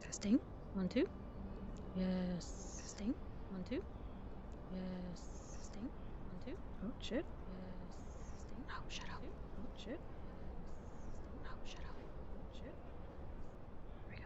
Testing. 1, 2. Yes. Testing. 1, 2. Yes. Testing. 1, 2. Oh shit. Yes. Testing. Oh, shut up. Oh shit. Yes. Oh, shut up. Oh shit. There we go.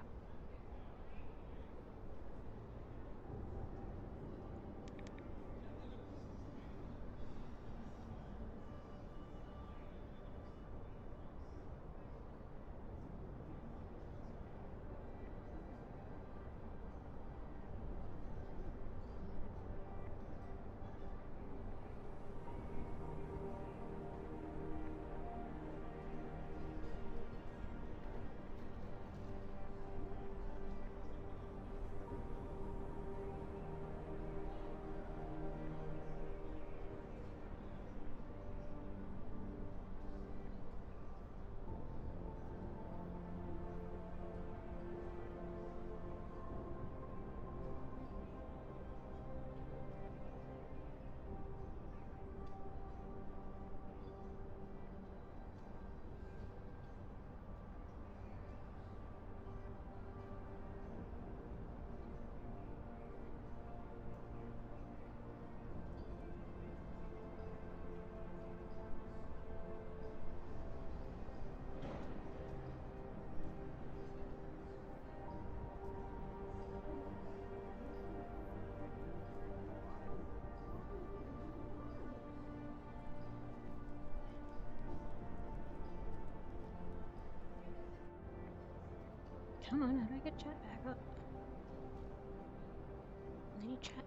Come on, how do I get chat back up? I need chat.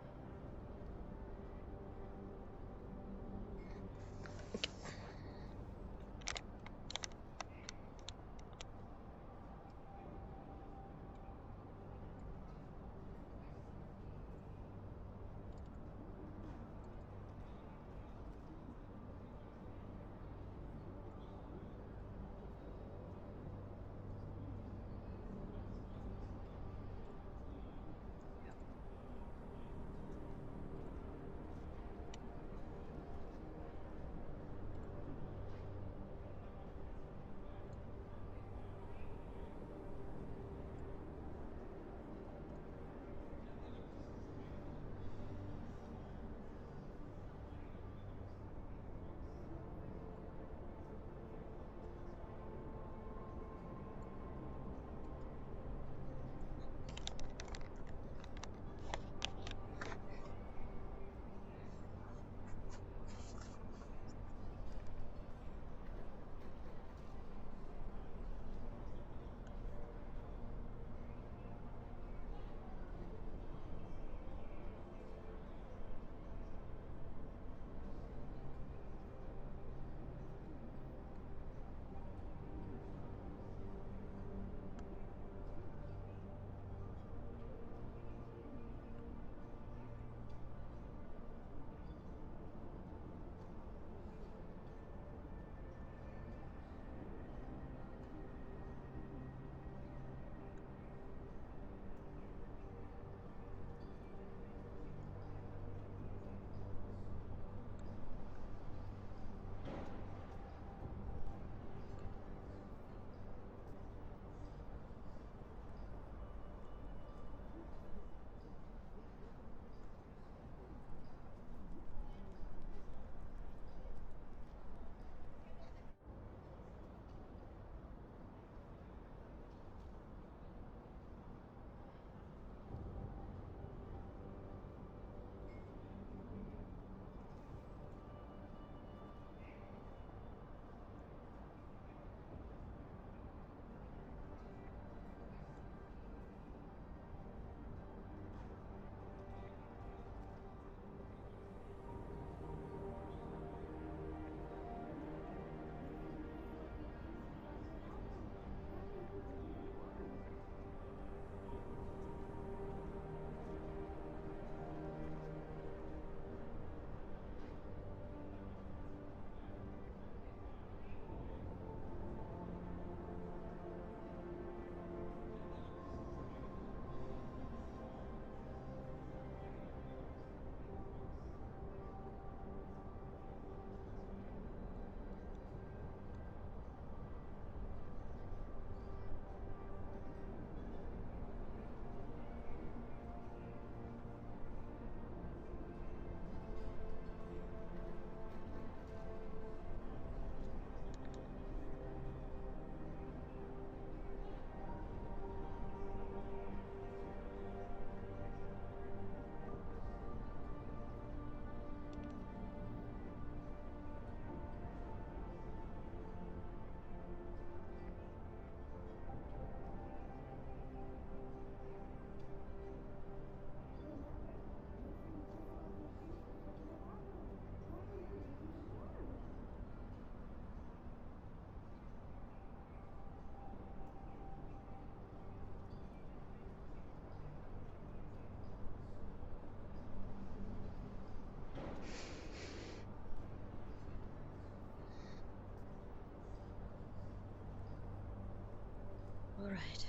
Alright.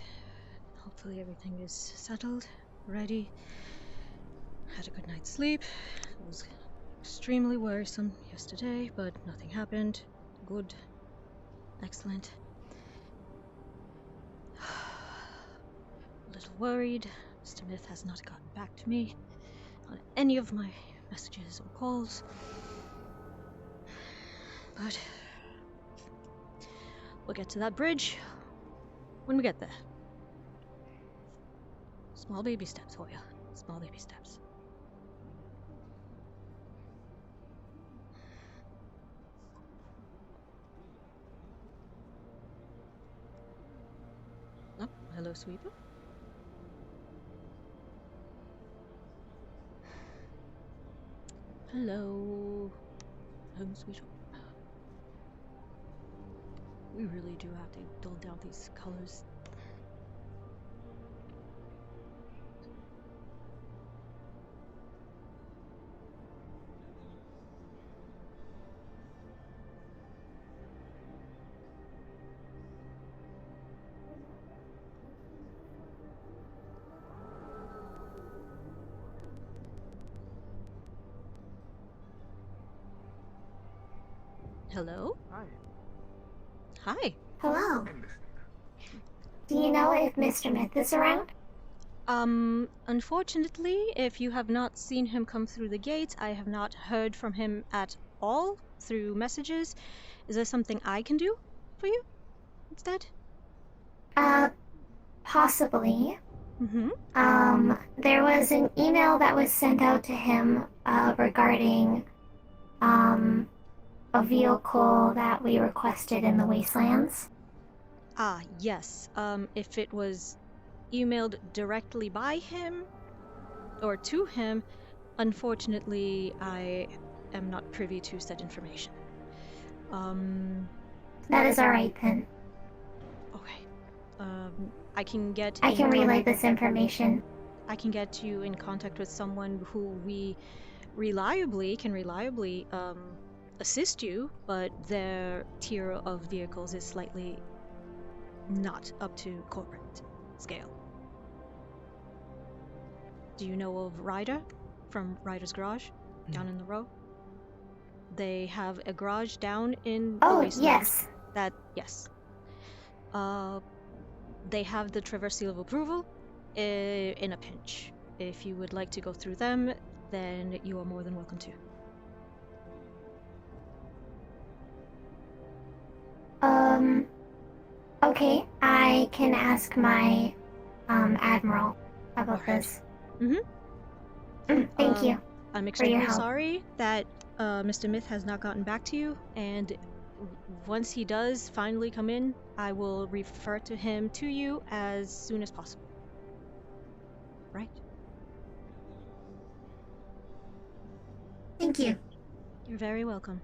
Hopefully everything is settled, ready. Had a good night's sleep. It was extremely worrisome yesterday, but nothing happened. Good. Excellent. A little worried. Mr. Myth has not gotten back to me on any of my messages or calls. But we'll get to that bridge when we get there. Small baby steps, Hoya. Small baby steps. Oh, hello, Sweeper. Hello. Home, sweetheart. We really do have to dull down these colors. Hello? Hi. Hi. Hello. Do you know if Mr. Myth is around? Unfortunately, if you have not seen him come through the gate, I have not heard from him at all through messages. Is there something I can do for you instead? Possibly. Mm-hmm. There was an email that was sent out to him, regarding, a vehicle that we requested in the Wastelands. Ah, yes. If it was emailed directly by him or to him, unfortunately, I am not privy to said information. That is alright then. Okay. I can get. I can relay this information. I can get you in contact with someone who we can reliably assist you, but their tier of vehicles is slightly not up to corporate scale. Do you know of Ryder from Ryder's Garage down in the row? They have a garage down in the wasteland. Yes. They have the Traverse Seal of Approval in a pinch. If you would like to go through them, then you are more than welcome to. Okay. I can ask my, Admiral about this. Thank you. I'm extremely sorry that Mr. Myth has not gotten back to you, and once he does finally come in, I will refer to him to you as soon as possible. Right? Thank you. You're very welcome.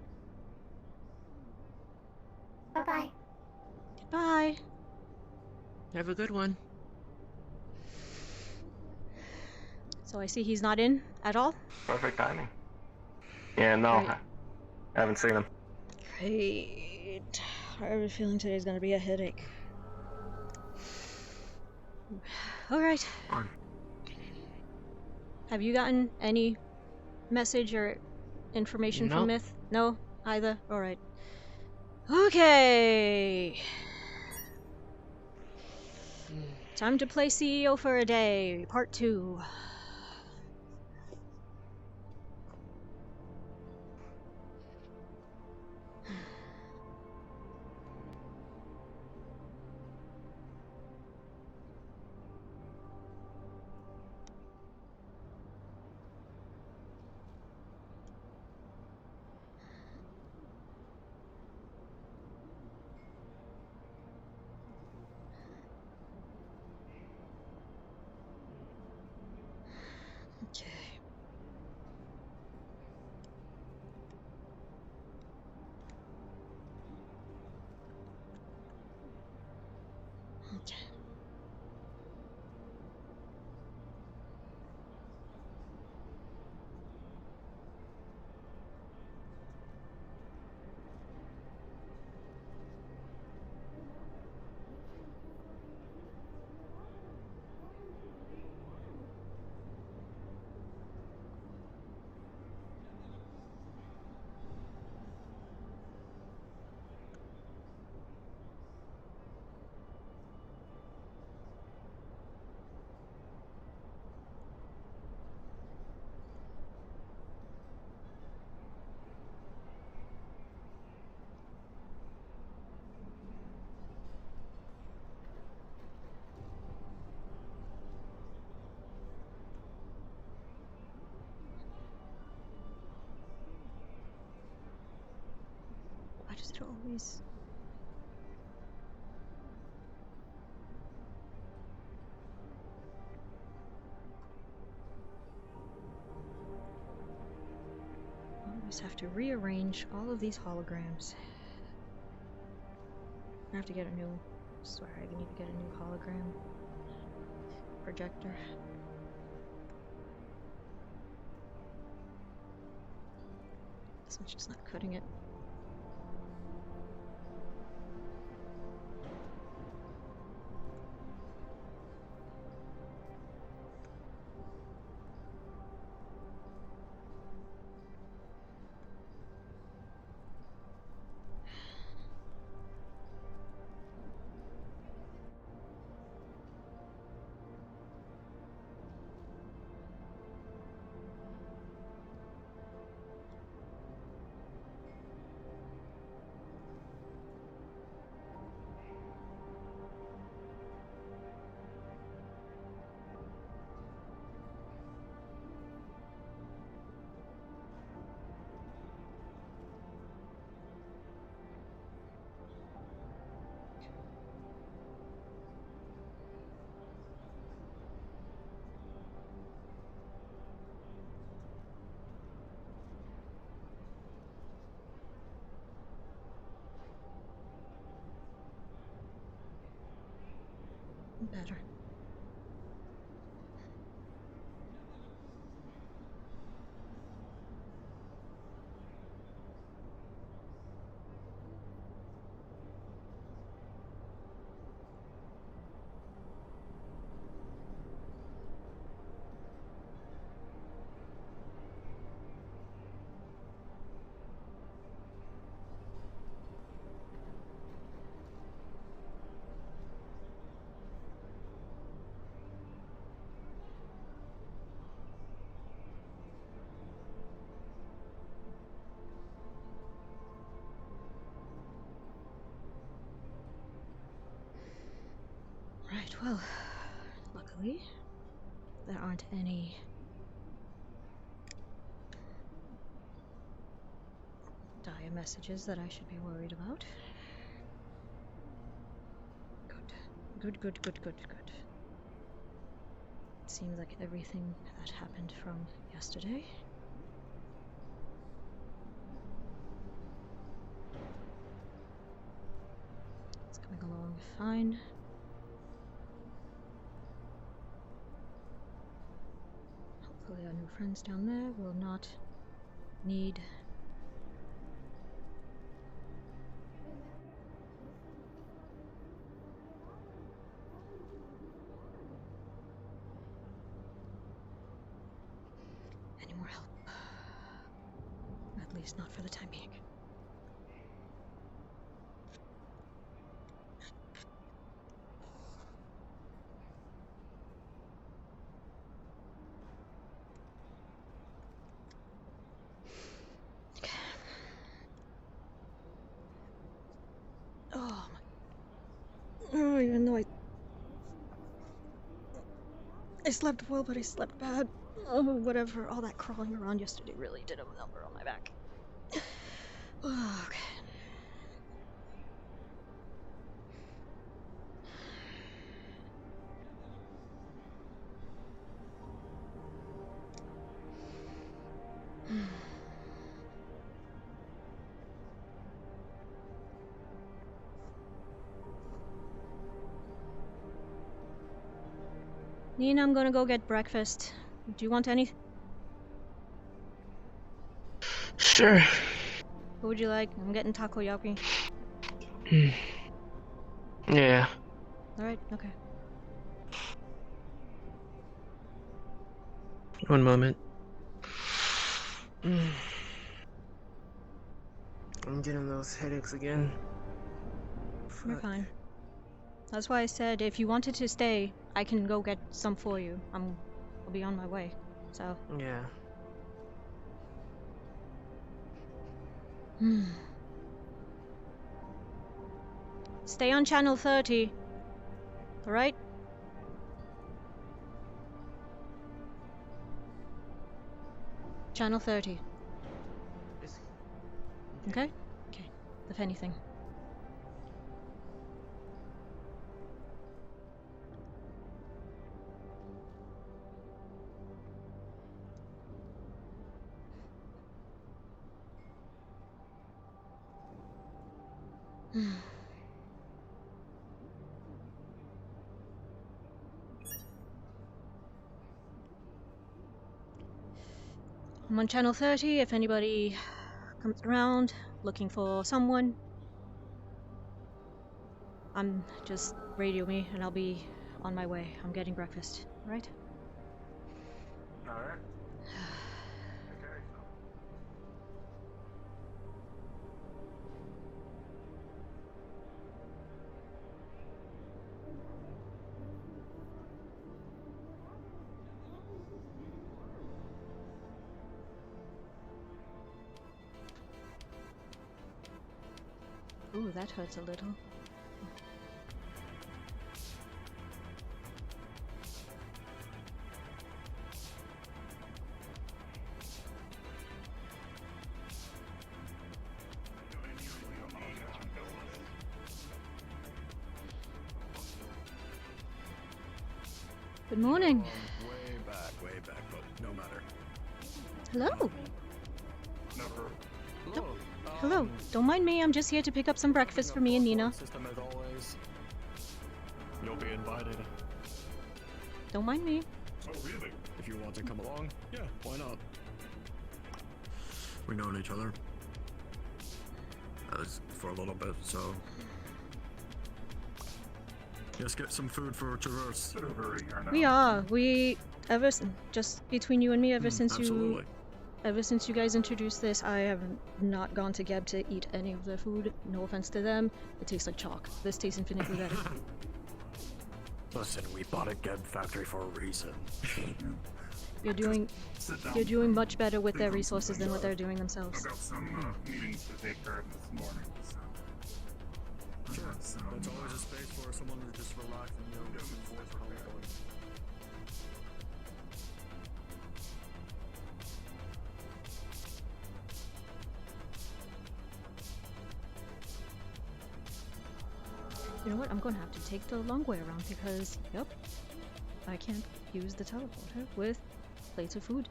Bye-bye. Goodbye. Have a good one. So I see he's not in at all? Perfect timing. Yeah, no, Great. I haven't seen him. Great. I have a feeling today's gonna be a headache. Alright. Fine. Have you gotten any message or information from Nope. Myth? No? Either? Alright. Okay. Time to play CEO for a day, part 2. Okay. Okay. Nice. Always have to rearrange all of these holograms. I have to get a new. I swear, I need to get a new hologram projector. This one's just not cutting it. Better. Right, well, luckily, there aren't any dire messages that I should be worried about. Good. Good. It seems like everything that happened from yesterday. It's coming along fine. Hopefully our new friends down there will not need any more help. At least not for the time being. Oh, even though I slept well, but I slept bad. Oh, whatever. All that crawling around yesterday really did a number on my back. Oh, okay. Nina, I'm gonna go get breakfast. Do you want any? Sure. What would you like? I'm getting takoyaki. Yeah. Alright, okay. One moment. I'm getting those headaches again. You're Fuck. fine. That's why I said if you wanted to stay, I can go get some for you. I'll be on my way. So. Yeah. Stay on channel 30. Alright? Channel 30. Okay? Okay. If anything. I'm on channel 30 if anybody comes around looking for someone. Just radio me and I'll be on my way. I'm getting breakfast, right? Alright. Take care of yourself. Ooh, that hurts a little. Good morning. Way back, but no matter. Hello. Never. Hello. Hello. Don't mind me. I'm just here to pick up some breakfast for me and Nina. System as always. You'll be invited. Don't mind me. Oh, really? If you want to come along, yeah, why not? We've known each other for a little bit, so let's get some food for Traverse. We just between you and me, Absolutely. ever since you guys introduced this, I have not gone to Geb to eat any of their food. No offense to them, it tastes like chalk. This tastes infinitely better. Listen, we bought a Geb factory for a reason. You're doing much better with their resources than what they're doing themselves. I've got some meetings to take care of this morning, so. Sure. It's always a space for someone to just relax and go forth for how we're going. You know what? I'm gonna have to take the long way around because, yep, I can't use the teleporter with plates of food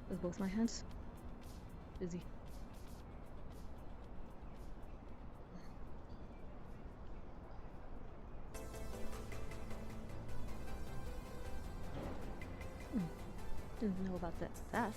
with both my hands. Busy. Didn't know about that.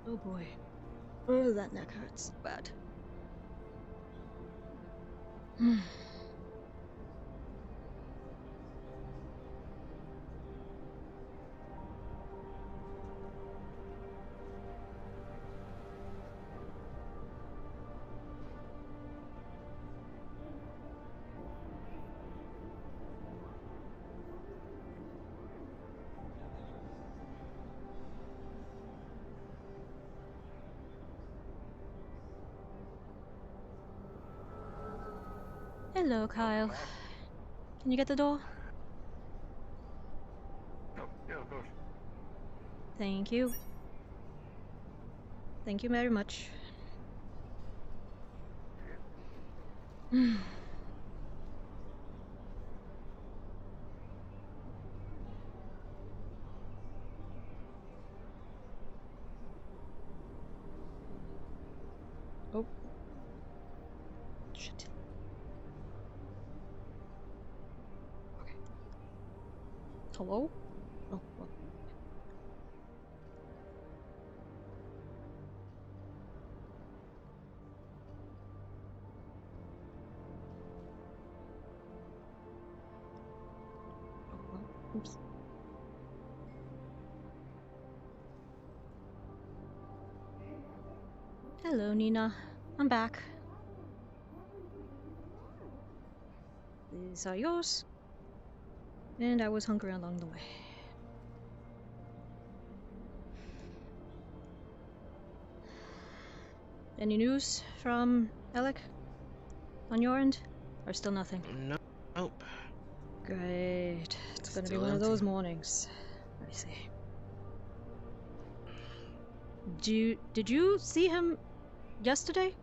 Oh boy. Oh, that neck hurts bad. Hello, Kyle. Can you get the door? Oh, yeah, of course. Thank you. Thank you very much. Oh. Shit. Okay. Hello? Oh, what? Oh, well, oops. Hello, Nina. I'm back. These are yours. And I was hungry along the way. Any news from Alec? On your end? Or still nothing? Nope. Great. It's gonna be Still one of those empty. mornings. I see. Did you see him yesterday?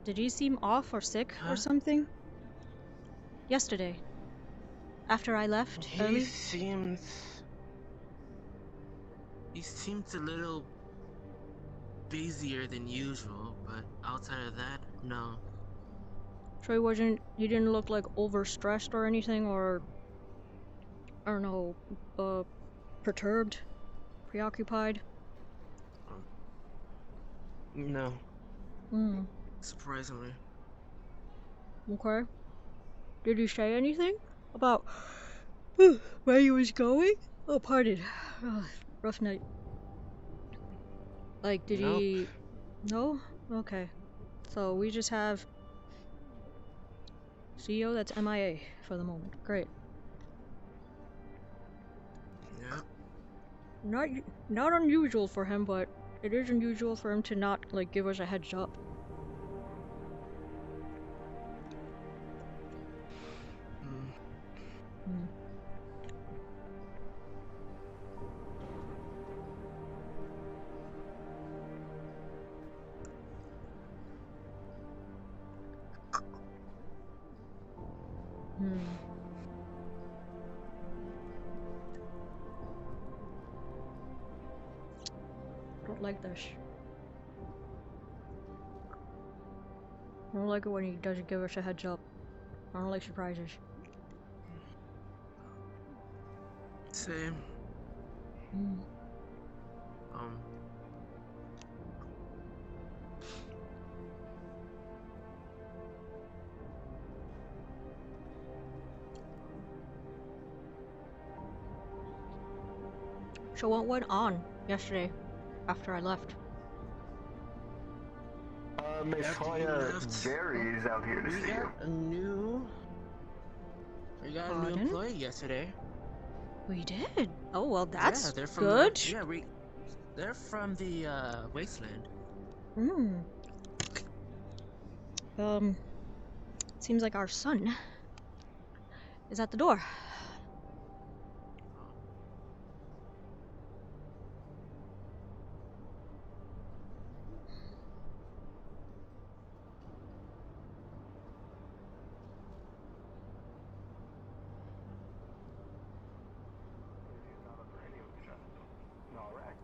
Did he seem off or sick Huh? or something? Yesterday. After I left He early? seems a little busier than usual, but outside of that, no. So he didn't look like overstressed or anything, or I don't know, perturbed, preoccupied? No. Hmm. Surprisingly. Okay. Did he say anything about where he was going? Oh, pardon. Rough night. Like, did Nope. he... No? Okay. So we just have CEO that's MIA for the moment. Great. Yep. Not unusual for him, but it is unusual for him to not, like, give us a heads up. Hmm. Hmm. Don't like this. I don't like it when he doesn't give us a heads up. I don't like surprises. Same. Hmm. So what went on yesterday after I left? Miss After you Hoya, left, Jerry's out here to we see you. got a new Pardon? employee yesterday. We did. Oh well, that's Yeah, they're from good. they're from the wasteland. Hmm. Seems like our son is at the door.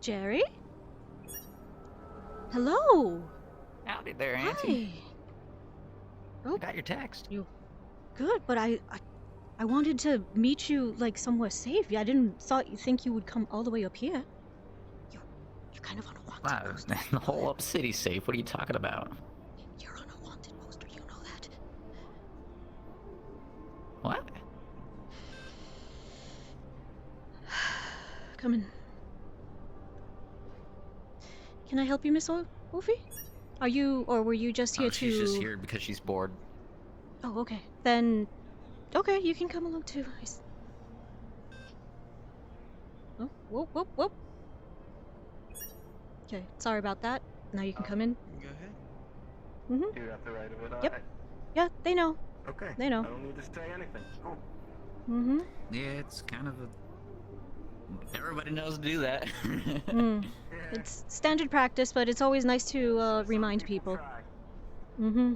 Jerry? Hello. Howdy there, Auntie. Hi. Oh, I got your text. you good? But I wanted to meet you like somewhere safe. I didn't think you would come all the way up here. You're kind of on a wanted Wow, poster. the whole up city's safe. What are you talking about? You're on a wanted poster. You know that. What? Come in. Can I help you, Miss Wolfie? Are you, or were you just here to... She's just here because she's bored. Oh, okay. Then, okay, you can come along too. Oh, whoop, whoop, whoop. Okay, sorry about that. Now you can come in. Go ahead. Mm-hmm. You got the right of it. Yep. Yeah, they know. Okay. They know. I don't need to say anything. Cool. Mm-hmm. Yeah, it's kind of a Everybody knows to do that. Mm. It's standard practice, but it's always nice to remind people. Mm-hmm.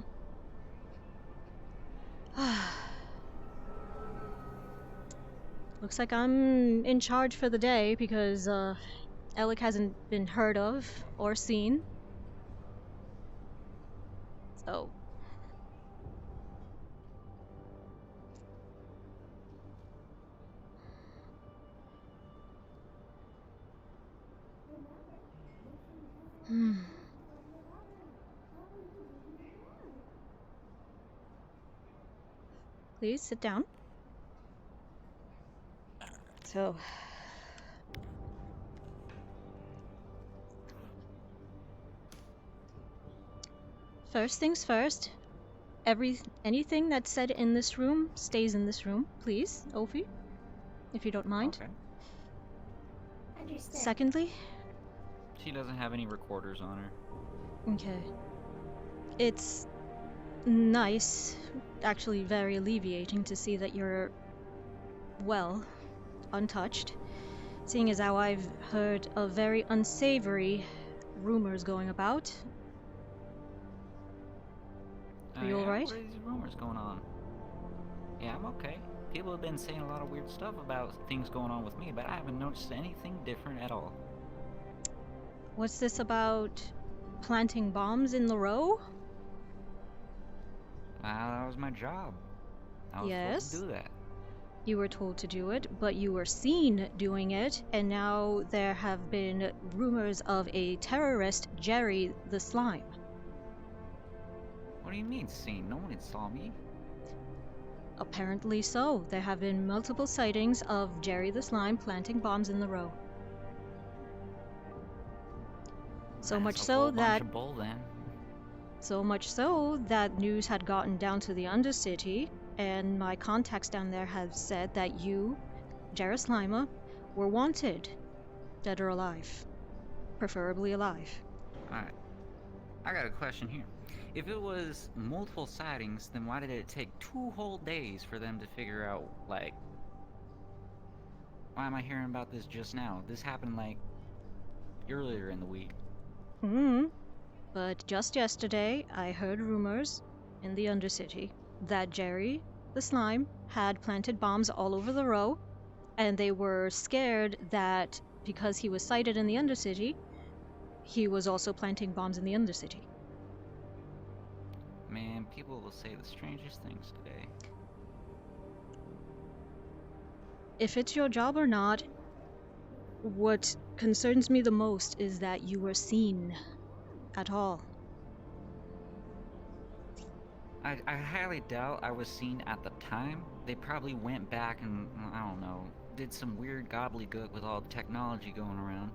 Looks like I'm in charge for the day because Alec hasn't been heard of or seen. So. Please sit down. So. First things first. Anything that's said in this room stays in this room, please, Ophi, if you don't mind. Okay. Understood. Secondly, She doesn't have any recorders on her. okay. It's nice, actually very alleviating to see that you're well, untouched, seeing as how I've heard of very unsavory rumors going about. Are you alright? What are these rumors going on? Yeah, I'm okay. People have been saying a lot of weird stuff about things going on with me, but I haven't noticed anything different at all. What's this about planting bombs in the row? That was my job. I was Yes. supposed to do that. You were told to do it, but you were seen doing it, and now there have been rumors of a terrorist, Jerry the Slime. What do you mean, seen? No one had saw me. Apparently so. There have been multiple sightings of Jerry the Slime planting bombs in the row. So much That's a so whole that bunch of bull, then. So much so that news had gotten down to the Undercity, and my contacts down there have said that you, Jarrus Lima, were wanted, dead or alive. Preferably alive. Alright. I got a question here. If it was multiple sightings, then why did it take 2 whole days for them to figure out, like... Why am I hearing about this just now? This happened, like, earlier in the week. But just yesterday, I heard rumors in the Undercity that Jerry, the Slime, had planted bombs all over the row, and they were scared that because he was sighted in the Undercity, he was also planting bombs in the Undercity. Man, people will say the strangest things today. If it's your job or not, what concerns me the most is that you were seen at all. I highly doubt I was seen at the time. They probably went back and, I don't know, did some weird gobbledygook with all the technology going around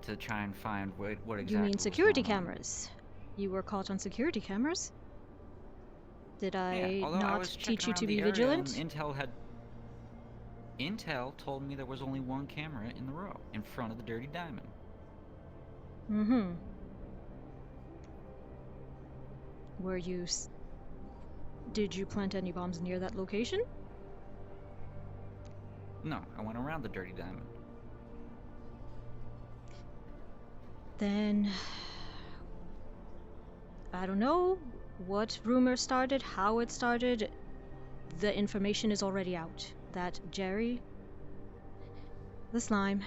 to try and find what exactly You mean was security going on. cameras? You were caught on security cameras? Did I Yeah, although I not was teach checking you to around be the area vigilant? and Intel told me there was only one camera in the row, in front of the Dirty Diamond. Were you... Did you plant any bombs near that location? No, I went around the Dirty Diamond. Then... I don't know what rumor started, how it started. The information is already out that Jerry, the Slime,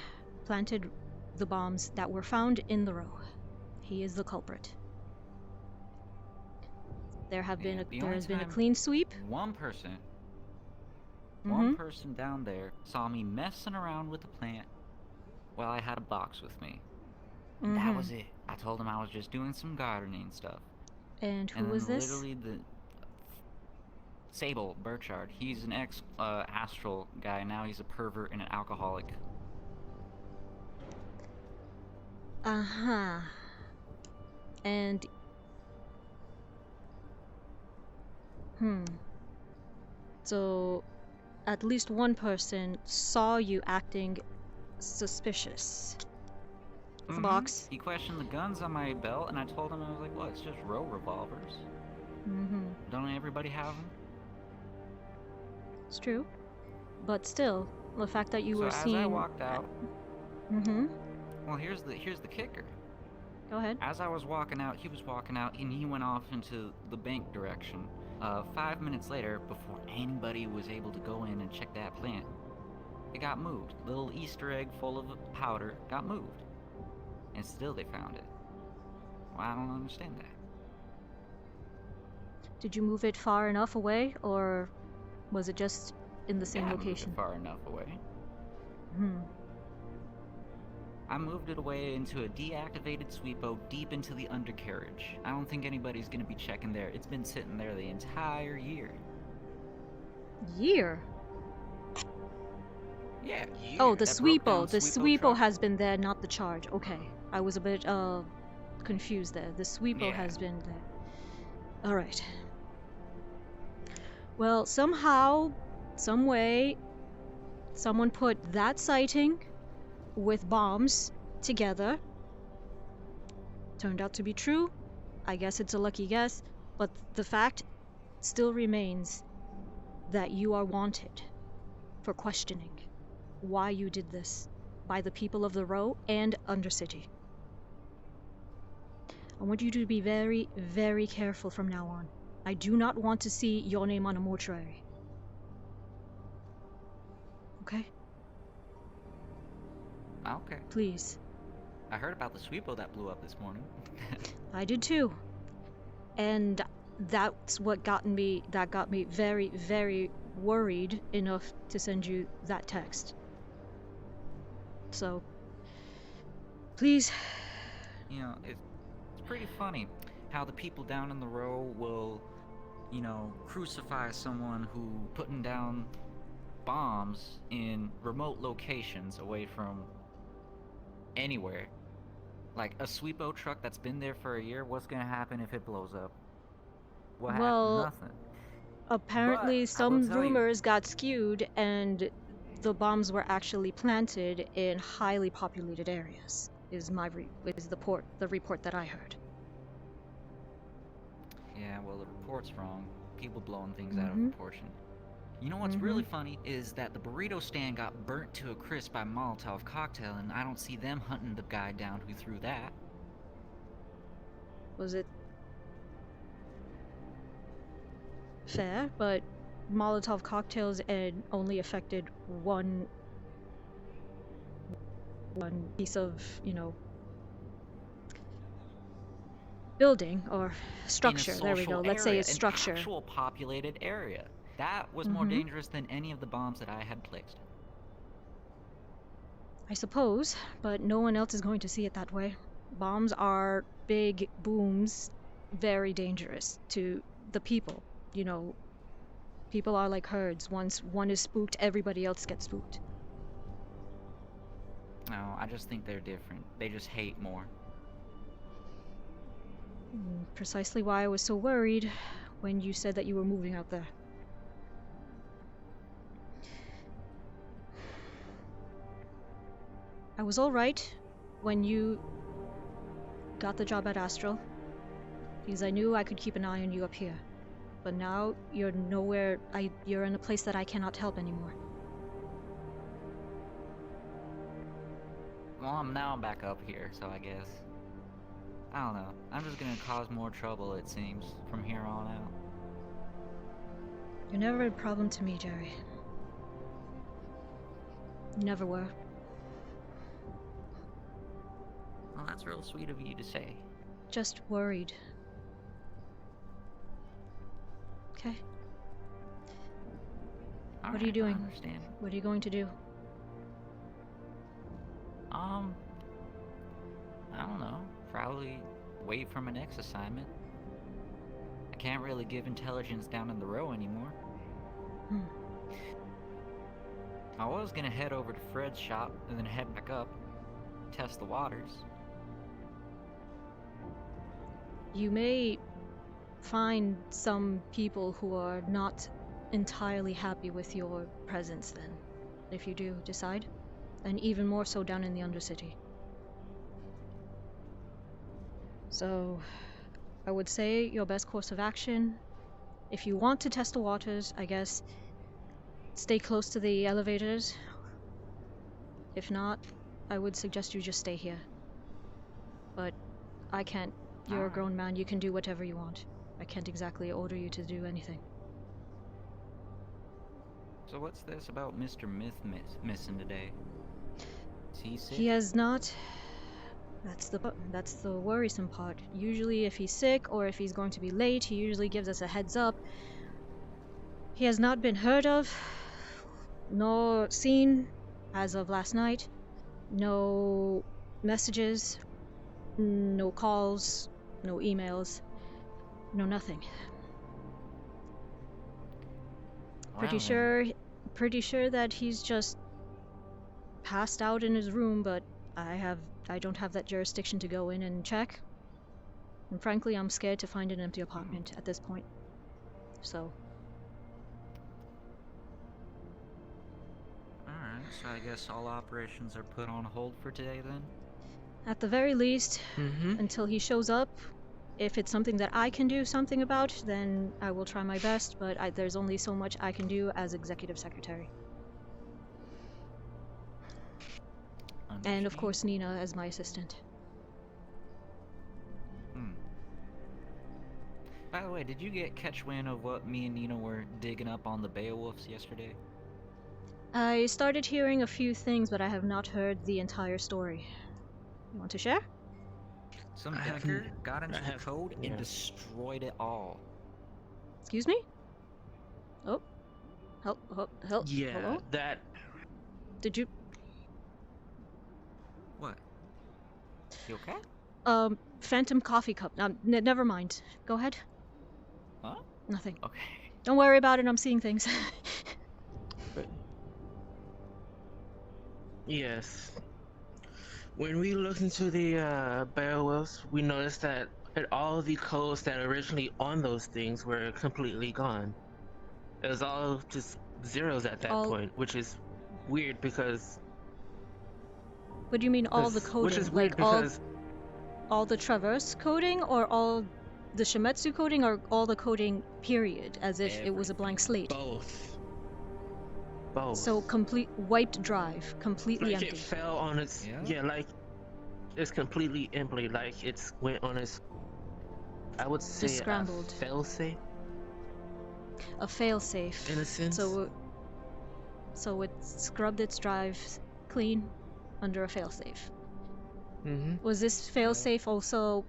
planted the bombs that were found in the row. He is the culprit. There has been a clean sweep. One person down there saw me messing around with the plant while I had a box with me. And that was it. I told him I was just doing some gardening stuff. And who was this? Literally the Sable Burchard. He's an ex-Astral guy. Now he's a pervert and an alcoholic. Uh-huh. And... So, at least one person saw you acting suspicious. The box. He questioned the guns on my belt, and I told him, I was like, well, it's just row revolvers. Don't everybody have them? It's true. But still, The fact that you So were as seen. I walked out, Mm-hmm. well, here's the kicker. Go ahead. As I was walking out, he was walking out, and he went off into the bank direction. 5 minutes later, before anybody was able to go in and check that plant, it got moved. Little Easter egg full of powder got moved, and still they found it. Well, I don't understand that. Did you move it far enough away, or was it just in the same Yeah, I moved location? it far enough away. Hmm. I moved it away into a deactivated sweepo deep into the undercarriage. I don't think anybody's gonna be checking there. It's been sitting there the entire year. Year? Yeah. Oh, the That broke down sweepo. The sweepo sweepo truck. has been there, not the charge. Okay. I was a bit confused there. The sweepo Yeah. has been there. Alright. Well, somehow, some way, someone put that sighting with bombs together. Turned out to be true. I guess it's a lucky guess, but the fact still remains that you are wanted for questioning why you did this by the people of the Row and Undercity. I want you to be very, very careful from now on. I do not want to see your name on a mortuary. Okay? Okay. Please. I heard about the sweepo that blew up this morning. I did too. And that's what got me very, very worried enough to send you that text. So, please. You know, it's pretty funny how the people down in the row will, you know, crucify someone who putting down bombs in remote locations away from anywhere. Like a sweepo truck that's been there for a year, what's gonna happen if it blows up? What Well, happened? Nothing. Apparently, But I some will tell you- rumors got skewed, and the bombs were actually planted in highly populated areas. Is the report that I heard. Yeah, well, the report's wrong. People blowing things out of Mhm. proportion. You know what's really funny is that the burrito stand got burnt to a crisp by Molotov cocktail, and I don't see them hunting the guy down who threw that. Was it fair? But Molotov cocktails and only affected one piece of, building or structure. In a There we go. social Let's say area, it's structure. An actual populated area. That was more dangerous than any of the bombs that I had placed. I suppose, but no one else is going to see it that way. Bombs are big booms, very dangerous to the people. People are like herds. Once one is spooked, everybody else gets spooked. No, I just think they're different. They just hate more. Precisely why I was so worried when you said that you were moving out there. I was alright when you got the job at Astral, because I knew I could keep an eye on you up here. But now you're nowhere. You're in a place that I cannot help anymore. Well, I'm back up here, so I guess. I don't know. I'm just gonna cause more trouble, it seems, from here on out. You're never a problem to me, Jerry. You never were. Well, that's real sweet of you to say. Just worried. Okay. What are you doing? I understand. What are you going to do? I don't know. Probably wait for my next assignment. I can't really give intelligence down in the row anymore. I was gonna head over to Fred's shop and then head back up, test the waters. You may find some people who are not entirely happy with your presence then, if you do decide. And even more so down in the Undercity. So, I would say your best course of action, if you want to test the waters, I guess, stay close to the elevators If not, I would suggest you just stay here. But I can't. You're a Alright. grown man, you can do whatever you want. I can't exactly order you to do anything. So what's this about Mr. Missing today? Is he sick? He has not. That's the worrisome part. Usually if he's sick or if he's going to be late, he usually gives us a heads up. He has not been heard of, nor seen as of last night. No messages, no calls, no emails, no nothing. Pretty sure that he's just passed out in his room, but I don't have that jurisdiction to go in and check. And frankly, I'm scared to find an empty apartment at this point. So, Alright, so I guess all operations are put on hold for today then? at the very least, Mm-hmm. until he shows up, if it's something that I can do something about, then I will try my best, but there's only so much I can do as executive secretary. And of Understand. course Nina as my assistant. By the way, did you catch wind of what me and Nina were digging up on the Beowulfs yesterday? I started hearing a few things, but I have not heard the entire story. You want to share? Some I haven't- hacker got into I the have- code yeah. and destroyed it all. Excuse me? Oh. Help. Yeah, Hello? that. Did you... What? You okay? Phantom coffee cup. Never mind. Go ahead. Huh? Nothing. Okay. Don't worry about it, I'm seeing things. But yes, when we looked into the Beowulfs, we noticed that all the codes that are originally on those things were completely gone. It was all just zeros at that All- point, which is weird because. What do you mean all the 'cause- coding? Which is weird Like because all the Traverse coding, or all the Shimetsu coding, or all the coding period, as if it was a blank slate? both. Both. So complete wiped drive, completely like empty. it fell on its Yeah? like it's completely empty, like it's went on its, I would say, scrambled. fail-safe A failsafe. in a sense. So it scrubbed its drive clean under a failsafe. Mm-hmm. Was this failsafe also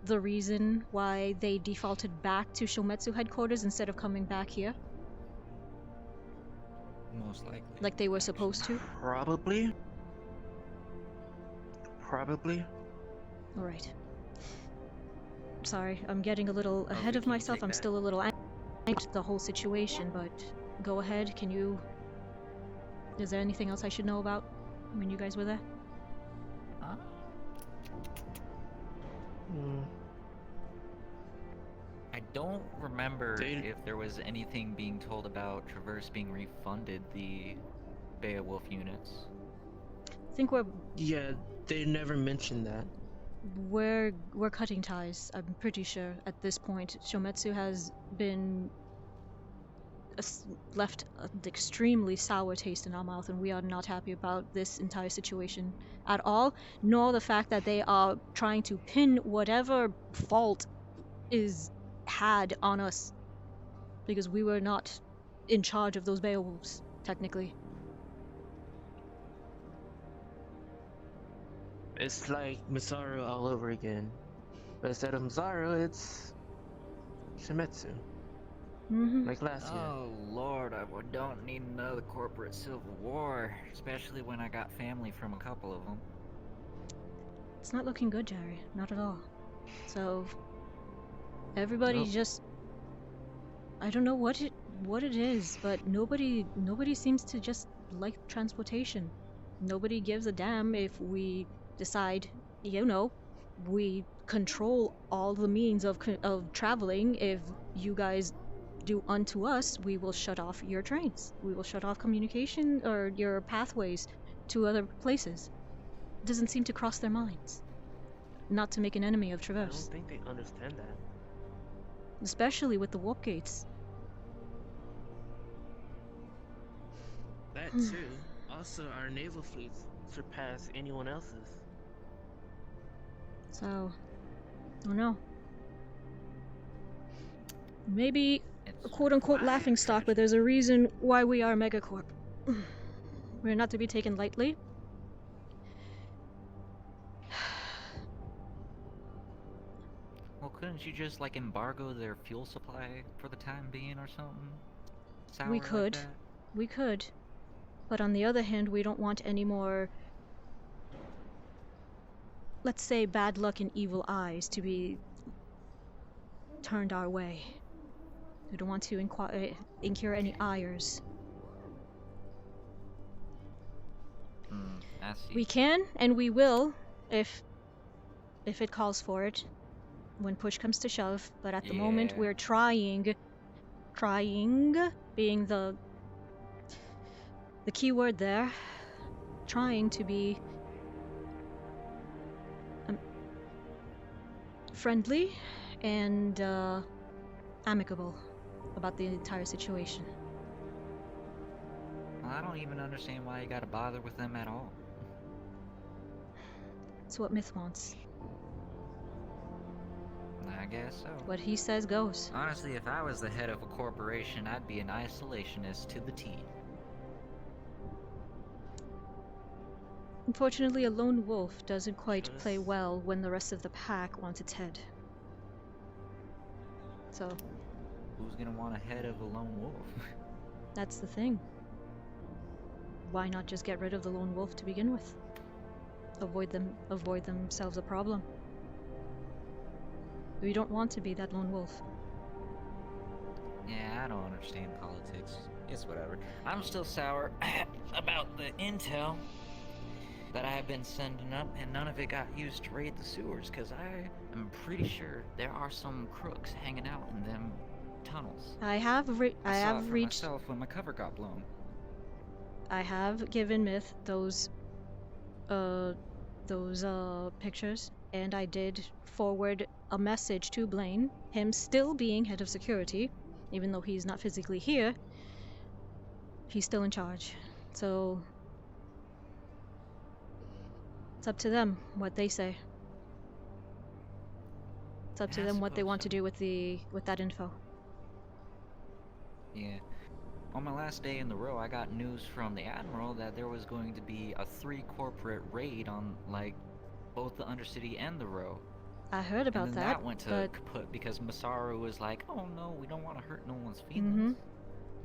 the reason why they defaulted back to Shometsu headquarters instead of coming back here, Most likely. like they were supposed to? Probably. All right. Sorry, I'm getting a little ahead we of can myself. take I'm that. still a little angry at the whole situation, but go ahead. Can you... Is there anything else I should know about when you guys were there? Huh? Mm. I don't remember They- if there was anything being told about Traverse being refunded the Beowulf units. I think Yeah, they never mentioned that. we're cutting ties. I'm pretty sure at this point. Shometsu has been left an extremely sour taste in our mouth, and we are not happy about this entire situation at all, nor the fact that they are trying to pin whatever fault is had on us, because we were not in charge of those Beowulfs, technically. It's like Misaru all over again. But instead of Misaru, it's Shimetsu, Mm-hmm. like last year. Oh lord, I don't need another corporate civil war, especially when I got family from a couple of them. It's not looking good, Jerry. Not at all. So everybody Nope. just, I don't know what it is, but nobody seems to just like transportation. Nobody gives a damn if we decide, we control all the means of traveling. If you guys do unto us, we will shut off your trains. We will shut off communication or your pathways to other places. It doesn't seem to cross their minds. Not to make an enemy of I Traverse. don't think they understand that. Especially with the warp gates. That too. Also, our naval fleets surpass anyone else's. So, I don't know. Maybe It's a quote-unquote quite laughing stock, but tragic. there's a reason why we are Megacorp. We're not to be taken lightly. Well, couldn't you just like embargo their fuel supply for the time being or something? Sour We like could. that? We could. But on the other hand, we don't want any more, let's say, bad luck and evil eyes to be turned our way. We don't want to incur any ires. I see. We can and we will if it calls for it when push comes to shove, but at the moment Yeah. we're trying being the key word there, trying to be friendly and amicable about the entire situation. Well, I don't even understand why you gotta bother with them at all. It's what Myth wants. I guess so. What he says goes. Honestly, if I was the head of a corporation, I'd be an isolationist to the T. Unfortunately, a lone wolf doesn't quite play well when the rest of the pack wants its head. So, Who's gonna want a head of a lone wolf? that's the thing. Why not just get rid of the lone wolf to begin with? Avoid themselves a problem. We don't want to be that lone wolf. Yeah, I don't understand politics. It's whatever. I'm still sour about the intel that I've been sending up, and none of it got used to raid the sewers, because I am pretty sure there are some crooks hanging out in them tunnels. I have saw it for reached. myself when my cover got blown. I have given Myth those pictures, and I did forward a message to Blaine, him still being head of security, even though he's not physically here, he's still in charge. So it's up to them what they say. It's up to I them what they suppose want so. to do with that info. Yeah. On my last day in the row, I got news from the Admiral that there was going to be a 3 corporate raid on, like, both the Undercity and the row. I heard about and then that, went to but kaput because Masaru was like, oh no, we don't want to hurt no one's feelings.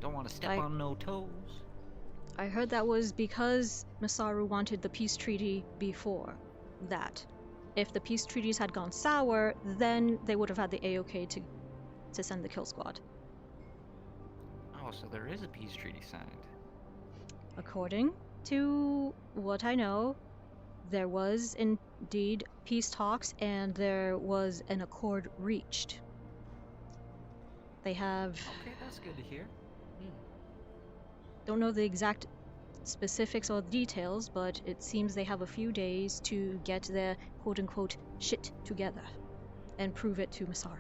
Don't want to step on no toes. I heard that was because Masaru wanted the peace treaty before that. If the peace treaties had gone sour, then they would have had the A-OK to send the kill squad. Oh, so there is a peace treaty signed. According to what I know, there was indeed peace talks and there was an accord reached. They have... Okay, that's good to hear. Don't know the exact specifics or details, but it seems they have a few days to get their quote-unquote shit together and prove it to Masaru.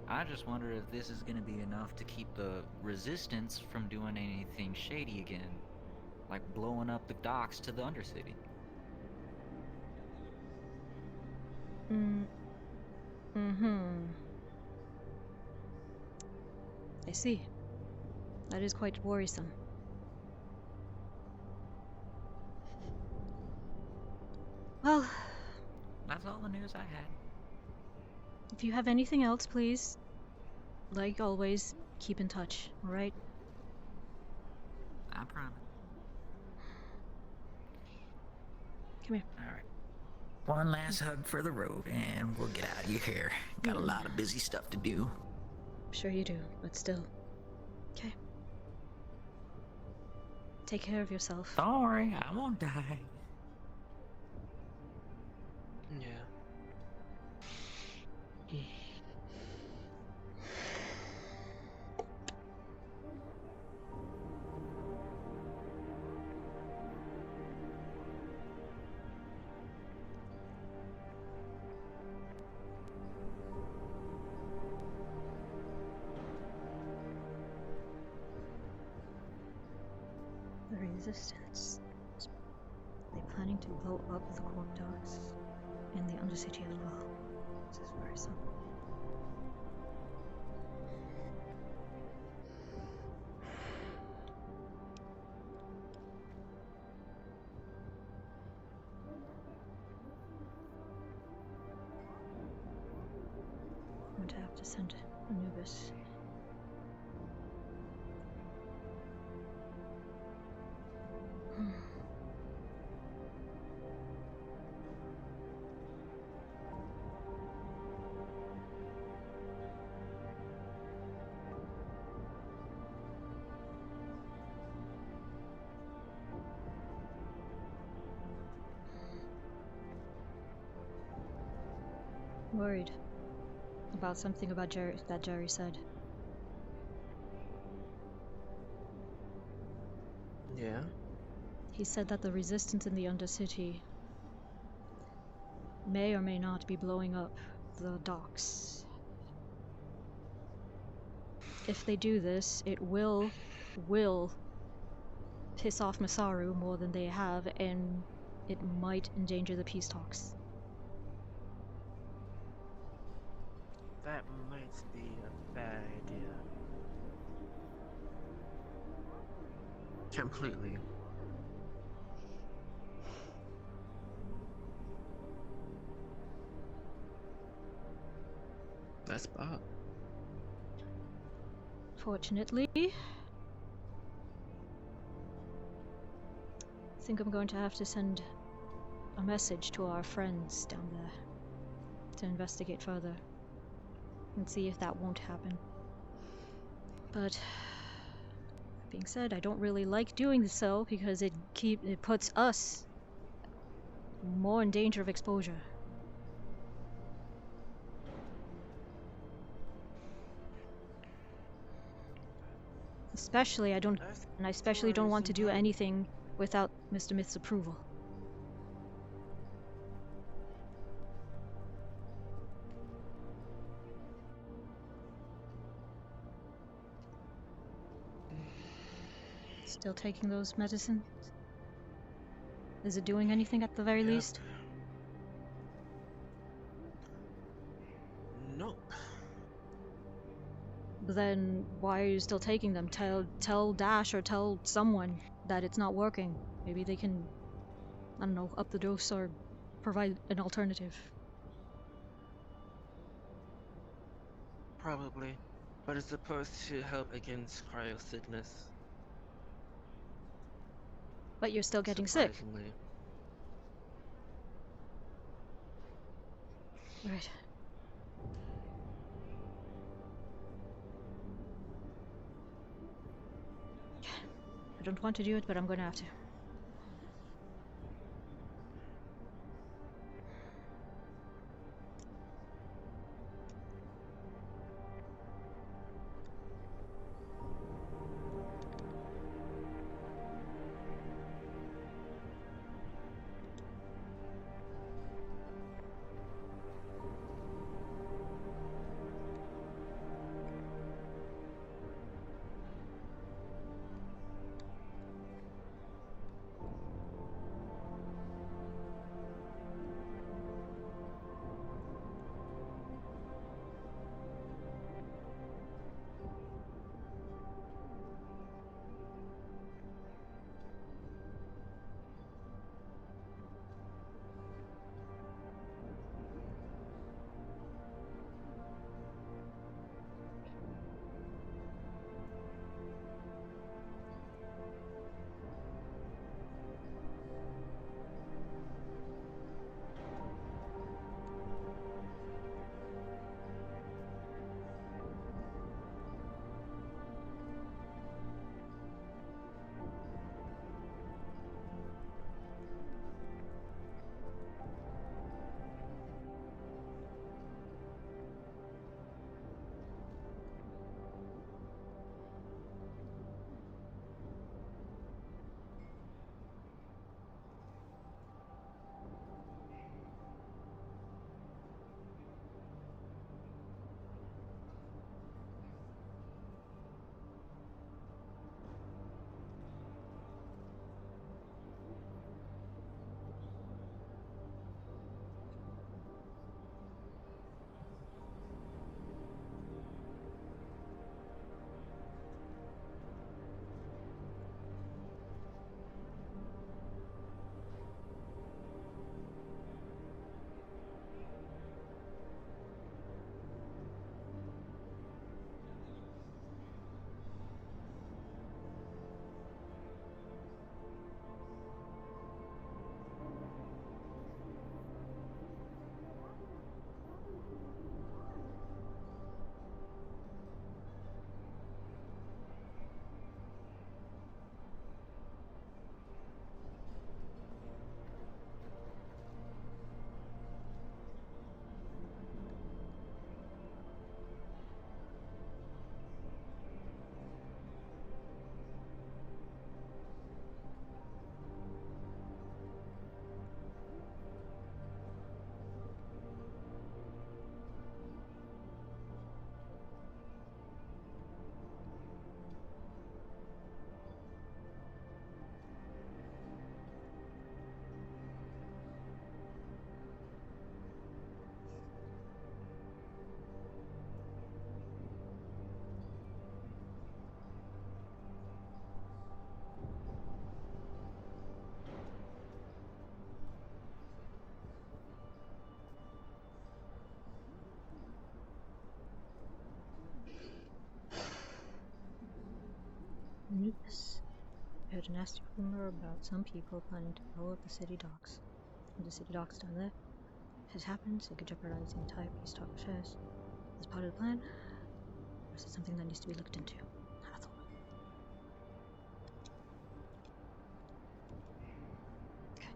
I just wonder if this is gonna be enough to keep the resistance from doing anything shady again. Like blowing up the docks to the Undercity. I see. That is quite worrisome. Well, That's all the news I had. if you have anything else, please, like always, keep in touch, alright? I promise. Come here. Alright. One last hug for the road, and we'll get out of here. Got a lot of busy stuff to do. Sure you do, but still. Okay. Take care of yourself. Don't worry, I won't die. Yeah. resistance. They're planning to blow up the corp docks and the Undercity as well. This is worrisome. I'm going to have to send Anubis. Worried about something about Jerry said. Yeah? He said that the resistance in the Undercity may or may not be blowing up the docks. If they do this, it will piss off Masaru more than they have, and it might endanger the peace talks. That might be a bad idea. Completely. That's Bob. Fortunately, I think I'm going to have to send a message to our friends down there to investigate further and see if that won't happen. But that being said, I don't really like doing so because it puts us more in danger of exposure. Especially, I especially don't want to do anything without Mr. Myth's approval. Still taking those medicines? Is it doing anything at the very least? Nope. Then why are you still taking them? Tell Dash or tell someone that it's not working. Maybe they can, I don't know, up the dose or provide an alternative. Probably. But it's supposed to help against cryo sickness. But you're still getting sick. Surprisingly. Right. I don't want to do it, but I'm going to have to. heard a nasty rumor about some people planning to blow up the city docks. And the city docks down there. If it happens, it could jeopardize the entire peace talk affairs. Is this part of the plan? Or is it something that needs to be looked into? Hathor. Okay.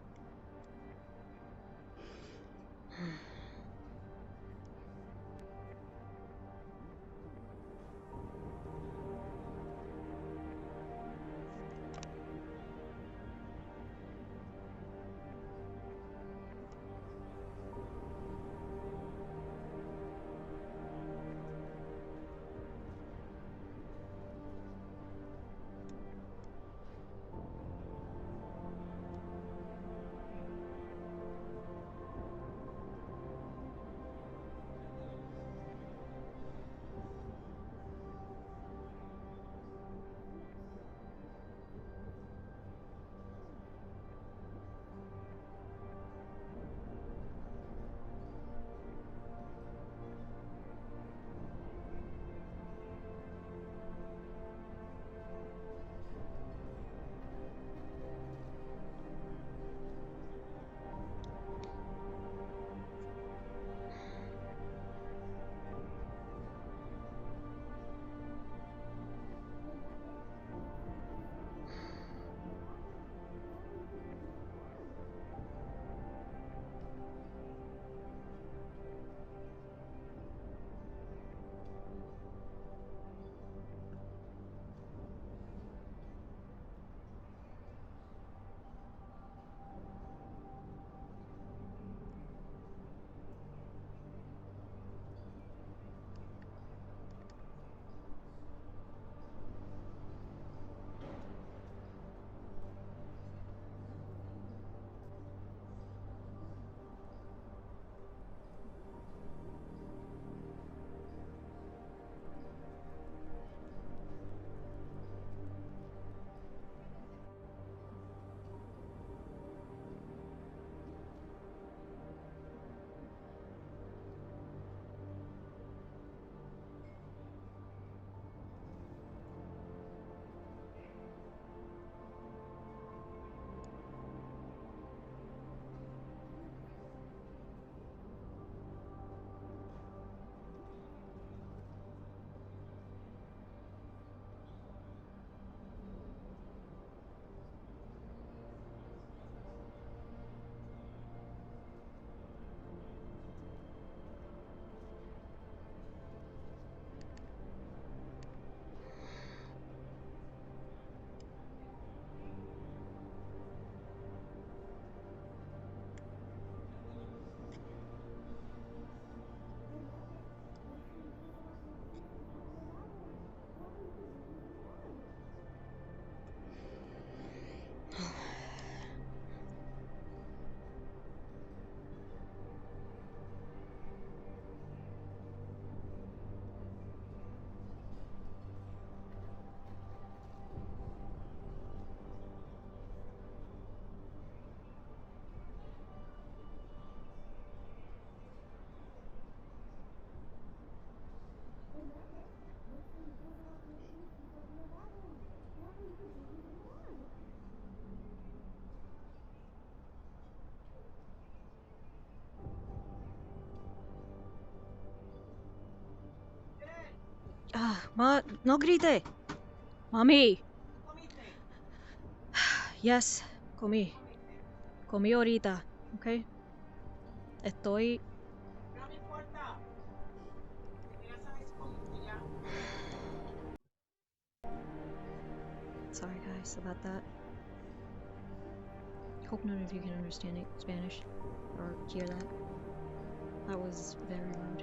No grite. Mami. Yes, comí. Comí ahorita, ¿ok? Estoy... Sorry guys about that. Hope none of you can understand Spanish or hear that. That was very rude.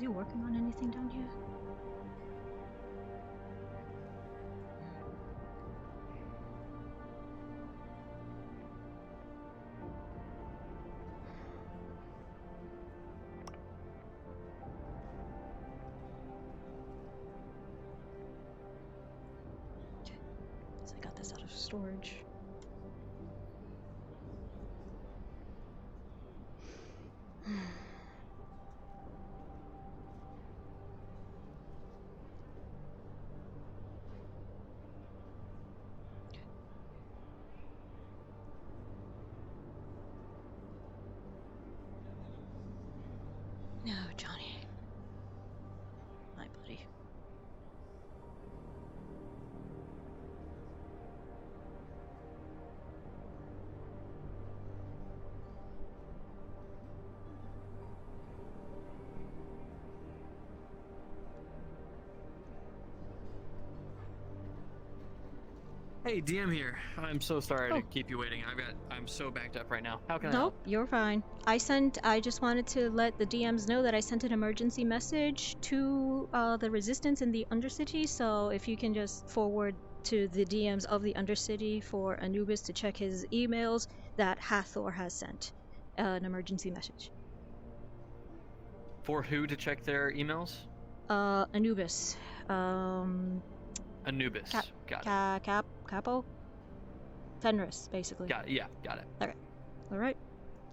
he working on anything down here? Okay, so I got this out of storage. No, Johnny. My buddy. Hey, DM here. I'm so sorry Oh. to keep you waiting. I'm so backed up right now. How can I Nope, help? you're fine. I just wanted to let the DMs know that I sent an emergency message to the Resistance in the Undercity, so if you can just forward to the DMs of the Undercity for Anubis to check his emails, that Hathor has sent an emergency message. For who to check their emails? Anubis. Anubis. Cap- Got it. Capo? Fenris, basically. Got it. Yeah, got it. Alright.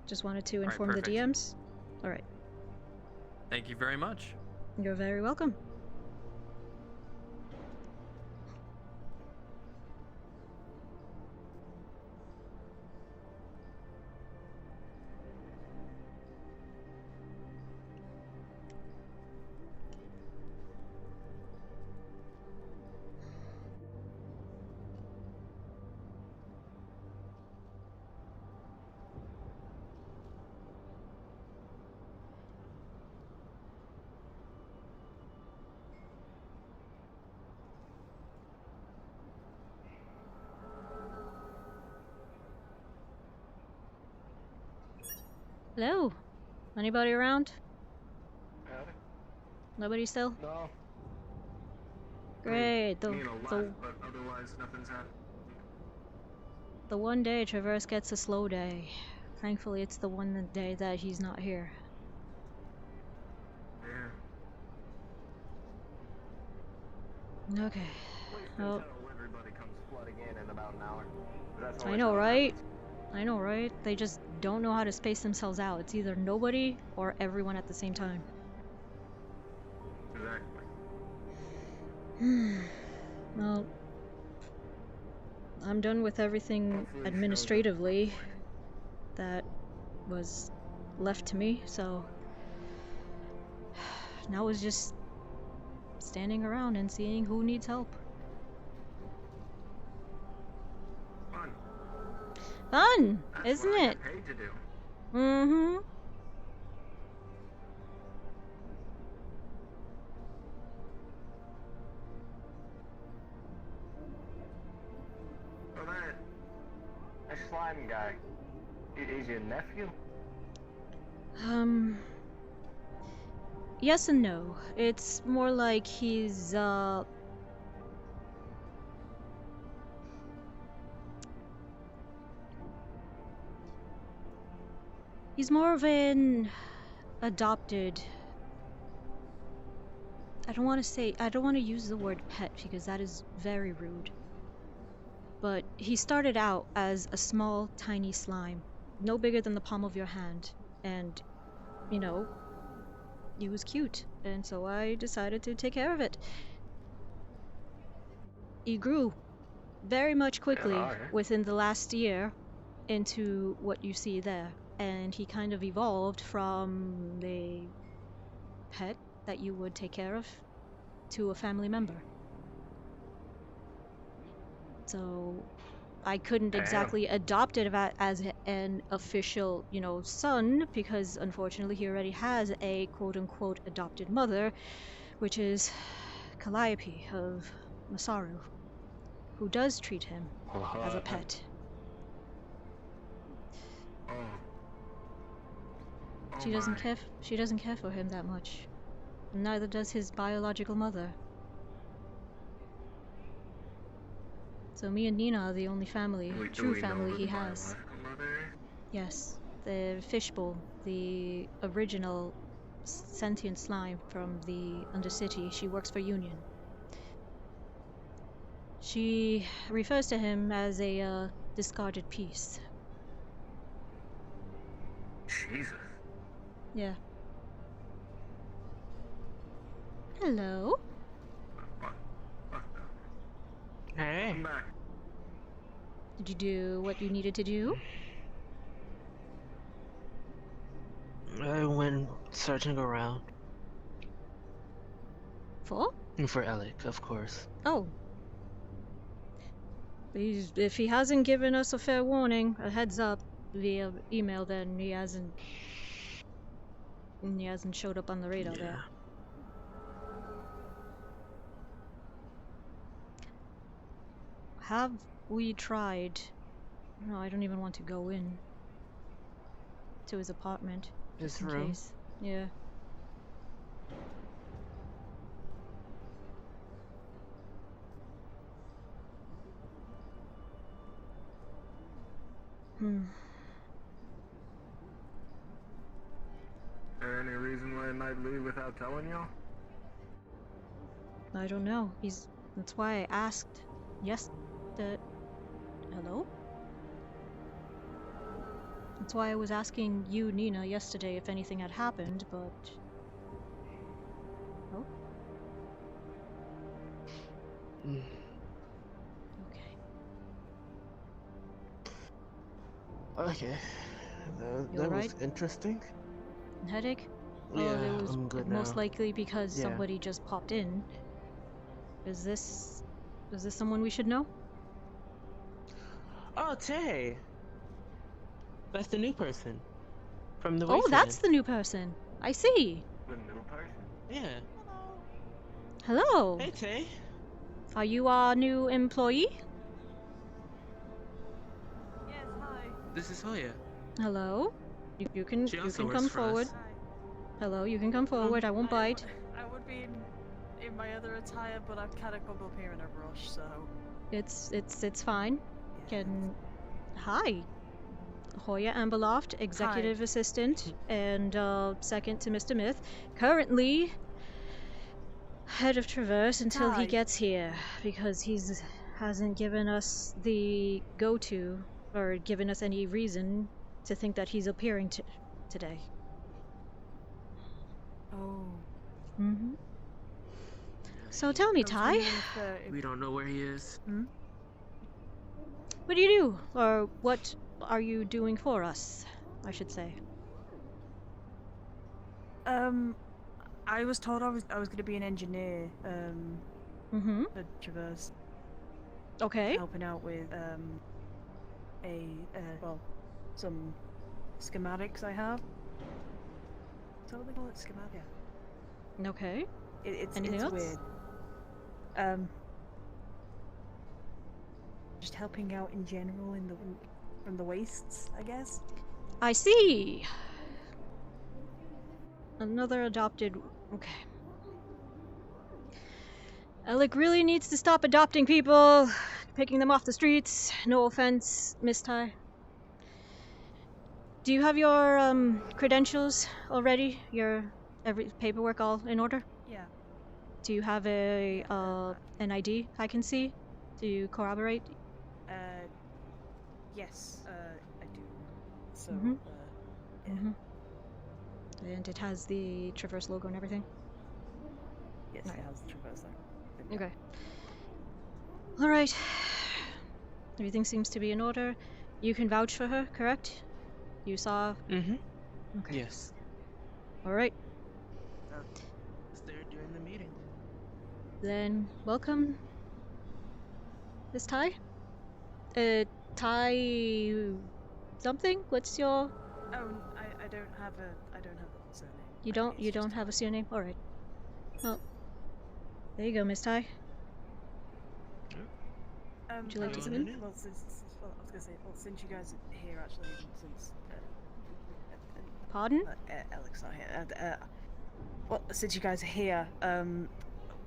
Just wanted to Alright, inform the perfect. DMs. Alright. Thank you very much. You're very welcome. Hello? Anybody around? Howdy. Nobody still? No. Great. I mean, alive, but otherwise nothing's happened. The one day Traverse gets a slow day. Thankfully, it's the one day that he's not here. Yeah. Okay. Wait Oh. until everybody comes flooding in about an hour. That's I always know, how it right? happens. I know, right? They just don't know how to space themselves out. It's either nobody or everyone at the same time. Exactly. Well, I'm done with everything Hopefully shows up administratively quickly. that was left to me, so now it's just standing around and seeing who needs help. Fun. Fun, That's isn't what I it? get paid to do. Mm-hmm. So that slime guy, is your nephew? Yes and no. It's more like he's more of an adopted. I don't want to use the word pet because that is very rude. But he started out as a small, tiny slime, no bigger than the palm of your hand, and, you know, he was cute, and so I decided to take care of it. He grew very much quickly alright. within the last year into what you see there, and he kind of evolved from the pet that you would take care of to a family member. So I couldn't Damn. exactly adopt it as an official, son, because unfortunately he already has a quote-unquote adopted mother, which is Calliope of Masaru, who does treat him as a pet. Oh. She doesn't my. care. She doesn't care for him that much. Neither does his biological mother. So me and Nina are the only family, true family he has. Yes, the fishbowl, the original sentient slime from the Undercity. She works for Union. She refers to him as a discarded piece. Jesus. Yeah. Hello. Hey. Come back. Did you do what you needed to do? I went searching around. For? For Alec, of course. Oh. If he hasn't given us a fair warning, a heads up via email, then he hasn't showed up on the radar there. Have we tried? No, I don't even want to go in to his apartment. His in room? Case. Yeah. There any reason why I might leave without telling y'all? I don't know. That's why I asked. Yes. Hello? That's why I was asking you, Nina, yesterday if anything had happened, but... Oh? Okay. You That alright? was interesting. Headache? Yeah, Oh, it was I'm good most now. likely because Yeah. somebody just popped in. Is this someone we should know? Oh, Tay! That's the new person. From the Oh, Wasteland. that's the new person. I see. The new person? Yeah. Hello. Hey, Tay. Are you our new employee? Yes, hi. This is Hoya. Hello. You can She also come works for forward. us. Hi. Hello, you can come forward. I won't bite. I would be in my other attire, but I've kind of come up here in a rush, so. It's fine. Yeah. Hi. Hoya Amberloft, executive assistant, and second to Mr. Myth. Currently head of Traverse until he Hi. gets here, because he's hasn't given us the go-to or given us any reason to think that he's appearing today. Oh. Mm-hmm. So tell me, I was Ty, wondering if We don't know where he is. what do you do, or what are you doing for us, I should say? I was told I was gonna be an engineer, Mm-hmm. at Traverse, Okay. helping out with some schematics I have. Is that what they call it? Schematic? Okay. It's Anything else? weird. Just helping out in general from the wastes, I guess. I see. Another adopted. Okay. Alec really needs to stop adopting people, picking them off the streets. No offense, Miss Ty. Do you have your credentials already? Your every paperwork all in order? Yeah. Do you have an ID I can see? Do you corroborate? Yes, I do. So, Mhm. yeah. Mhm. And it has the Traverse logo and everything? Yes, Right. it has the Traverse thing. Okay. Alright. Everything seems to be in order. You can vouch for her, correct? You saw... Mm-hmm. Okay. Yes. Alright. Was there during the meeting. Then, welcome, Miss Ty? Ty... something? What's your... Oh, I don't have a surname. You It's don't just have a surname? Alright. Well, there you go, Miss Ty. Would you like to You come wanna in? do? Well, I was gonna say, since you guys are here, actually, since Pardon? Alex not here, well, since you guys are here,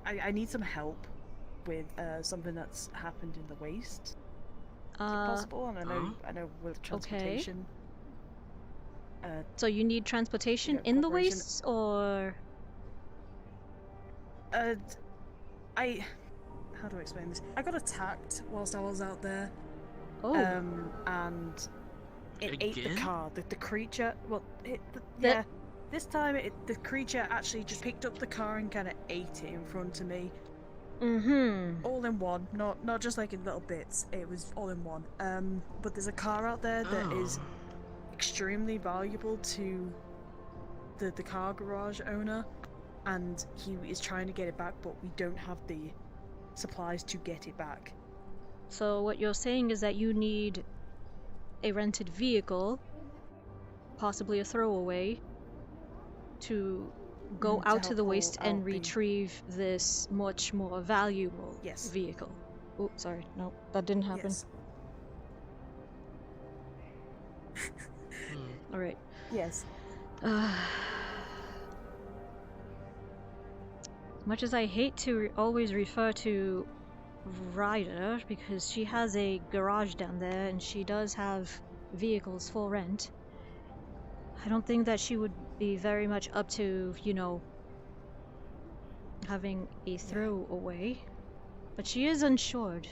I need some help with something that's happened in the waste. Is it possible? And I know with transportation. So you need transportation in the corporation- wastes, or? How do I explain this? I got attacked whilst I was out there. Oh. And it ate the Again? car. The creature. Well, yeah. This time, the creature actually just picked up the car and kind of ate it in front of me. Mm-hmm. All in one, not just like in little bits. It was all in one. But there's a car out there that is extremely valuable to the car garage owner, and he is trying to get it back, but we don't have the supplies to get it back. So what you're saying is that you need a rented vehicle, possibly a throwaway, to go out to help the haul waste and out the- retrieve this much more valuable Yes. vehicle. Oh, sorry. No, that didn't happen. Yes. All right. Yes. As much as I hate to always refer to Ryder, because she has a garage down there and she does have vehicles for rent, I don't think that she would be very much up to, you know, having a throwaway. But she is insured,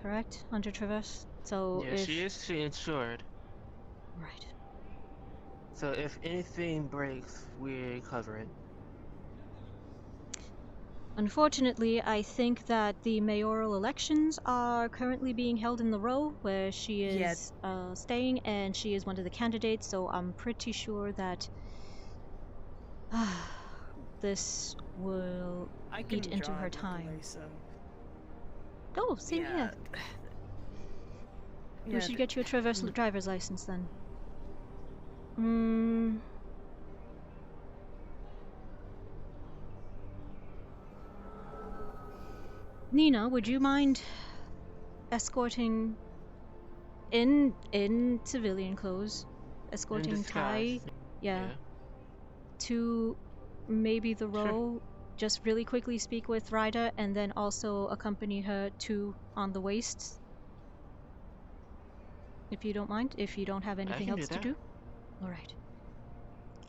correct, Hunter Traverse? So Yeah, she is insured. Right. So if anything breaks, we cover it. Unfortunately, I think that the mayoral elections are currently being held in the row where she is staying, and she is one of the candidates, so I'm pretty sure that this will I can eat into her drive, time. luckily, so. Oh, same here. We should get you a Traverse driver's license then. Nina, would you mind escorting in civilian clothes, escorting Ty, Yeah. to maybe the row, just really quickly speak with Ryder, and then also accompany her to on the wastes? If you don't mind, if you don't have anything else to do. Alright.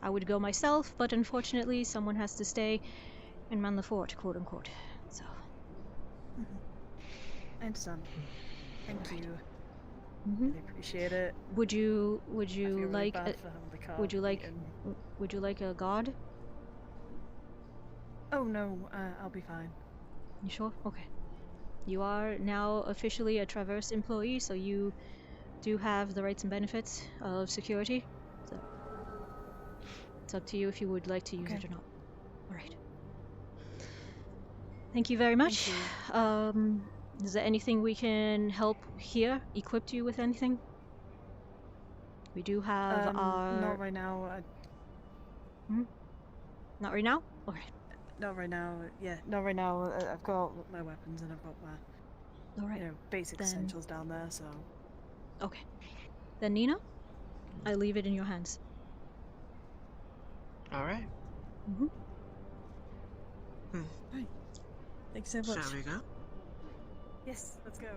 I would go myself, but unfortunately someone has to stay and man the fort, quote unquote. So. I understand. Thank you. Mhm. I appreciate it. Would you I feel really like bad for having the car would you like eaten. would you like a guard? Oh no, I'll be fine. You sure? Okay. You are now officially a Traverse employee, so you do have the rights and benefits of security. So it's up to you if you would like to use it or not. Alright. Thank you very much. Is there anything we can help here? Equipped you with anything? We do have our... Not right now. Not right now? Okay. Not right now. Yeah, not right now. I've got my weapons and I've got my, Alright. you know, basic essentials down there. So. Okay. Then Nina, I leave it in your hands. All right. Right. Thanks so much. Shall we go? Yes, let's go.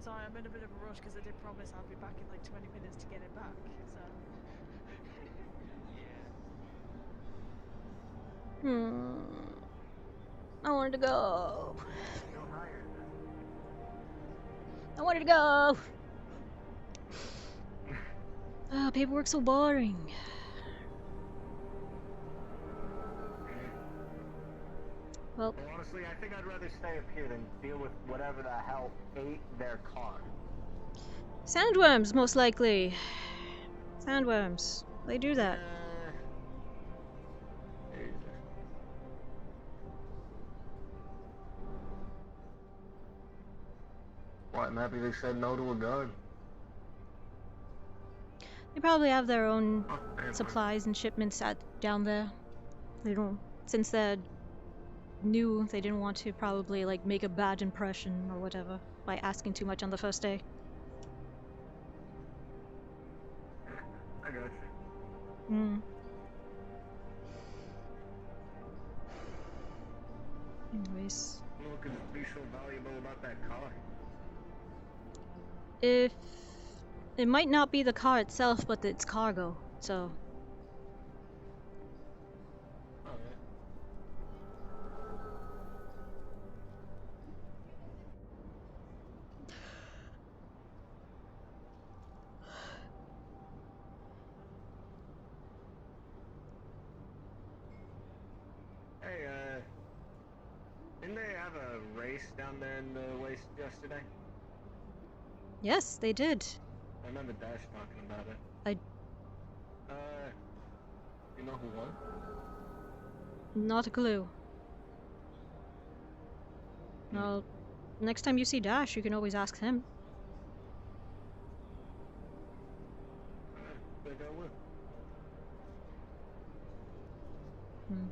Sorry, I'm in a bit of a rush because I did promise I'll be back in like 20 minutes to get it back. So. I wanted to go. I wanted to go. Paperwork's so boring. Well, honestly, I think I'd rather stay up here than deal with whatever the hell ate their car. Sandworms, most likely. Sandworms. They do that. What, maybe they said no to a gun? They probably have their own supplies and shipments down there. They don't, since they're new, they didn't want to probably like make a bad impression or whatever by asking too much on the first day. I got you. Anyways, What could be so valuable about that car? if it might not be the car itself, but its cargo. So Alright. Hey, didn't they have a race down there in the waste yesterday? yes, they did. I remember Dash talking about it. You know who won? Not a clue. Well, next time you see Dash, you can always ask him. Think I will. Hmm.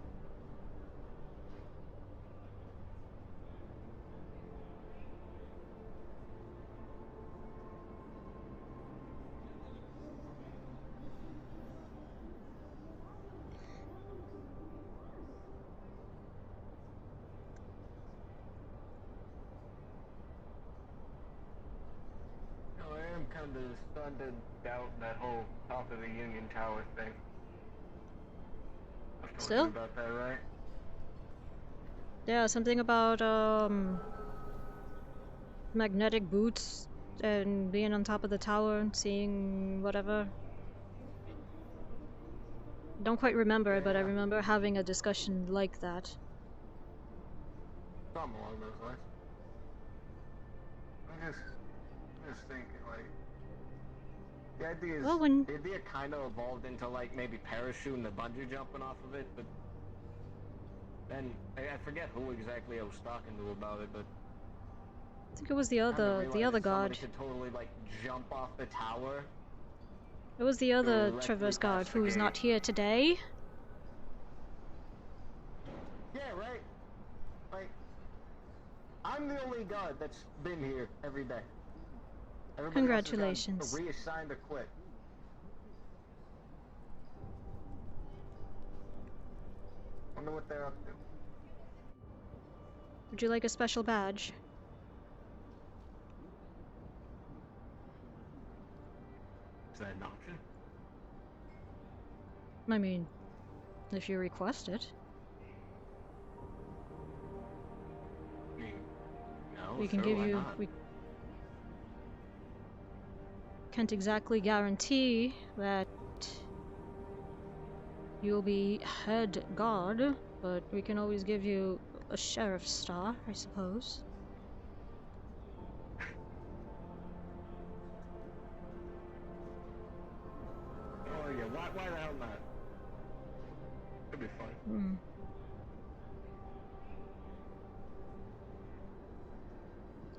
I am kind of starting to doubt that whole top of the Union Tower thing. I've told Still? you about that, right? Yeah, something about magnetic boots and being on top of the tower and seeing whatever. Don't quite remember, but I Yeah. remember having a discussion like that. Something along those lines. I'm just thinking, like, the idea is, Well, when the idea kind of evolved into, like, maybe parachuting the bungee jumping off of it, but then, I forget who exactly I was talking to about it, but I think it was the kind of other realized that guard. somebody could totally, like, jump off the tower. It was the other directly Traverse guard past the who is gate. not here today. Yeah, right? Like, I'm the only guard that's been here every day. Everybody Congratulations. else has gotten reassigned or quit. Wonder what they're up to. Would you like a special badge? Is that an option? I mean, if you request it. I mean, no, We can sure, give why you... not? We can't exactly guarantee that you'll be head guard, but we can always give you a sheriff's star, I suppose. Oh yeah, why the hell not? It'd be fun. Hmm.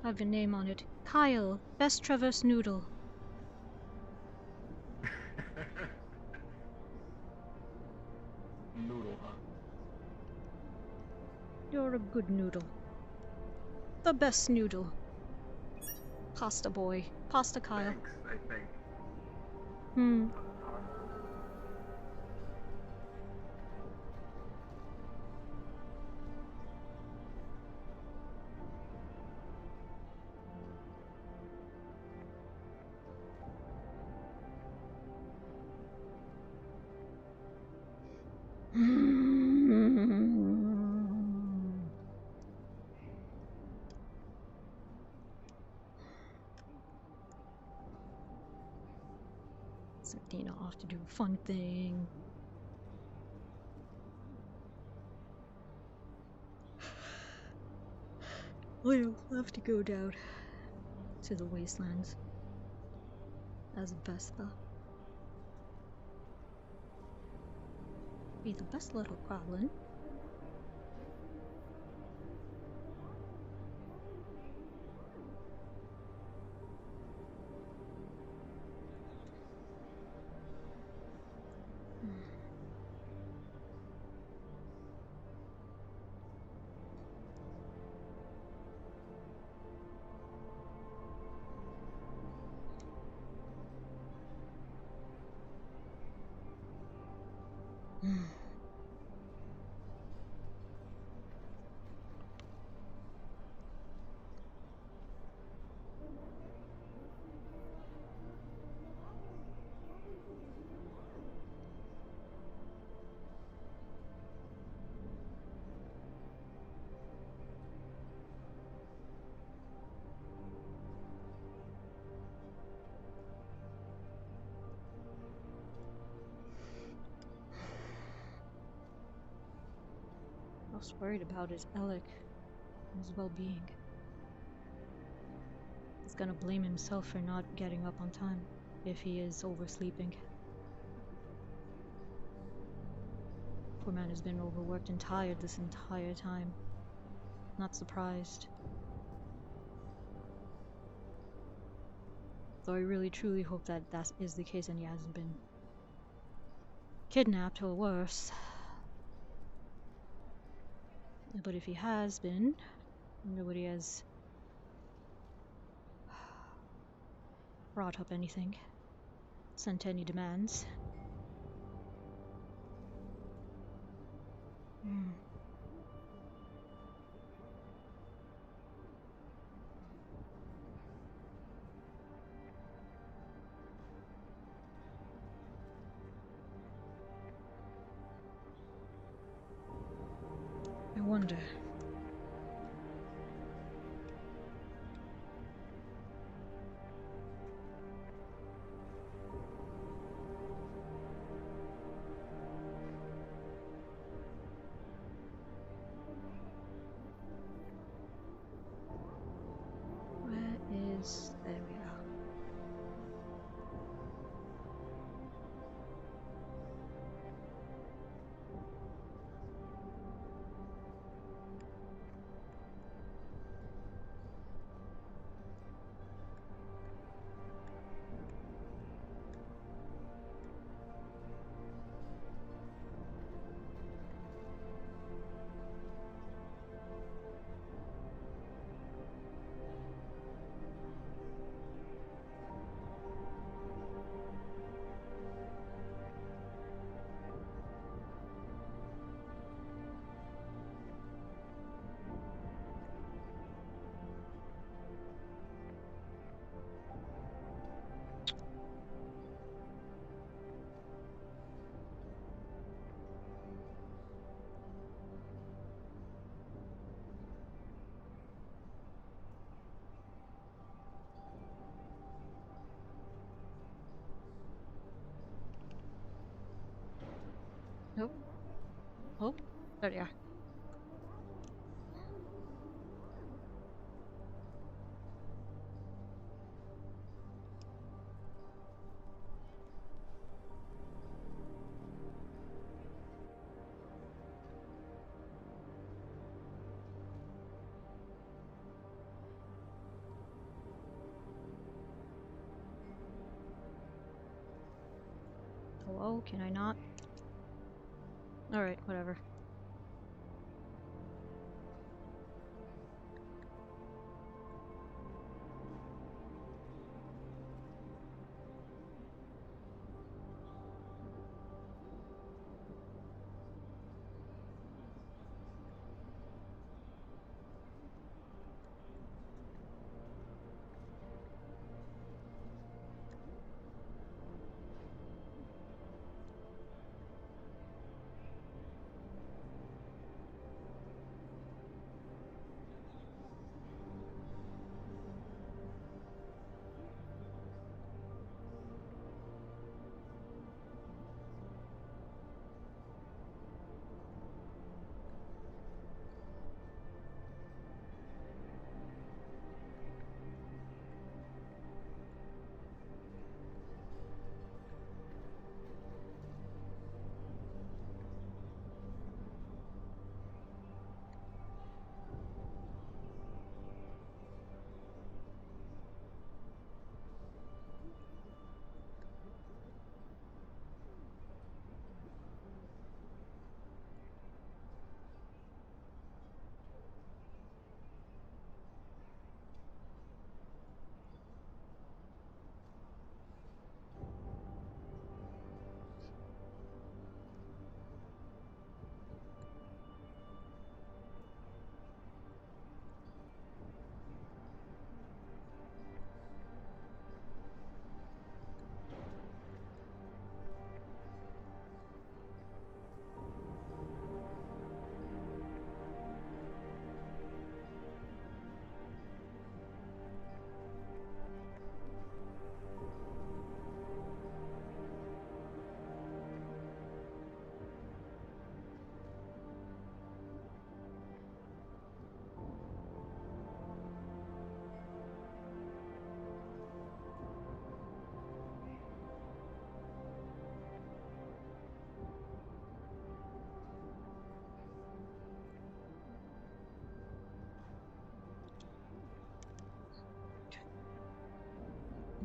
I have your name on it. Kyle, best Traverse noodle. Noodle, huh? You're a good noodle. The best noodle. Pasta boy. Pasta Kyle. Thanks, I think. Hmm. Dina off to do a fun thing. We'll have to go down to the wastelands as Vespa. Be the best little goblin. Just worried about his Alec and his well-being. He's gonna blame himself for not getting up on time if he is oversleeping. Poor man has been overworked and tired this entire time. Not surprised. Though I really truly hope that that is the case and he hasn't been kidnapped or worse. But if he has been, nobody has brought up anything, sent any demands. I wonder. Where is... There we go. Nope. Oh, there you are. Hello, can I not? Alright, whatever.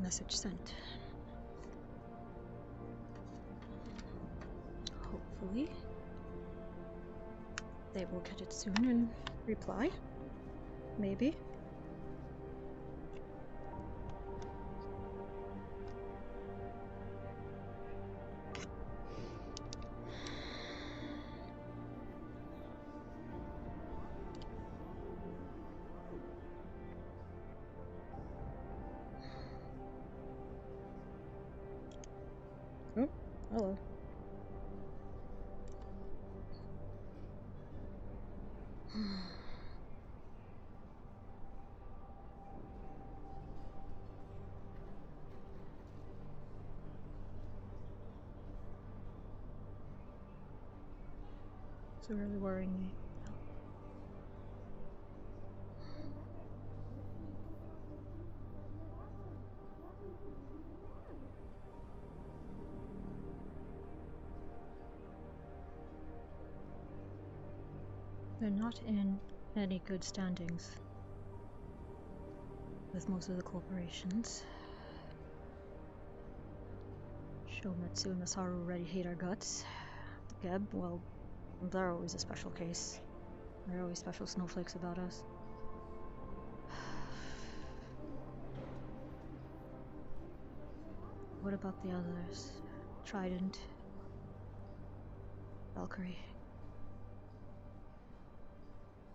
Message sent. Hopefully, they will get it soon and reply. Maybe. Oh, hello. It's really worrying me. They're not in any good standings with most of the corporations. Shometsu and Masaru already hate our guts. Geb, well, they're always a special case. They're always special snowflakes about us. What about the others? Trident, Valkyrie.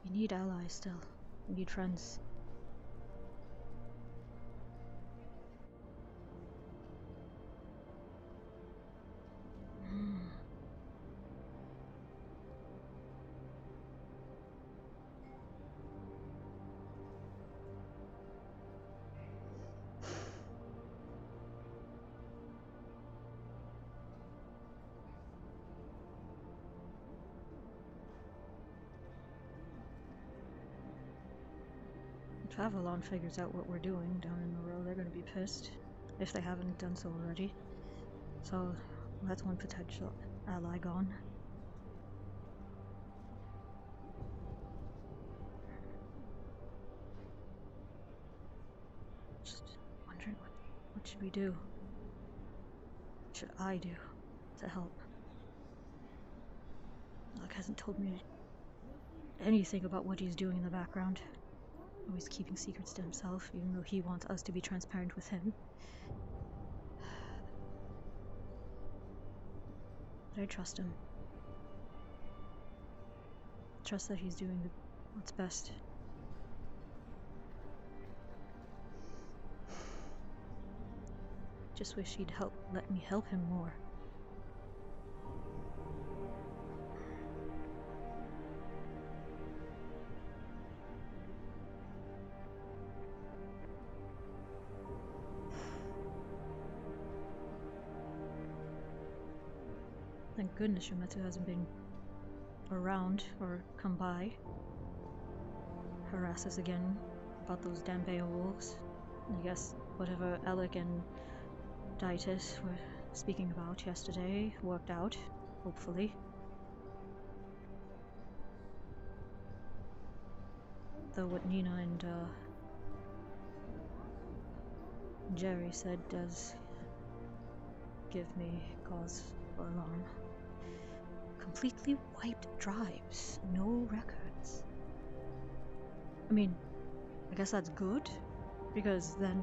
We need allies still. We need friends. If Avalon figures out what we're doing down in the row, they're gonna be pissed. If they haven't done so already. So, that's one potential ally gone. Just wondering what should we do? What should I do to help? Alec hasn't told me anything about what he's doing in the background. Always keeping secrets to himself, even though he wants us to be transparent with him. But I trust him. Trust that he's doing what's best. Just wish he'd let me help him more. Thank goodness Shumetsu hasn't been around or come by. Harass us again about those damn Beowulfs. I guess whatever Alec and Dietis were speaking about yesterday worked out, hopefully. Though what Nina and Jerry said does give me cause for alarm. Completely wiped drives, no records. I mean, I guess that's good, because then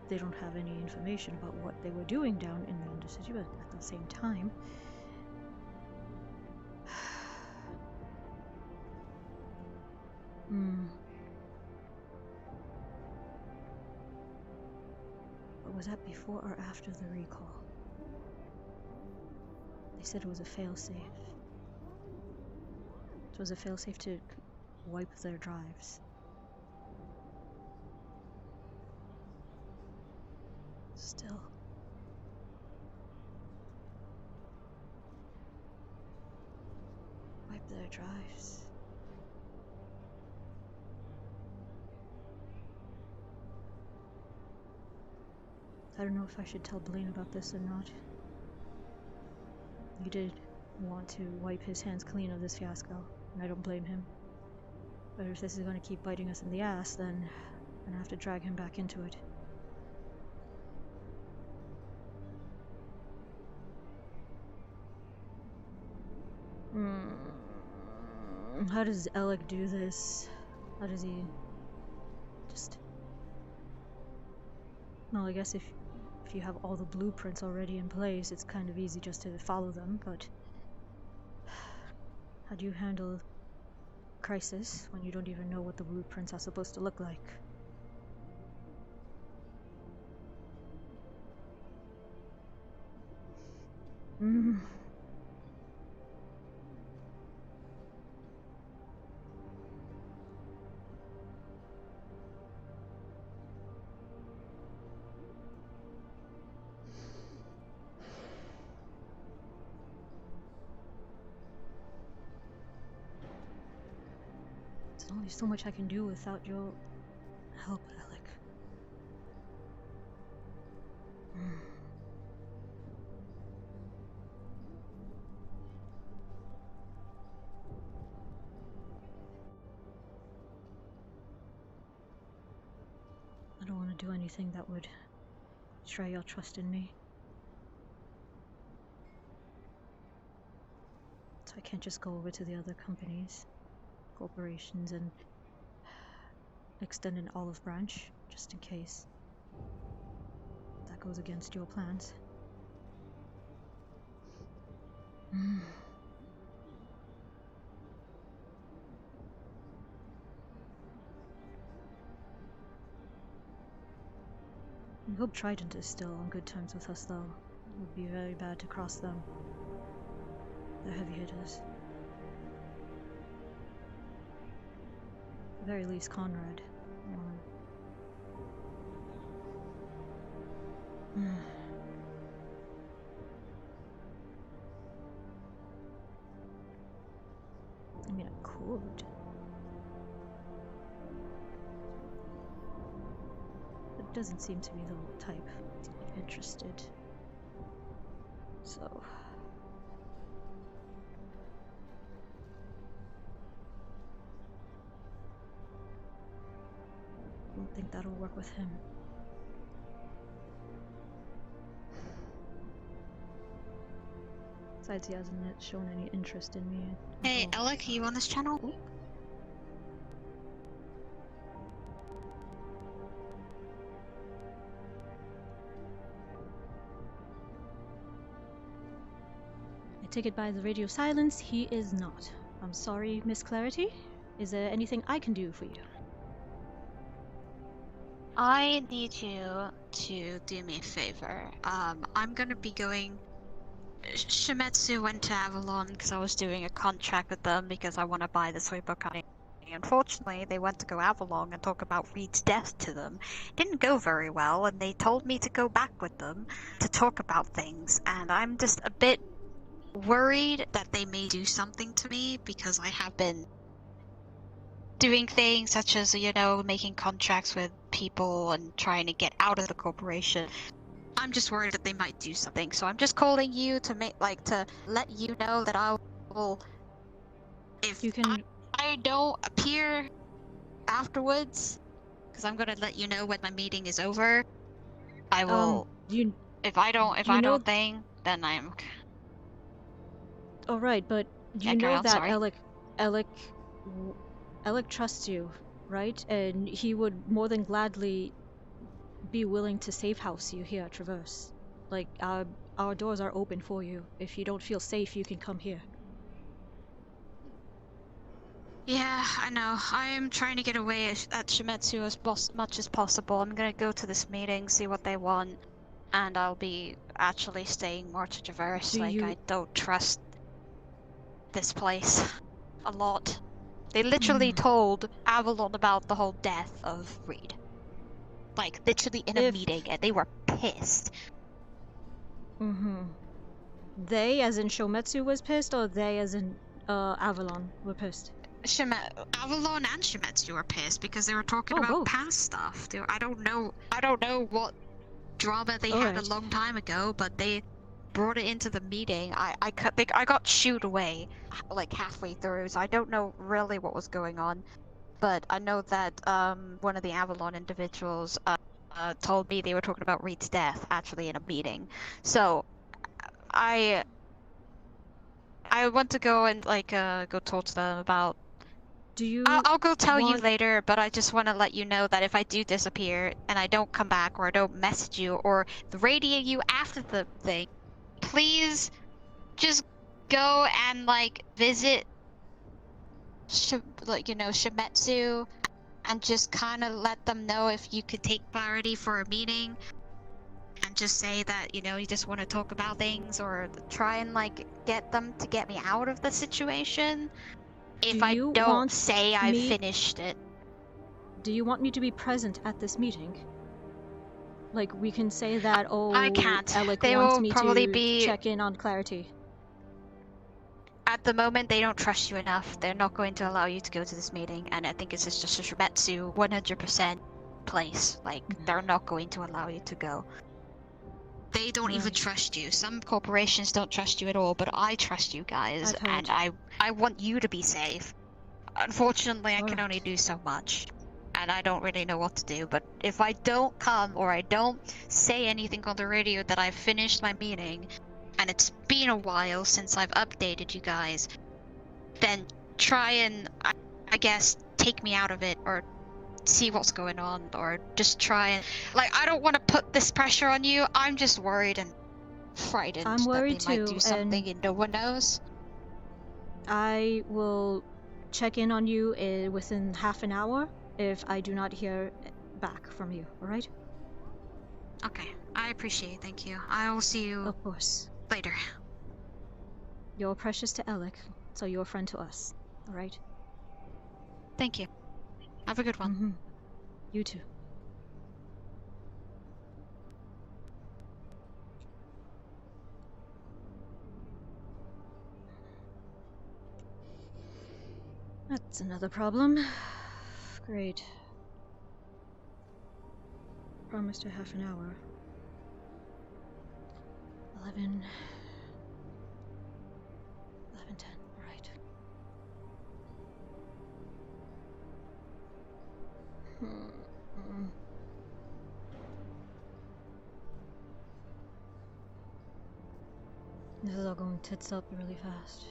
they don't have any information about what they were doing down in the Undercity, but at the same time... But was that before or after the recall? They said it was a failsafe. It was a failsafe to wipe their drives. Still. Wipe their drives. I don't know if I should tell Blaine about this or not. He did want to wipe his hands clean of this fiasco, and I don't blame him. But if this is going to keep biting us in the ass, then I'm going to have to drag him back into it. How does Alec do this? How does he just... Well, I guess if you have all the blueprints already in place, it's kind of easy just to follow them, but... How do you handle crisis when you don't even know what the blueprints are supposed to look like? There's only so much I can do without your help, Alec. I don't want to do anything that would betray your trust in me. So I can't just go over to the other companies, corporations, and extend an olive branch, just in case that goes against your plans. I hope Trident is still on good terms with us, though. It would be very bad to cross them. They're heavy hitters. At the very least, Conrad. I mean, I could. But it doesn't seem to be the type to be interested. So... I don't think that'll work with him. Besides, he hasn't shown any interest in me. Hey, Alec, are you on this channel? Ooh. I take it by the radio silence, he is not. I'm sorry, Miss Clarity. Is there anything I can do for you? I need you to do me a favor. I'm gonna be going... Shimetsu went to Avalon because I was doing a contract with them because I want to buy the Suipo Company. Unfortunately, they went to go Avalon and talk about Reed's death to them. It didn't go very well, and they told me to go back with them to talk about things, and I'm just a bit worried that they may do something to me because I have been doing things such as, you know, making contracts with people and trying to get out of the corporation. I'm just worried that they might do something, so I'm just calling you to to let you know that I will, if You can... I don't appear afterwards, because I'm gonna let you know when my meeting is over. I will. If I don't think, then I'm. All right, but you know that Alec trusts you, right? And he would more than gladly be willing to safe house you here at Traverse. Like, our doors are open for you. If you don't feel safe, you can come here. Yeah, I know. I am trying to get away at Shimetsu as much as possible. I'm gonna go to this meeting, see what they want, and I'll be actually staying more to Traverse. I don't trust this place a lot. They literally told Avalon about the whole death of Reed. Like, literally in a meeting, and they were pissed. They, as in Shometsu, was pissed, or they, as in Avalon, were pissed? Avalon and Shimetsu were pissed because they were talking about both. past stuff. I don't know what drama they had a long time ago, but they brought it into the meeting. I got shooed away like halfway through, so I don't know really what was going on. But I know that one of the Avalon individuals told me they were talking about Reed's death actually in a meeting. So I I want to go and go talk to them about. Do you? I'll go tell you want... later, but I just want to let you know that if I do disappear and I don't come back, or I don't message you, or radio you after the thing, please just go and visit, Shimetsu, and just kind of let them know if you could take priority for a meeting, and just say that you just want to talk about things, or try and get them to get me out of the situation. If I don't say I've finished it. Do you want me to be present at this meeting? Like, we can say that, oh, I can't. Alec They wants will me probably to be... check in on Clarity. At the moment, they don't trust you enough. They're not going to allow you to go to this meeting, and I think it's just a Shimetsu 100% place. They're not going to allow you to go. They don't even trust you. Some corporations don't trust you at all, but I trust you guys, and I want you to be safe. Unfortunately, I can only do so much, and I don't really know what to do, but if I don't come, or I don't say anything on the radio that I've finished my meeting, and it's been a while since I've updated you guys, then try and, I guess, take me out of it, or see what's going on, or just try and... I don't want to put this pressure on you. I'm just worried and frightened I'm worried that they might too, do something and no one knows. I will check in on you within half an hour if I do not hear back from you, alright? Okay, I appreciate it, thank you. I will see you... Of course. Later. You're precious to Alec, so you're a friend to us, alright? Thank you. Have a good one. Mm-hmm. You too. That's another problem. Great. Promised her half an hour. 11... 11:10, right. This is all going tits up really fast.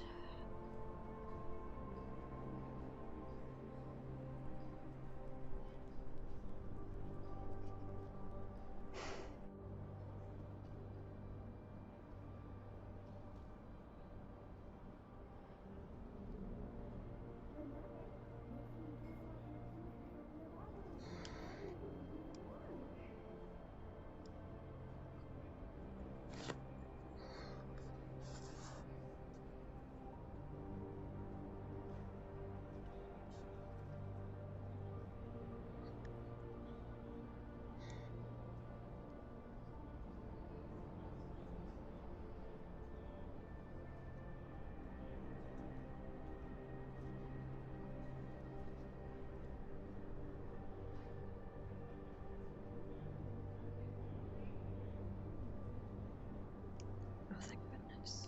Oh, thank goodness.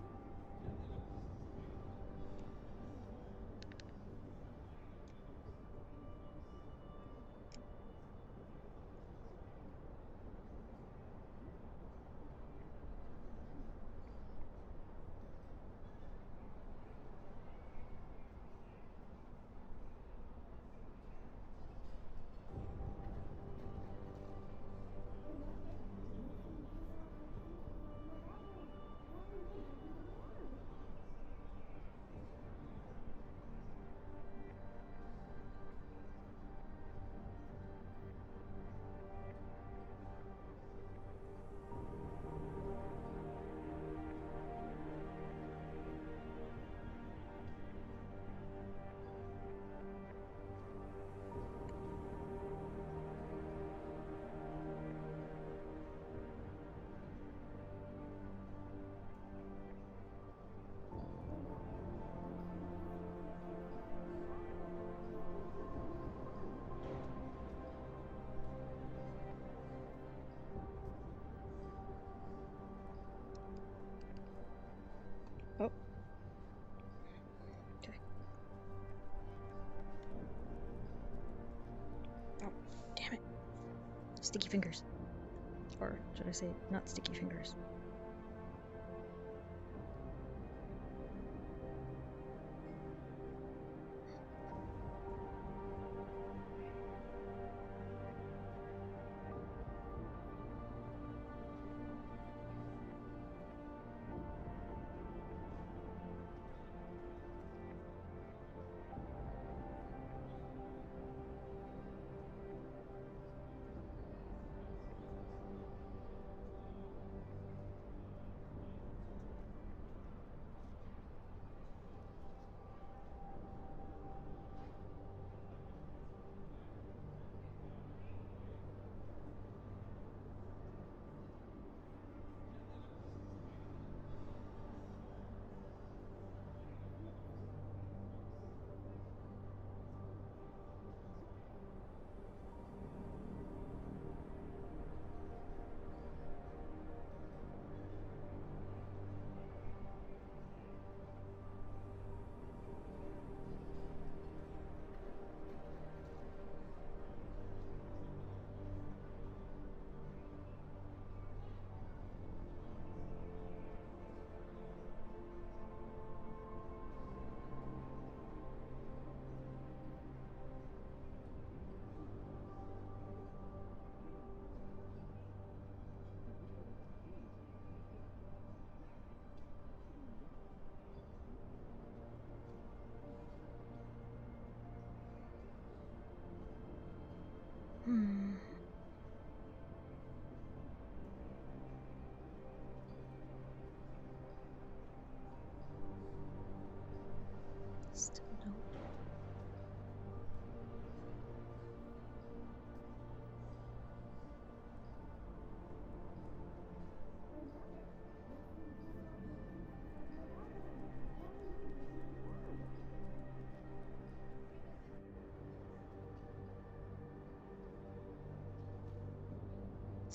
Oh. Okay. Oh, damn it. Sticky fingers. Or should I say, not sticky fingers.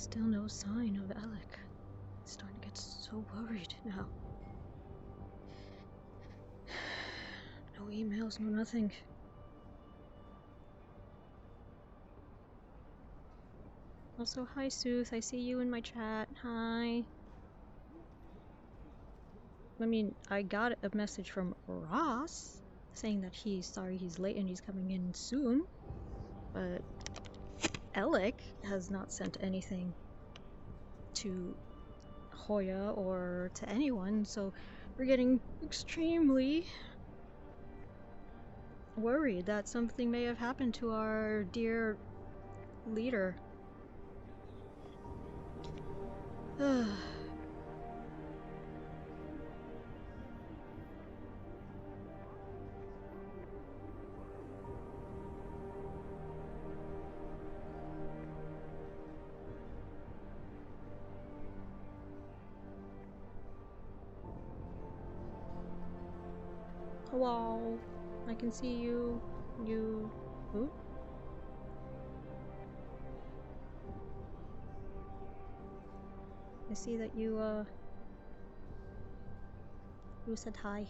Still no sign of Alec. I'm starting to get so worried now. No emails, no nothing. Also, hi Sooth, I see you in my chat. Hi. I mean, I got a message from Ross saying that he's sorry he's late and he's coming in soon. But Alec has not sent anything to Hoya or to anyone, so we're getting extremely worried that something may have happened to our dear leader. Hello, I can see you. You. Who? I see that you, you said hi.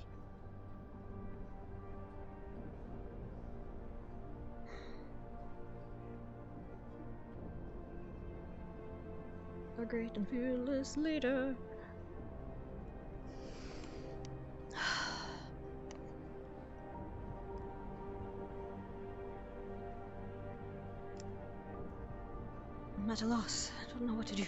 A great and fearless leader. I'm at a loss. I don't know what to do.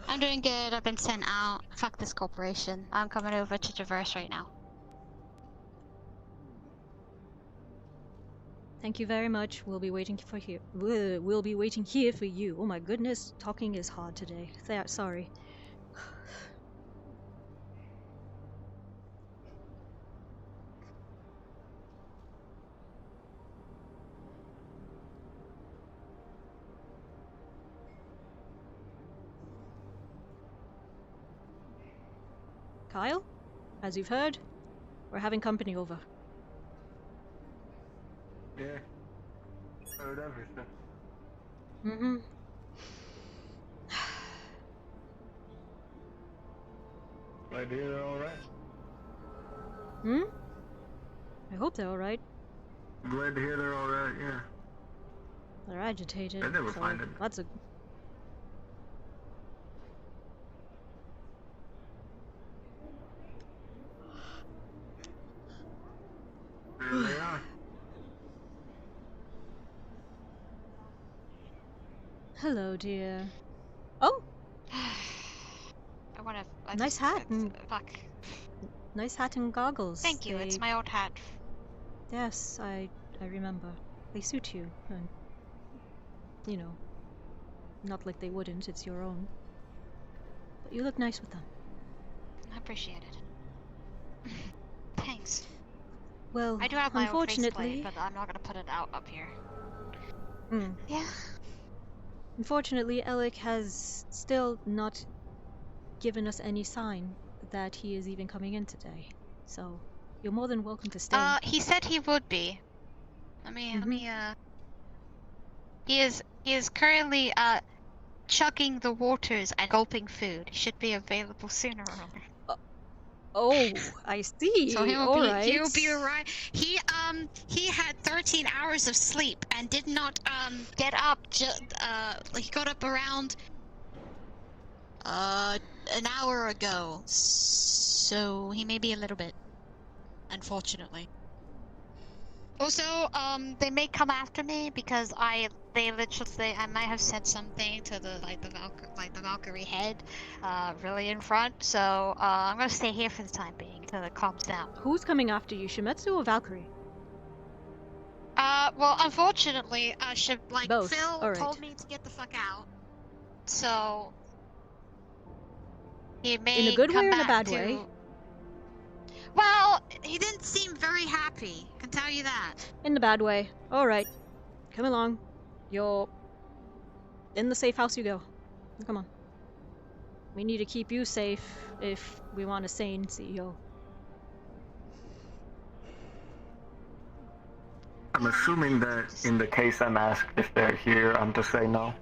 I'm doing good. I've been sent out. Fuck this corporation. I'm coming over to Traverse right now. Thank you very much. We'll be waiting for here. We'll be waiting here for you. Oh my goodness, talking is hard today. Sorry. Kyle, as you've heard, we're having company over. Yeah. Heard everything. Mm-hmm. Glad to hear they're alright. Hmm? I hope they're alright. Glad to hear they're alright, yeah. They're agitated. They never so find it. that's a... There they are. Hello, dear. Oh! I wanna. Nice hat and... Fuck. Nice hat and goggles. Thank you. It's my old hat. Yes, I remember. They suit you, and... You know... Not like they wouldn't, it's your own. But you look nice with them. I appreciate it. Thanks. Well, I do have my own unfortunately... faceplate, but I'm not gonna put it out up here. Hmm. Yeah. Unfortunately, Alec has still not given us any sign that he is even coming in today. So, you're more than welcome to stay. He said he would be. He is currently, chugging the waters and gulping food. He should be available sooner or later. Oh, I see. So he'll Alright. be alright. He had 13 hours of sleep and did not, get up, he got up around, an hour ago. So he may be a little bit, unfortunately. Also, they may come after me because they literally, I might have said something to the Valkyrie head, really in front. So, I'm gonna stay here for the time being until it calms down. Who's coming after you, Shimetsu or Valkyrie? Well, unfortunately, Both. Phil All right. told me to get the fuck out. So, he may In a good way come or in a back bad to... way? Well, he didn't seem very happy, I can tell you that. In the bad way. Alright. Come along. You're... In the safe house you go. Come on. We need to keep you safe if we want a sane CEO. I'm assuming that in the case I'm asked if they're here, I'm to say no.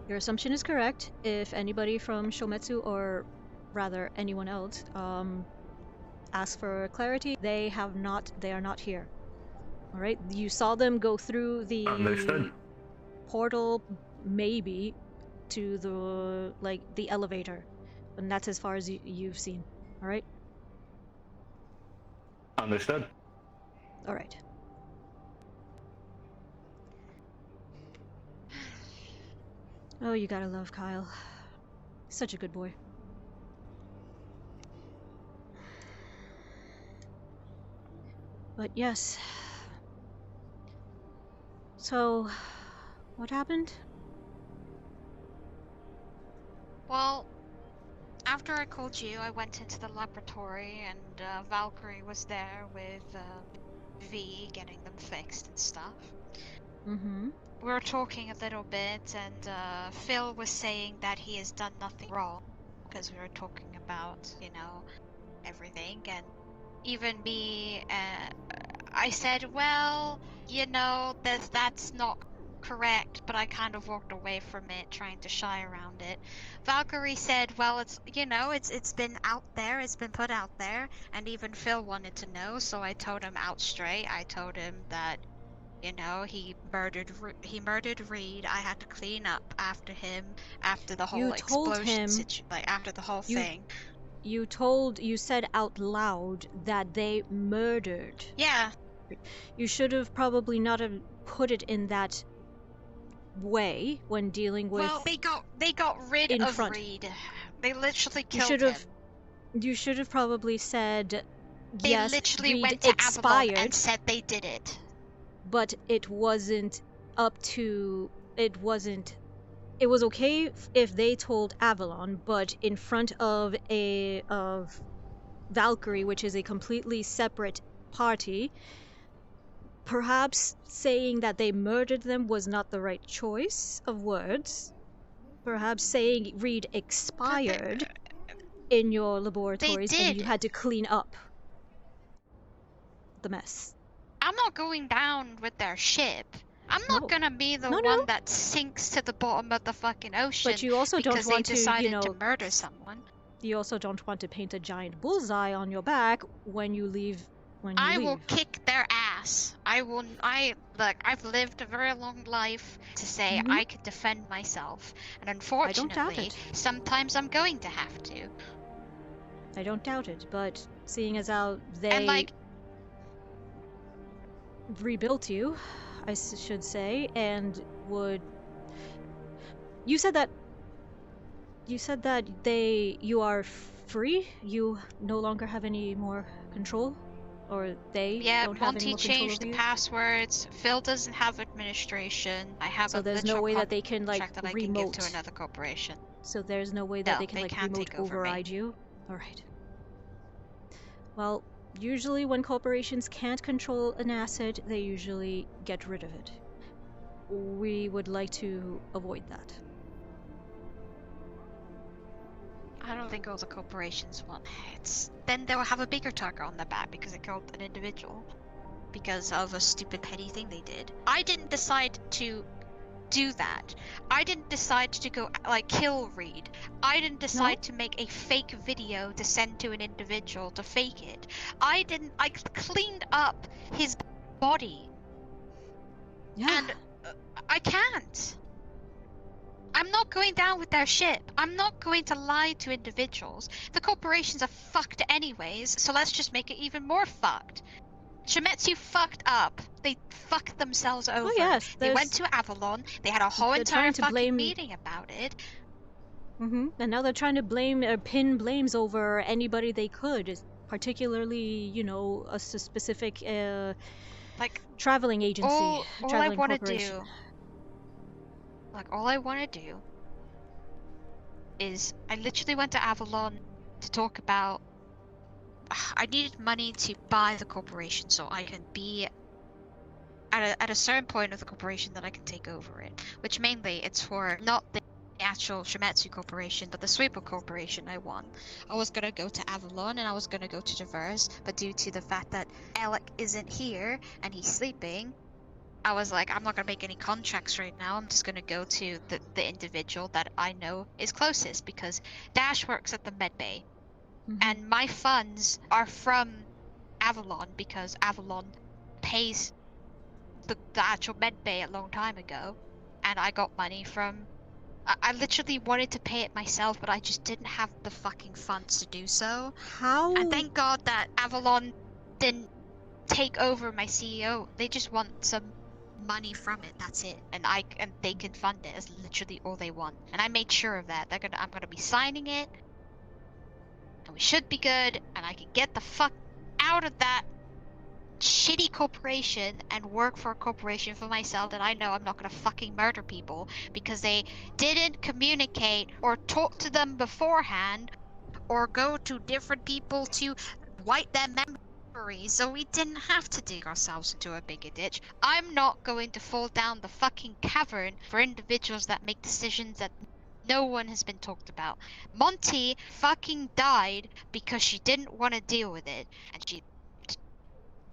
Your assumption is correct. If anybody from Shometsu, or rather anyone else, asks for clarity, they are not here. Alright? You saw them go through the Understood. portal, maybe, to the elevator. And that's as far as you've seen. Alright? Understood. Alright. Oh, you gotta love Kyle. Such a good boy. But yes. So, what happened? Well, after I called you, I went into the laboratory and Valkyrie was there with V getting them fixed and stuff. Mm-hmm. We were talking a little bit and Phil was saying that he has done nothing wrong because we were talking about, you know, everything, and even me, I said, well, you know, that's not correct, but I kind of walked away from it, trying to shy around it. Valkyrie said, well, it's, you know, it's been out there, it's been put out there, and even Phil wanted to know, so I told him out straight. I told him that, you know, he murdered Reed. I had to clean up after him, after the whole explosion, after the whole thing. You said out loud that they murdered. Yeah. You should have probably not have put it in that way when dealing with. Well, they got rid of Reed. They literally killed him. You should have probably said. They yes, literally Reed went to expired, Avalon and said they did it. But it wasn't up to. It wasn't. It was okay if they told Avalon, but in front of Valkyrie, which is a completely separate party, perhaps saying that they murdered them was not the right choice of words. Perhaps saying Reed expired in your laboratories and you had to clean up the mess. I'm not going down with their ship. I'm not gonna be the one that sinks to the bottom of the fucking ocean. But you also don't want to, decided to murder someone. You also don't want to paint a giant bullseye on your back when you leave. I will kick their ass. Look, I've lived a very long life to say I could defend myself, and unfortunately, sometimes I'm going to have to. I don't doubt it, but seeing as how they rebuilt you, I should say, and would. You said that you are free. You no longer have any more control, or they don't have any more control. Monty changed the passwords. Phil doesn't have administration. I have so there's no way that they can that I can give remote to another corporation. So there's no way that they can remote override you. All right. Well, usually when corporations can't control an asset, they usually get rid of it. We would like to avoid that. I don't think all the corporations want it. Then they'll have a bigger target on their back because it killed an individual. Because of a stupid petty thing they did. I didn't decide to do that. I didn't decide to go, kill Reed. I didn't decide to make a fake video to send to an individual to fake it. I cleaned up his body. Yeah. And I can't. I'm not going down with their ship. I'm not going to lie to individuals. The corporations are fucked anyways, so let's just make it even more fucked. Shometsu fucked up. They fucked themselves over. Oh yes, they went to Avalon. They had a whole entire fucking meeting about it. And now they're trying to pin blames over anybody they could, particularly, you know, a specific traveling agency. All I want to corporation. do. All I want to do is I literally went to Avalon to talk about. I needed money to buy the corporation so I can be at a certain point of the corporation that I can take over it. Which mainly it's for not the actual Shimetsu Corporation, but the Sweeper Corporation I want. I was gonna go to Avalon and I was gonna go to Traverse, but due to the fact that Alec isn't here and he's sleeping, I was like, I'm not gonna make any contracts right now. I'm just gonna go to the individual that I know is closest because Dash works at the med bay. And my funds are from Avalon because Avalon pays the actual med bay a long time ago. And I got money from... I literally wanted to pay it myself, but I just didn't have the fucking funds to do so. How? And thank God that Avalon didn't take over my CEO. They just want some money from it. That's it. And they can fund it. Is literally all they want. And I made sure of that. I'm gonna be signing it. And we should be good. And I can get the fuck out of that shitty corporation and work for a corporation for myself that I know I'm not gonna fucking murder people because they didn't communicate or talk to them beforehand or go to different people to wipe their memories, so we didn't have to dig ourselves into a bigger ditch. I'm not going to fall down the fucking cavern for individuals that make decisions that no one has been talked about. Monty fucking died because she didn't want to deal with it, and she...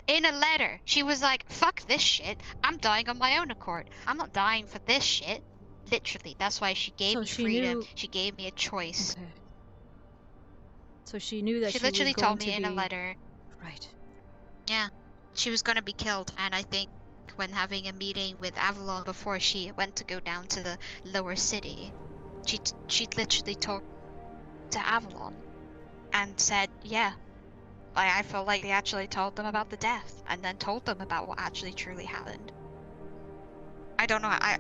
In a letter, she was like, fuck this shit, I'm dying on my own accord. I'm not dying for this shit. Literally, that's why she gave me freedom. She gave me a choice. Okay. So she knew that she she literally was going told me to in be... a letter. Right. Yeah, she was gonna be killed, and I think when having a meeting with Avalon before she went to go down to the lower city, she literally talked to Avalon and said, yeah, I felt like they actually told them about the death, and then told them about what actually truly happened. I don't know. I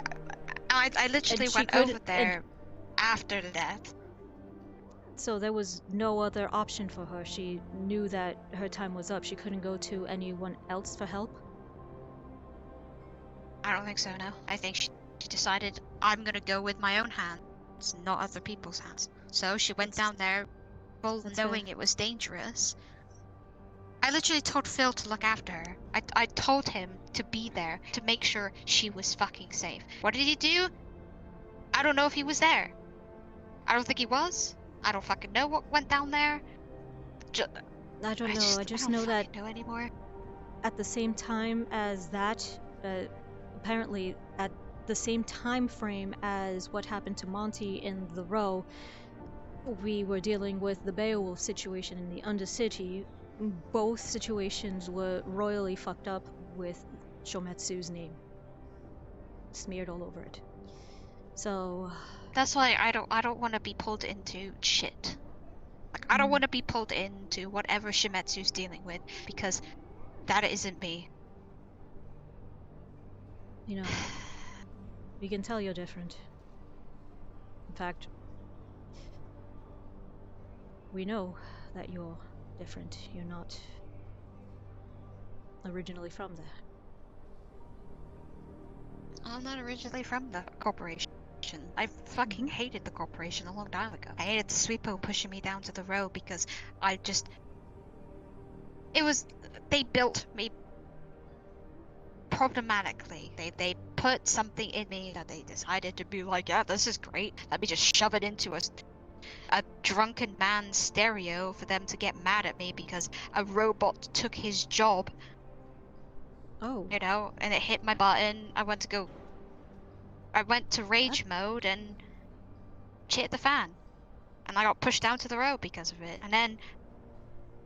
literally went over there after the death. So there was no other option for her. She knew that her time was up. She couldn't go to anyone else for help? I don't think so, no. I think she decided, I'm gonna go with my own hands, not other people's hands. So she went down there, well, knowing it was dangerous. I literally told Phil to look after her. I told him to be there, to make sure she was fucking safe. What did he do? I don't know if he was there. I don't think he was. I don't fucking know what went down there. I don't know. I just know that know anymore. At the same time as that, apparently at the same time frame as what happened to Monty in the Row, we were dealing with the Beowulf situation in the Undercity. Both situations were royally fucked up with Shometsu's name smeared all over it. So that's why I don't want to be pulled into shit. Like I don't want to be pulled into whatever Shimetsu's dealing with because that isn't me. You know, we can tell you're different. In fact, we know that you're different. You're not originally from there. I'm not originally from the corporation. I fucking hated the corporation a long time ago. I hated the Sweepo pushing me down to the road because they built me problematically. They put something in me that they decided to be like, yeah, this is great. Let me just shove it into a drunken man's stereo for them to get mad at me because a robot took his job. Oh. You know, and it hit my button. I went to rage mode and shit hit the fan. And I got pushed down to the road because of it. And then,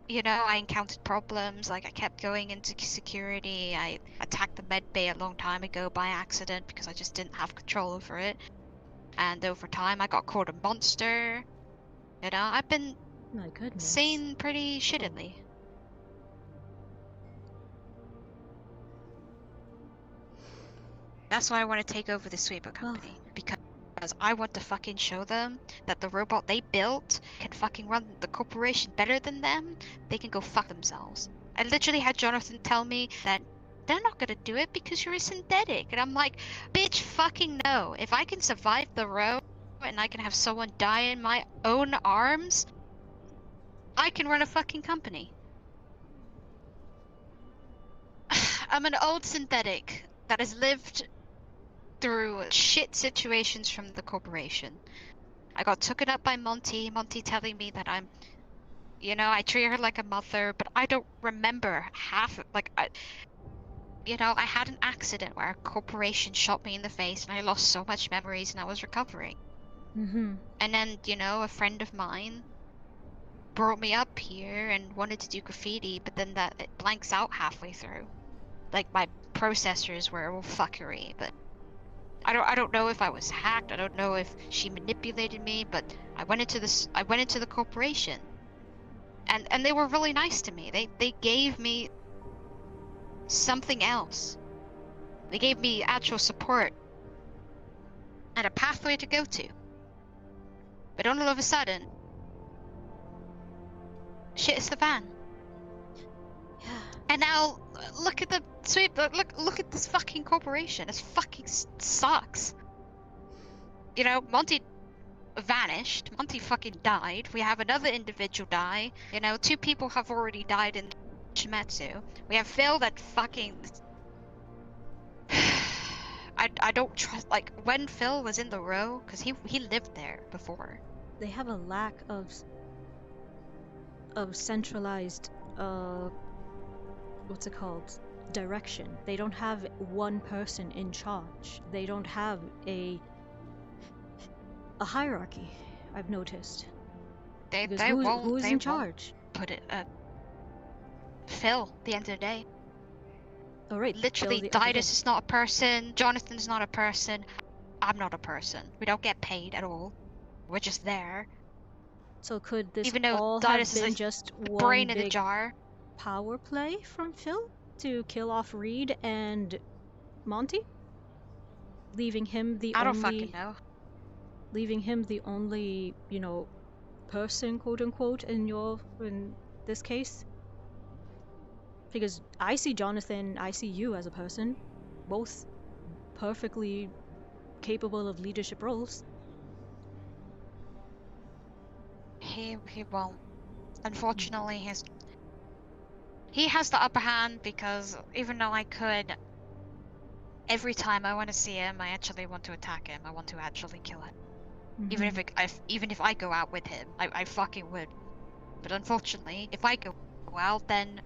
you know, I encountered problems. Like, I kept going into security. I attacked the med bay a long time ago by accident because I just didn't have control over it. And over time, I got called a monster. You know, I've been seen pretty shittily. That's why I want to take over the Sweeper company, because I want to fucking show them that the robot they built can fucking run the corporation better than them. They can go fuck themselves. I literally had Jonathan tell me that they're not gonna do it because you're a synthetic, and I'm like, bitch, fucking no. If I can survive the road and I can have someone die in my own arms, I can run a fucking company. I'm an old synthetic that has lived through shit situations from the corporation. I got taken up by Monty telling me that I'm, you know, I treat her like a mother, but I don't remember half, like, I had an accident where a corporation shot me in the face and I lost so much memories and I was recovering. Mm-hmm. And then, a friend of mine brought me up here and wanted to do graffiti, but then it blanks out halfway through. Like, my processors were all fuckery, but I don't know if I was hacked. I don't know if she manipulated me, but I went into the corporation. And they were really nice to me. They gave me something else. They gave me actual support and a pathway to go to. But all of a sudden, shit hits the fan. Yeah. And now look at the sweep. Look at this fucking corporation. It fucking sucks. Monty vanished. Monty fucking died. We have another individual die. 2 people have already died in Shimetsu. We have Phil that fucking. I don't trust. Like, when Phil was in the row, because he lived there before. They have a lack of centralized what's it called, direction. They don't have one person in charge. They don't have a hierarchy, I've noticed. They who's they in won't charge? put it Phil at the end of the day. Oh, right. Literally, Phil, okay. Didas is not a person, Jonathan's not a person, I'm not a person. We don't get paid at all. We're just there. So could this Even though all Didas have been is just the one brain in the big jar. power play from Phil to kill off Reed and Monty? Leaving him the I don't only... fucking know. Leaving him the only, person, quote-unquote, in this case? Because I see Jonathan, I see you as a person, both perfectly capable of leadership roles. He won't. Unfortunately, he has the upper hand because even though I could, every time I want to see him, I actually want to attack him. I want to actually kill him. Mm-hmm. Even if I go out with him, I fucking would. But unfortunately, if I go out, then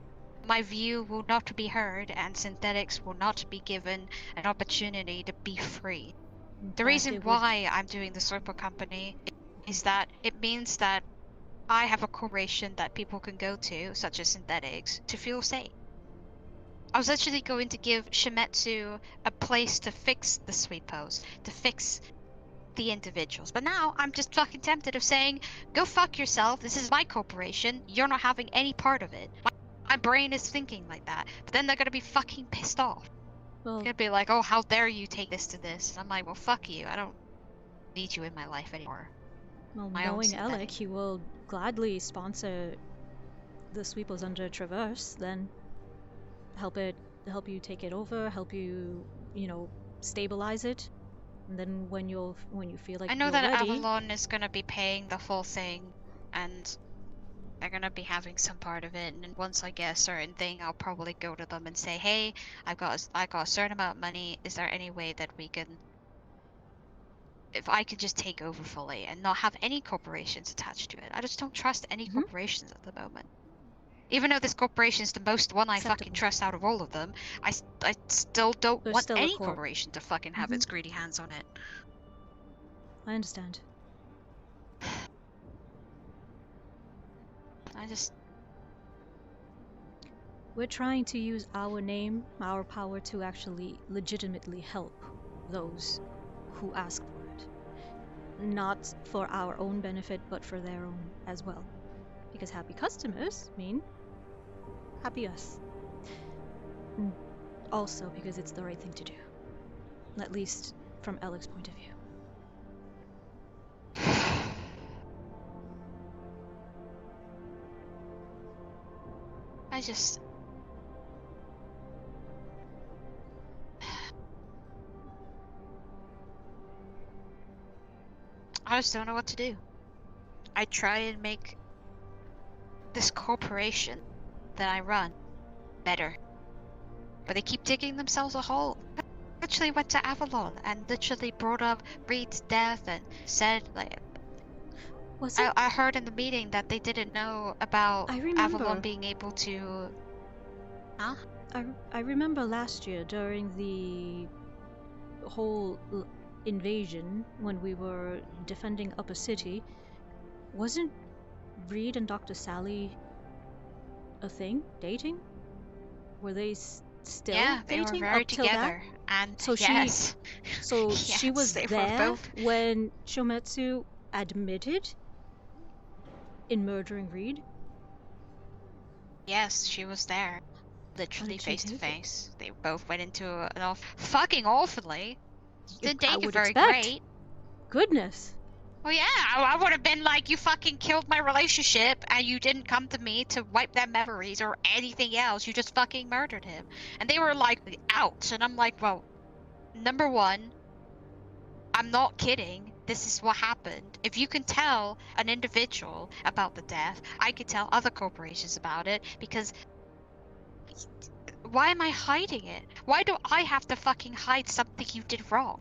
my view will not be heard, and synthetics will not be given an opportunity to be free. The reason why I'm doing the Circle Company is that it means that I have a corporation that people can go to, such as synthetics, to feel safe. I was actually going to give Shimetsu a place to fix the sweet post, to fix the individuals. But now I'm just fucking tempted of saying, go fuck yourself, this is my corporation, you're not having any part of it. My brain is thinking like that. But then they're gonna be fucking pissed off. Well, They're gonna be like, oh, how dare you take this to this? And I'm like, well, fuck you, I don't need you in my life anymore. well, My own knowing synthetic. Alec, he will gladly sponsor the Sweeples under Traverse, then help you take it over, help you, stabilize it. And then when you feel like I know you're that ready, Avalon is gonna be paying the full thing, and they're gonna be having some part of it. And once I get a certain thing, I'll probably go to them and say, "Hey, I got a certain amount of money. Is there any way that we can, if I could just take over fully and not have any corporations attached to it? I just don't trust any corporations at the moment. Even though this corporation is the most one I fucking trust out of all of them, I still don't There's want still a any corp. corporation to fucking have its greedy hands on it." I understand. We're trying to use our name, our power to actually legitimately help those who ask for it. Not for our own benefit, but for their own as well. Because happy customers mean happy us. And also because it's the right thing to do. At least from Alec's point of view. I just don't know what to do. I try and make this corporation that I run better. But they keep digging themselves a hole. I literally went to Avalon and literally brought up Reed's death and said, like, Was it? I heard in the meeting that they didn't know about I remember. Avalon being able to... Huh? I remember last year during the whole invasion when we were defending Upper City, wasn't Reed and Dr. Sally a thing? Dating? Were they still Yeah, they dating were very up till that? together. And So yes. she Yes, was they were there both... when Shometsu admitted in murdering Reed? Yes, she was there. Literally did she face to take it? face. They both went into an fucking awfully. Didn't I take it would very expect. great. Goodness. Well, yeah, I would have been like, you fucking killed my relationship and you didn't come to me to wipe their memories or anything else. You just fucking murdered him. And they were like, out. And I'm like, well, number one, I'm not kidding. This is what happened. If you can tell an individual about the death, I could tell other corporations about it because why am I hiding it? Why do I have to fucking hide something you did wrong?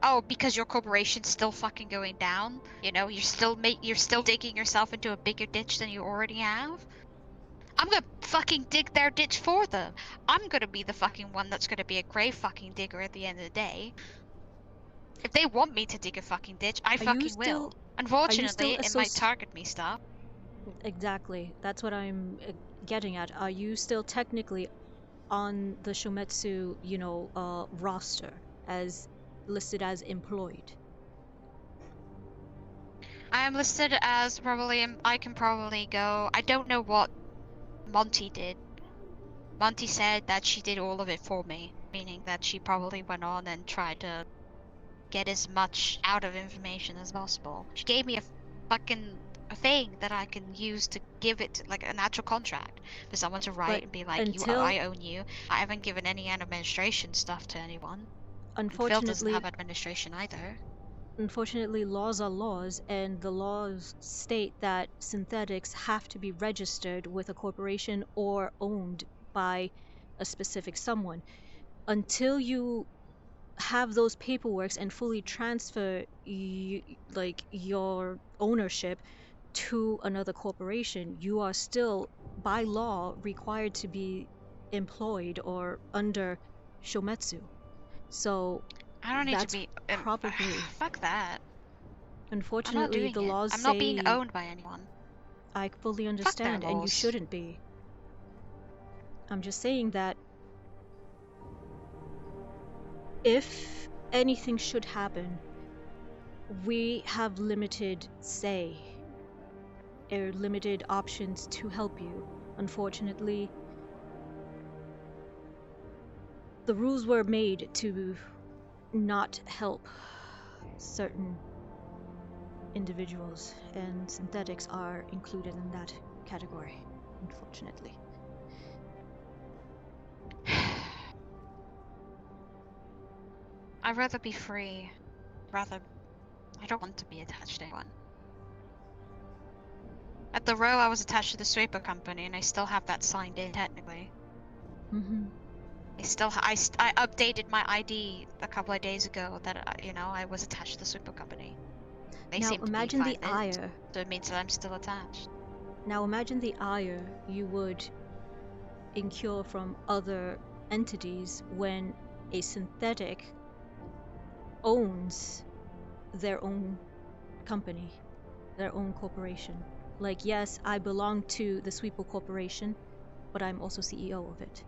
Oh, because your corporation's still fucking going down? You know, you're still digging yourself into a bigger ditch than you already have? I'm gonna fucking dig their ditch for them. I'm gonna be the fucking one that's gonna be a grave fucking digger at the end of the day. If they want me to dig a fucking ditch, I fucking will. Unfortunately, it might target me stuff. Exactly. That's what I'm getting at. Are you still technically on the Shometsu, roster as listed as employed? I am listed as I can probably go. I don't know what Monty did. Monty said that she did all of it for me, meaning that she probably went on and tried to get as much out of information as possible. She gave me a fucking thing that I can use to give it like an actual contract for someone to write and be like, I own you. I haven't given any administration stuff to anyone. Unfortunately, Phil doesn't have administration either. Unfortunately, laws are laws, and the laws state that synthetics have to be registered with a corporation or owned by a specific someone. Until you have those paperworks and fully transfer your ownership to another corporation, you are still by law required to be employed or under Shometsu. So I don't need to be probably fuck that. Unfortunately, the laws say I'm not being owned by anyone. I fully understand, and you shouldn't be. I'm just saying that if anything should happen, we have limited say or limited options to help you. Unfortunately, the rules were made to not help certain individuals, and synthetics are included in that category, unfortunately. I'd rather be free. I don't want to be attached to anyone. At the row, I was attached to the sweeper company, and I still have that signed in, technically. Mm-hmm. I updated my ID a couple of days ago that, I was attached to the sweeper company. They now seem imagine to be the ire. So it means that I'm still attached. Now imagine the ire you would incur from other entities when a synthetic owns their own company, their own corporation. Like, yes, I belong to the Sweeper Corporation, but I'm also CEO of it.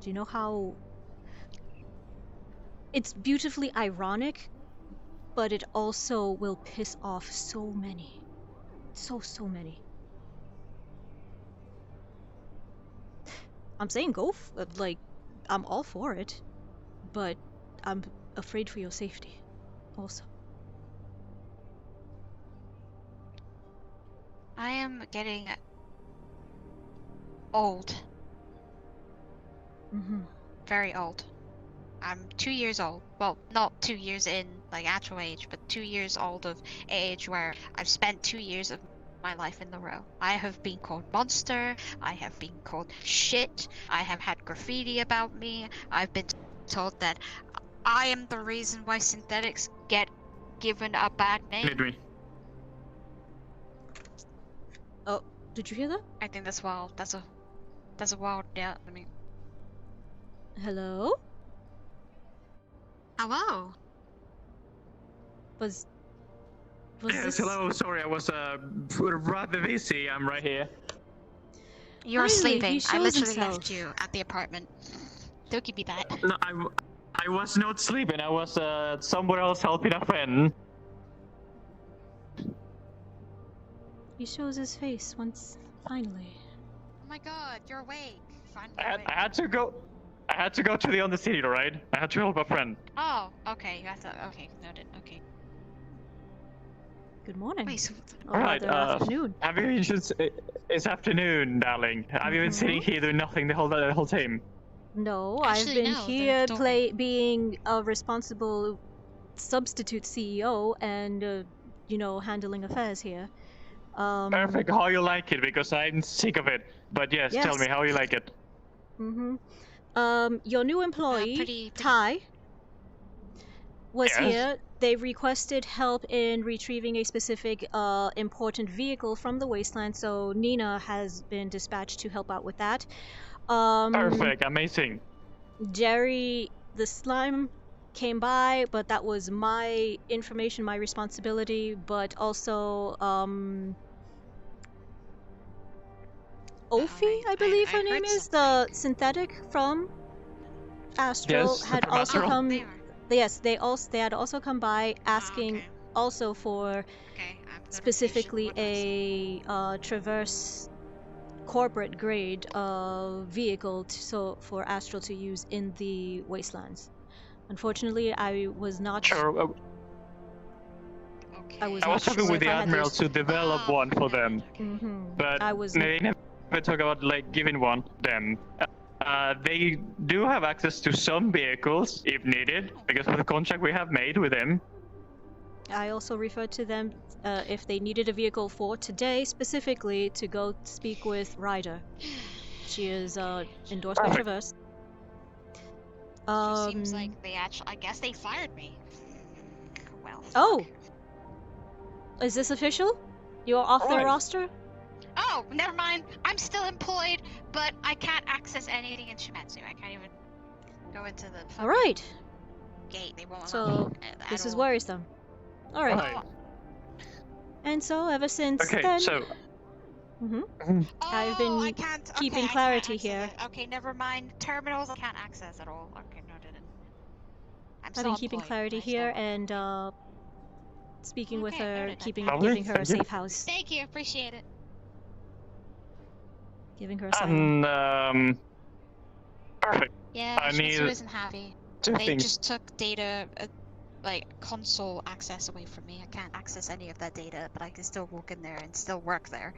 Do you know how... It's beautifully ironic, but it also will piss off so many. So many. I'm saying go, I'm all for it, but I'm afraid for your safety, also. I am getting old. Mm-hmm. Very old. I'm 2 years old. Well, not 2 years in, like, actual age, but 2 years old of age where I've spent 2 years of my life in a row. I have been called monster, I have been called shit, I have had graffiti about me, I've been told that I am the reason why synthetics get given a bad name. Need me. Oh, did you hear that? I think that's wild. That's a wild, yeah, I mean. Hello? Hello? Was Yes, this... hello. Sorry, I was rather busy. I'm right here. You were Finally, he sleeping. I shows literally himself. left you at the apartment. Don't give me that. No, I was not sleeping. I was somewhere else helping a friend. He shows his face once, finally. Oh my god, you're awake. Finally I had to go. I had to go to the undercity, right? I had to help a friend. Oh, okay. You have to. Okay, noted. Okay. Good morning. Wait, so, Or Alright, rather, afternoon. Have you been it's afternoon, darling. Have you been sitting here doing nothing the whole time? No, Actually, I've been no, here don't- being a responsible substitute CEO and, handling affairs here. Perfect. How you like it? Because I'm sick of it. But yes, tell Yes. me how you like it. Your new employee, pretty- Ty, was Yes? here. They requested help in retrieving a specific important vehicle from the wasteland, so Nina has been dispatched to help out with that. Perfect. Amazing. Jerry the slime came by, but that was my information, my responsibility, but also Ophi, I believe her I name heard is, the synthetic from Astral, Yes, had from also Astral. come. They are. Yes, they had also come by asking okay. also for Okay, I'm specifically notification. a Traverse corporate grade vehicle for Astral to use in the wastelands. Unfortunately, I was not. Sure. Okay. I was I was not talking sure with if the I had admiral this- to develop Oh, one for okay, them, okay. but I was. they never talk about like giving one them. They do have access to some vehicles if needed because of the contract we have made with them. I also referred to them if they needed a vehicle for today, specifically to go speak with Ryder. She is endorsed by Perfect. Traverse. So seems like they actually. I guess they fired me. Well. Oh! fuck. Is this official? You're off the Alright. roster? Oh, never mind. I'm still employed, but I can't access anything in Shimetsu. I can't even go into the fucking Alright. gate. They won't allow So, me at this is all. worrisome. Alright. Right. And so, ever since Okay, then. so I've been Oh, I can't, okay, keeping I can't clarity access here. it. Okay, never mind. Terminals I can't access at all. Okay, noted. I'm I've still been keeping employed, clarity I still here work. and speaking with Okay, her, noted. Lovely, giving her a thank you. safe house. Thank you, appreciate it. Giving her asylum. and perfect. Yeah, I Shimitsu need isn't happy. Two They things. just took data, like console access away from me. I can't access any of that data, but I can still walk in there and still work there.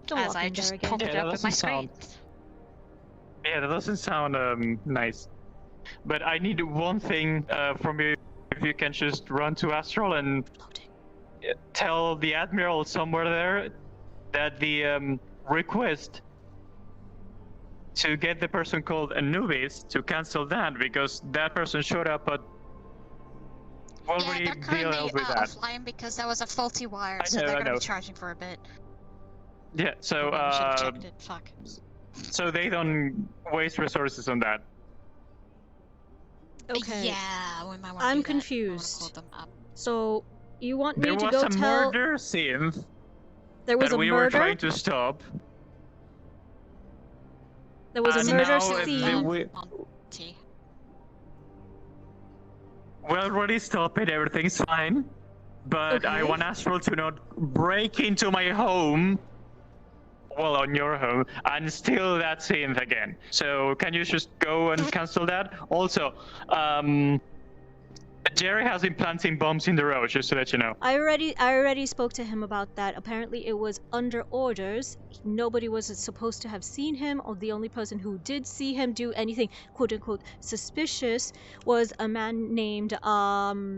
Don't as walk I in just there again. pop Yeah, it that up in my doesn't screen. Yeah, that doesn't sound nice. But I need one thing from you. If you can just run to Astral and tell the admiral somewhere there that the request to get the person called Anubis to cancel that because that person showed up but Yeah, already they're currently dealt with that. offline because there was a faulty wire, I so know, they're I gonna know. be charging for a bit. Yeah, so Maybe we should have checked it. Fuck. so they don't waste resources on that. Okay. Yeah, we might want I'm to do that. I wanna confused. call them up. So, you want me There to was go a tell. murder scene There was that a we were murder? trying to stop. There was a And murder now scene. we Tea. already stopped it, everything's fine. But I Okay. want Astral to not break into my home, well, on your home, and steal that synth again. So can you just go and cancel that? Also, Jerry has been planting bombs in the road, just to let you know. I already spoke to him about that. Apparently, it was under orders. Nobody was supposed to have seen him, or the only person who did see him do anything "quote unquote" suspicious was a man named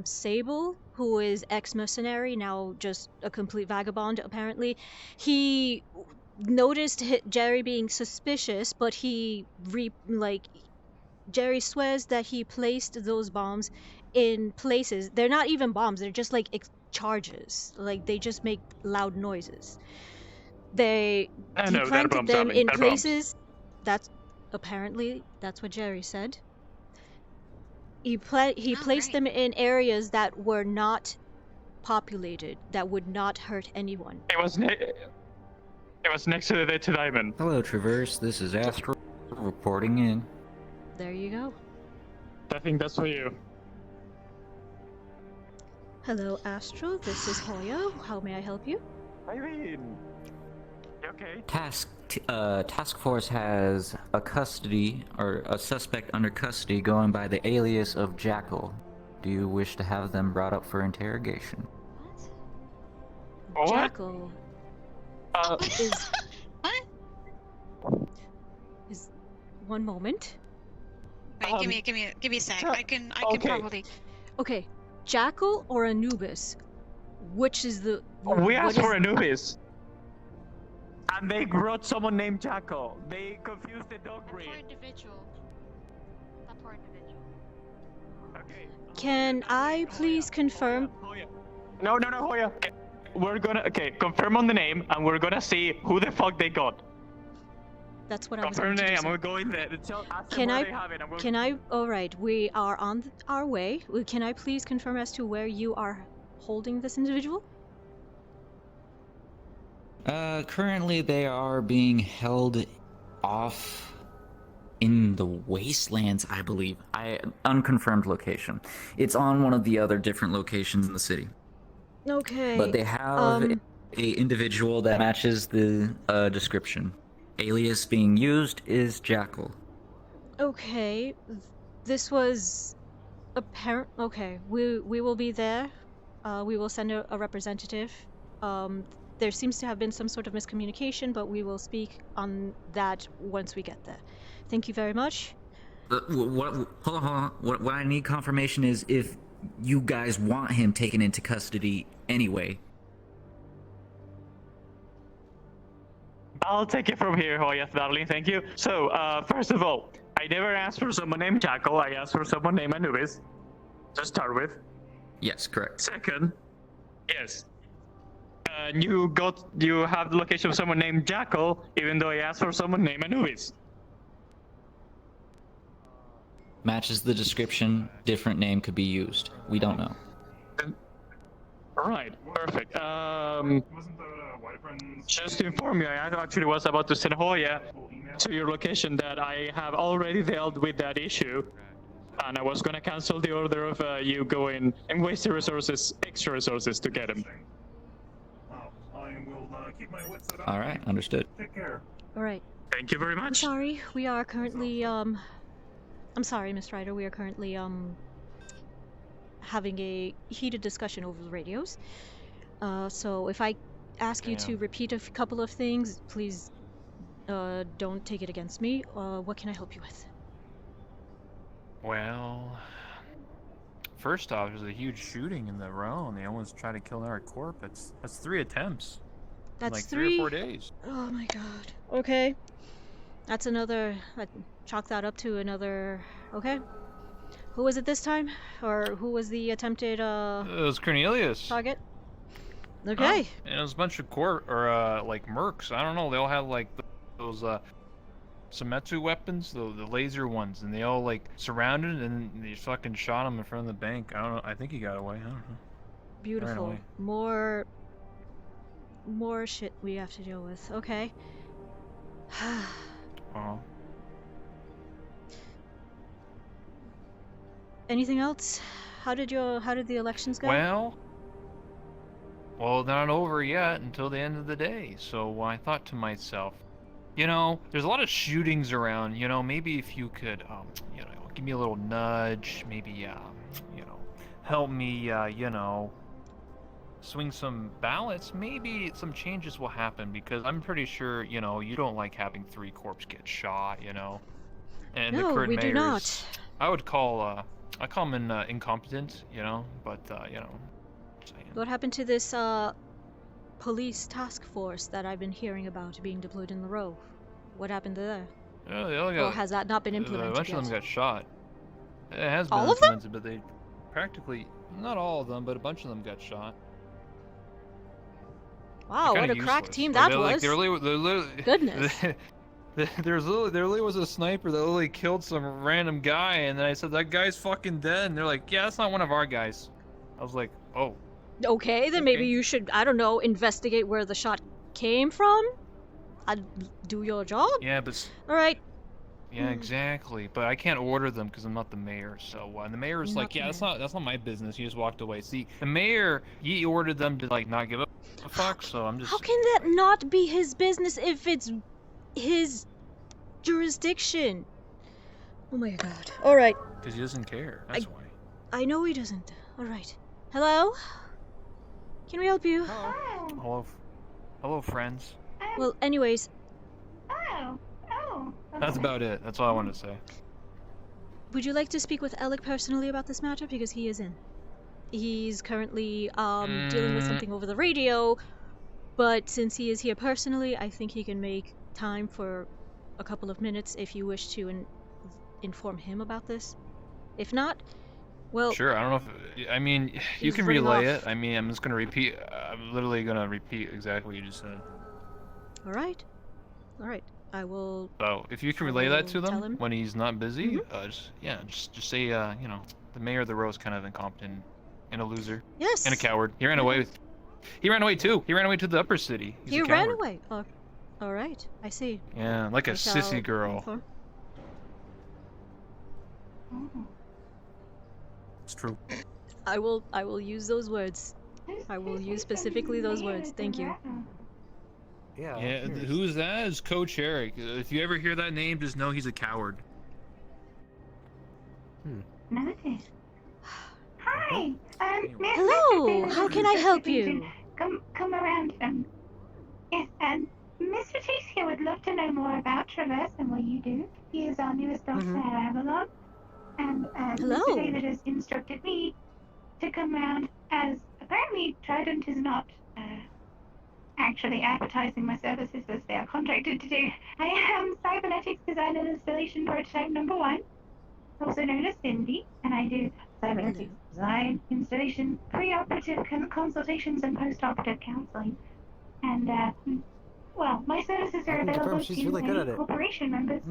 Sable, who is ex-mercenary, now just a complete vagabond. Apparently, he noticed Jerry being suspicious, but Jerry swears that he placed those bombs in places. They're not even bombs, they're just like charges. Like, they just make loud noises. He planted them in places. That's what Jerry said. He placed them in areas that were not populated, that would not hurt anyone. It was next to the diamond. Hello, Traverse. This is Astro reporting in. There you go. I think that's for you. Hello, Astral. This is Hoya. How may I help you? Irene, you okay? Task Force has a suspect under custody going by the alias of Jackal. Do you wish to have them brought up for interrogation? What? Jackal. Is What? one moment. Wait, give me a sec. I can probably. Okay, Jackal or Anubis? Which is the? We asked for Anubis. And they brought someone named Jackal. They confused the dog breed. That poor individual. Okay. Can I please confirm? Hoya. No, Hoya. We're gonna confirm on the name, and we're gonna see who the fuck they got. That's what I was Confirm going to the name. do. I'm gonna go in there. Ask Can them I? where they have it, and we'll... Can I? All right, we are on our way. Can I please confirm as to where you are holding this individual? Currently they are being held off in the wastelands, I believe. Unconfirmed location. It's on one of the other different locations in the city. Okay. But they have a individual that matches the description. Alias being used is Jackal. Okay. This was apparent. Okay, we will be there. We will send a representative. There seems to have been some sort of miscommunication, but we will speak on that once we get there. Thank you very much. Hold on. What I need confirmation is if you guys want him taken into custody anyway. I'll take it from here, Hoya, darling. Thank you. So, first of all, I never asked for someone named Jackal. I asked for someone named Anubis. To start with. Yes, correct. Second, yes. You have the location of someone named Jackal, even though I asked for someone named Anubis. Matches the description, different name could be used. We don't know. Right, perfect. Just to inform you, I actually was about to send Hoya to your location that I have already dealt with that issue. And I was gonna cancel the order of you going and waste your resources, extra resources to get him. All right, understood. Take care. All right. Thank you very much. Sorry, we are currently I'm sorry, Miss Ryder. We are currently having a heated discussion over the radios. So if I ask you to repeat a couple of things, please don't take it against me. What can I help you with? Well, first off, there's a huge shooting in the row, and they almost tried to kill our corp. That's 3 attempts. That's in like 3 or 4 days. Oh my god. Okay. That's another. Chalk that up to another. Okay. Who was it this time? Or who was the attempted It was Cornelius. target? Okay. And it was a bunch of like mercs. I don't know. They all had like those Semetsu weapons, the laser ones, and they all like surrounded and they fucking shot him in front of the bank. I don't know. I think he got away. I don't know. Beautiful. away. More shit we have to deal with. Okay. Anything else? How did the elections go? Well, they're not over yet until the end of the day. So I thought to myself, you know, there's a lot of shootings around. You know, maybe if you could, you know, give me a little nudge, maybe, you know, help me, you know, swing some ballots, maybe some changes will happen, because I'm pretty sure, you know, you don't like having 3 corpses get shot, you know. And No, the current we do mayor not. is, I would call, I call him incompetent, you know, but, you know, saying. What happened to this police task force that I've been hearing about being deployed in the Row? What happened there? Yeah, they all Or got, has that not been a implemented bunch yet? of them got shot. It has been All of them? implemented, but they practically, not all of them, but a bunch of them got shot. Wow, what a crack team that was. They're literally, Goodness. there literally was a sniper that literally killed some random guy, and then I said, that guy's fucking dead, and they're like, yeah, that's not one of our guys. I was like, oh. Okay, then maybe you should, I don't know, investigate where the shot came from? I'd do your job? Yeah, but... Alright. Yeah, exactly. But I can't order them because I'm not the mayor. So and the mayor's You're like, not yeah, the that's not my business. He just walked away. See, the mayor, he ordered them to like not give a fuck. So I'm just. How can that not be his business if it's his jurisdiction? Oh my god. Alright. Because he doesn't care. That's why. I know he doesn't. Alright. Hello? Can we help you? Hello, hello, friends. Well, anyways. That's about it. That's all I wanted to say. Would you like to speak with Alec personally about this matter? Because he is in. He's currently dealing with something over the radio, but since he is here personally, I think he can make time for a couple of minutes if you wish to inform him about this. If not, well... Sure, I don't know if... I mean, you can relay it. I mean, I'm just going to repeat... I'm literally going to repeat exactly what you just said. Alright. Alright. I will... So, if you can relay that to them him. when he's not busy, just say, you know, the mayor of the row is kind of incompetent and a loser. Yes. And a coward. He ran away with... He ran away too. He ran away to the upper city. He's he a ran coward. away. Oh, alright. I see. Yeah, like a sissy girl. Inform. It's true. I will use those words. I will use specifically those words. Thank you. Yeah, who's that? Is Coach Eric. If you ever hear that name, just know he's a coward. Noted. Hi. Hello. How can I help you? Come around. Yes. Mr. Chase here would love to know more about Traverse and what you do. He is our newest officer at Avalon, and Hello. Mr. David has instructed me to come around, as apparently Trident is not actually advertising my services as they are contracted to do. I am cybernetics design and installation prototype number 1, also known as Cindy, and I do cybernetics design, installation, pre-operative consultations, and post-operative counseling. And, well, my services are available to any corporation members.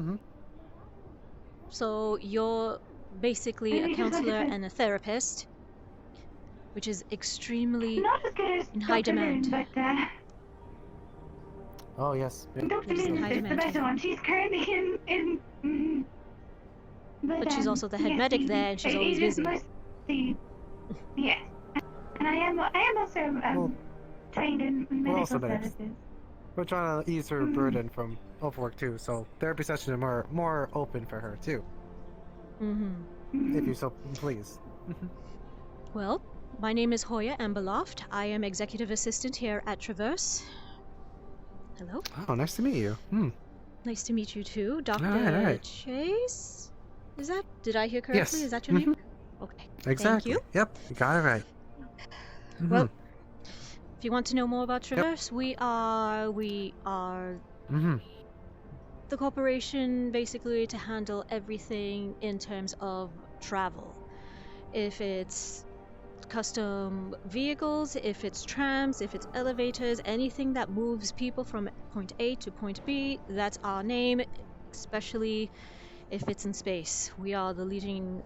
So you're basically a counselor and a therapist, which is extremely Not as good as in high Dr. demand. Moon, but, Oh, yes. Dr. Moon is the better one. She's currently in But she's also the head medic there, and she's always busy. Yes. And I am also trained in medical also medics. services. We're trying to ease her burden from overwork too, so therapy sessions are more open for her too. If you so please. Well, my name is Hoya Amberloft. I am executive assistant here at Traverse. Hello. Oh, nice to meet you. Nice to meet you too, Dr. Alright. Chase. Is that? Did I hear correctly? Yes. Is that your name? Okay. Exactly. Thank you. Yep, you got it right. Well, if you want to know more about Traverse, we are the corporation basically to handle everything in terms of travel. If it's custom vehicles, if it's trams, if it's elevators, anything that moves people from point A to point B, that's our name, especially if it's in space. We are the leading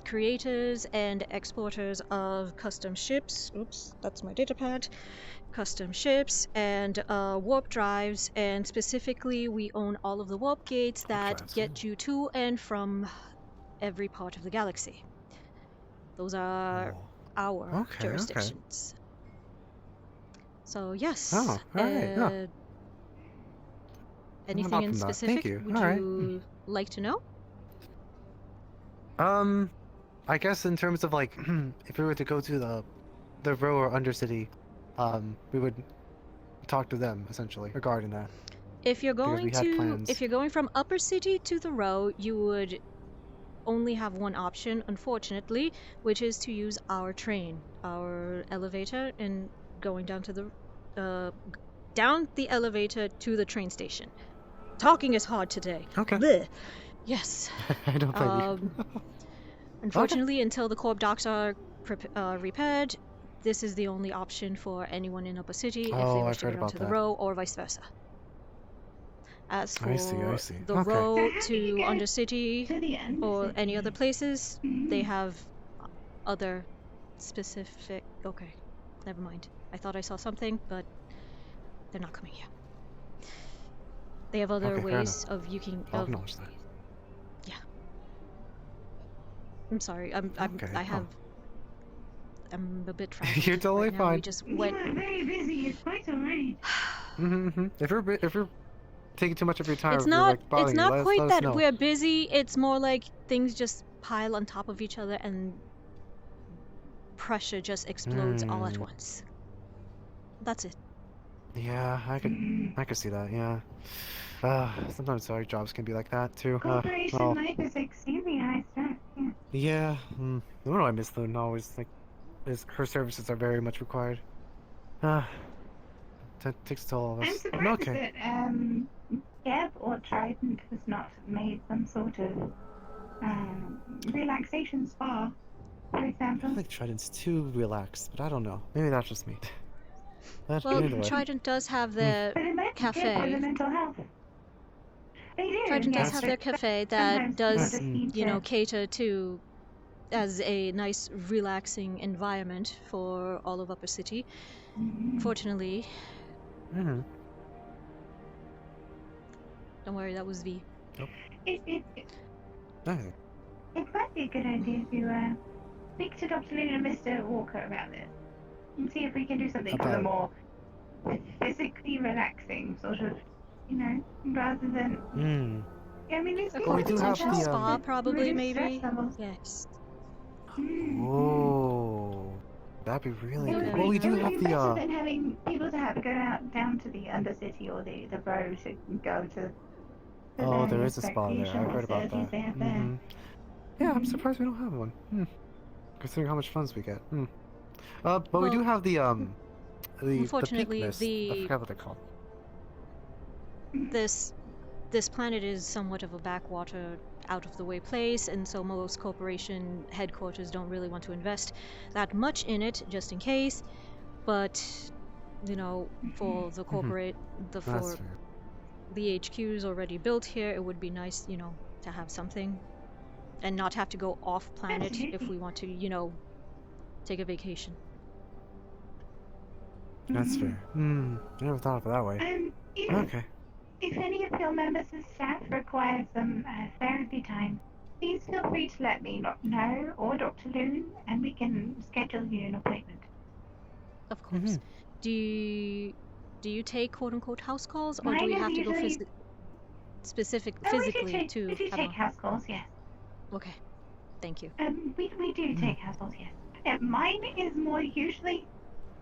creators and exporters of custom ships. Oops, that's my datapad. Custom ships and warp drives, and specifically we own all of the warp gates that get you to and from every part of the galaxy. Those are our jurisdictions. So yes. Oh, alright. Anything in specific would you like to know? I guess in terms of like, if we were to go to the row or undercity, we would talk to them essentially regarding that. If you're Because going we had to, plans. if you're going from Upper City to the row, you would only have one option, unfortunately, which is to use our train, our elevator, and going down to the down the elevator to the train station. Talking is hard today. Okay. Blech. Yes. I don't blame you. Unfortunately, until the Corp docks are repaired, this is the only option for anyone in Upper City if they wish to get onto the row, or vice versa. As for I see. the Okay. row to Undercity or any other places, they have other specific... Okay, never mind. I thought I saw something, but they're not coming here. They have other Okay, fair ways enough. of you can... I'll acknowledge that. Yeah. I'm sorry. I'm a bit frazzled. You're totally right now. fine. We just went... You are very busy. It's quite alright. If you're taking too much of your time, It's if you're, not. like, bothering It's you, not let quite us that know. we're busy. It's more like things just pile on top of each other and pressure just explodes all at once. That's it. Yeah, I could see that. Yeah. Sometimes our jobs can be like that too. Corporation Well, life is extremely high stress. yeah. What do I miss Loon always like? Her services are very much required. That takes a toll of I'm us. surprised Okay. that Geb or Trident has not made some sort of relaxation spa, for I example. think Trident's too relaxed, but I don't know. Maybe that's just me. Well, anyway. Trident does have their But it might be good for the cafe. mental health. They do. Trident does yes, have but their cafe sometimes that does, people just need you know, to- cater to as a nice, relaxing environment for all of Upper City. Fortunately, don't worry, that was V. It Okay. might be a good idea to speak to Dr. Luna and Mr. Walker about this and see if we can do something for the more physically relaxing sort of, you know, rather than. I mean, these people we do have the spa, probably, reduce stress maybe. levels. Yes. Oh, that'd be really It would good. be- Well, we do it would have be the better than having people to have to go out down to the Undercity or the row to go to. the Oh, there various is a spa there. recreational I've heard about facilities that. they have there. Yeah, I'm surprised we don't have one. Considering how much funds we get. But we do Well, have the unfortunately, peak mist. I forgot what they're called. This planet is somewhat of a backwater, out of the way place, and so most corporation headquarters don't really want to invest that much in it, just in case. But you know, for the corporate, That's for fair. the HQs already built here, it would be nice, you know, to have something, and not have to go off planet if we want to, you know, take a vacation. That's fair. I never thought of it that way. Okay. If any of your members of staff require some therapy time, please feel free to let me know or Dr. Loon, and we can schedule you an appointment. Of course. Do you take quote unquote house calls, or do Mine we is have to go usually- physically to We do have take a... house calls, yes. Okay, thank you. We do take house calls, yes. Mine is more usually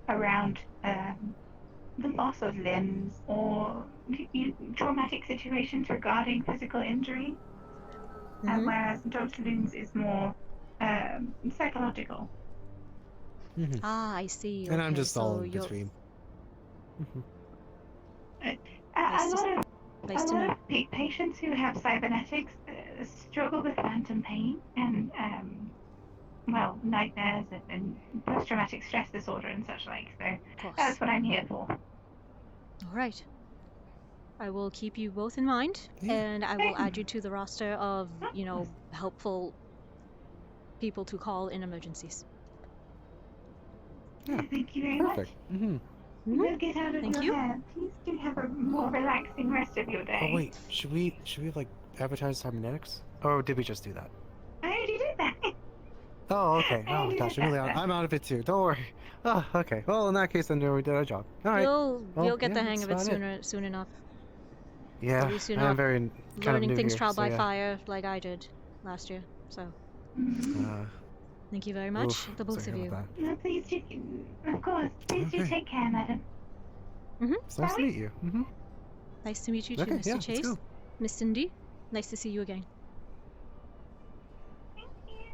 around the loss of limbs or traumatic situations regarding physical injury, whereas Dr. Loon's is more psychological. Ah, I see. And I'm okay, just all so in you're- between. A lot of Nice to know. patients who have cybernetics struggle with phantom pain and well, nightmares and post-traumatic stress disorder and such like. So that's what I'm here for. All right. I will keep you both in mind, and I will add you to the roster of, you know, helpful people to call in emergencies. Yeah. Thank you very Perfect. much. We'll get out of Thank your you. hair. Please do have a more relaxing rest of your day. Oh wait, should we like advertise cybernetics? Or did we just do that? I already did that. Oh, okay. Oh my gosh, I'm out of it too. Don't worry. Oh, okay. Well, in that case, then we did our job. All right. You'll get the yeah, hang of it that's about soon enough. Yeah, At least you're I'm not very kind of learning new things here, trial so by yeah. fire like I did last year. So Thank you very much, Oof, the both sorry of you. about No, please do, of course, please do Okay. take care, madam. It's nice to meet you. Nice to meet you too, Okay, Mr. yeah, let's Chase. go. Miss Cindy, nice to see you again. Thank you.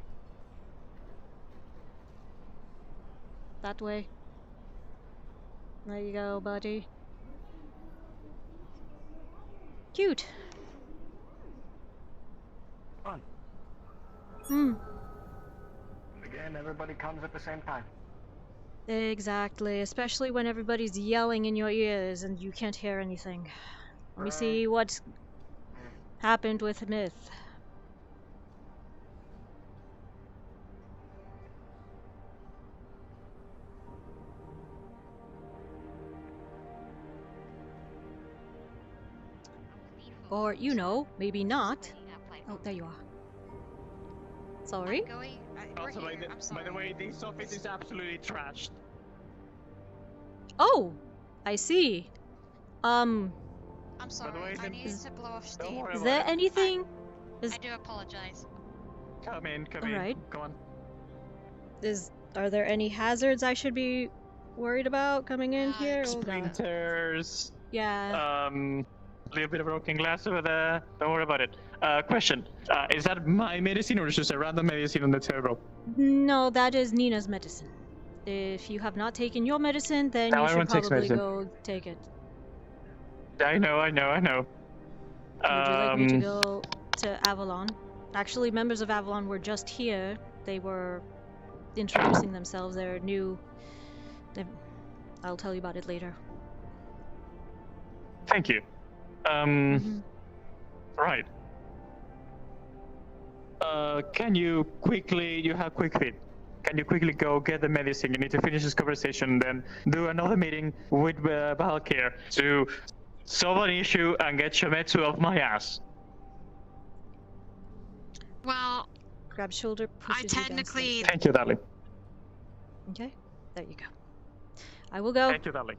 That way. There you go, buddy. Cute. Fun. Again, everybody comes at the same time. Exactly, especially when everybody's yelling in your ears and you can't hear anything. Let me see what happened with Myth. Or, you know, maybe not. Oh, there you are. Sorry? Also, by the way, this office is absolutely trashed. Oh! I see. I'm sorry, I needed to blow off steam. Is there anything? I do apologize. Come in, Alright. Come on. Are there any hazards I should be worried about coming in here? Oh, God. Splinters. Yeah. A little bit of broken glass over there. Don't worry about it. Question. Is that my medicine or is just a random medicine on the table? No, that is Nina's medicine. If you have not taken your medicine, then Now you should everyone takes probably medicine. go take it. I know. Would you like me to go to Avalon? Actually, members of Avalon were just here. They were introducing themselves. They're new. I'll tell you about it later. Thank you. Right. Can you quickly, you have quick fit. Can you quickly go get the medicine? You need to finish this conversation, then do another meeting with Valkyr to solve an issue and get Shimetsu off my ass. Well, grab shoulder, pushes I technically. Thank you, darling. Okay, there you go. I will go. Thank you, darling.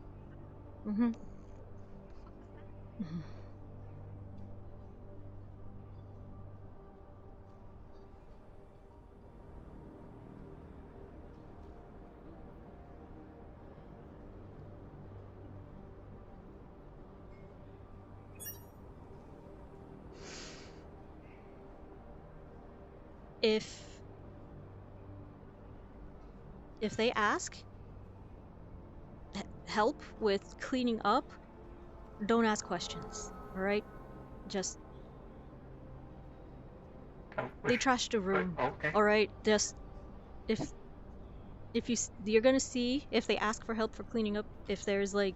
If they ask help with cleaning up, don't ask questions, alright? Just... They trashed a room, Okay. alright? Just... If you're gonna see, if they ask for help for cleaning up, if there's like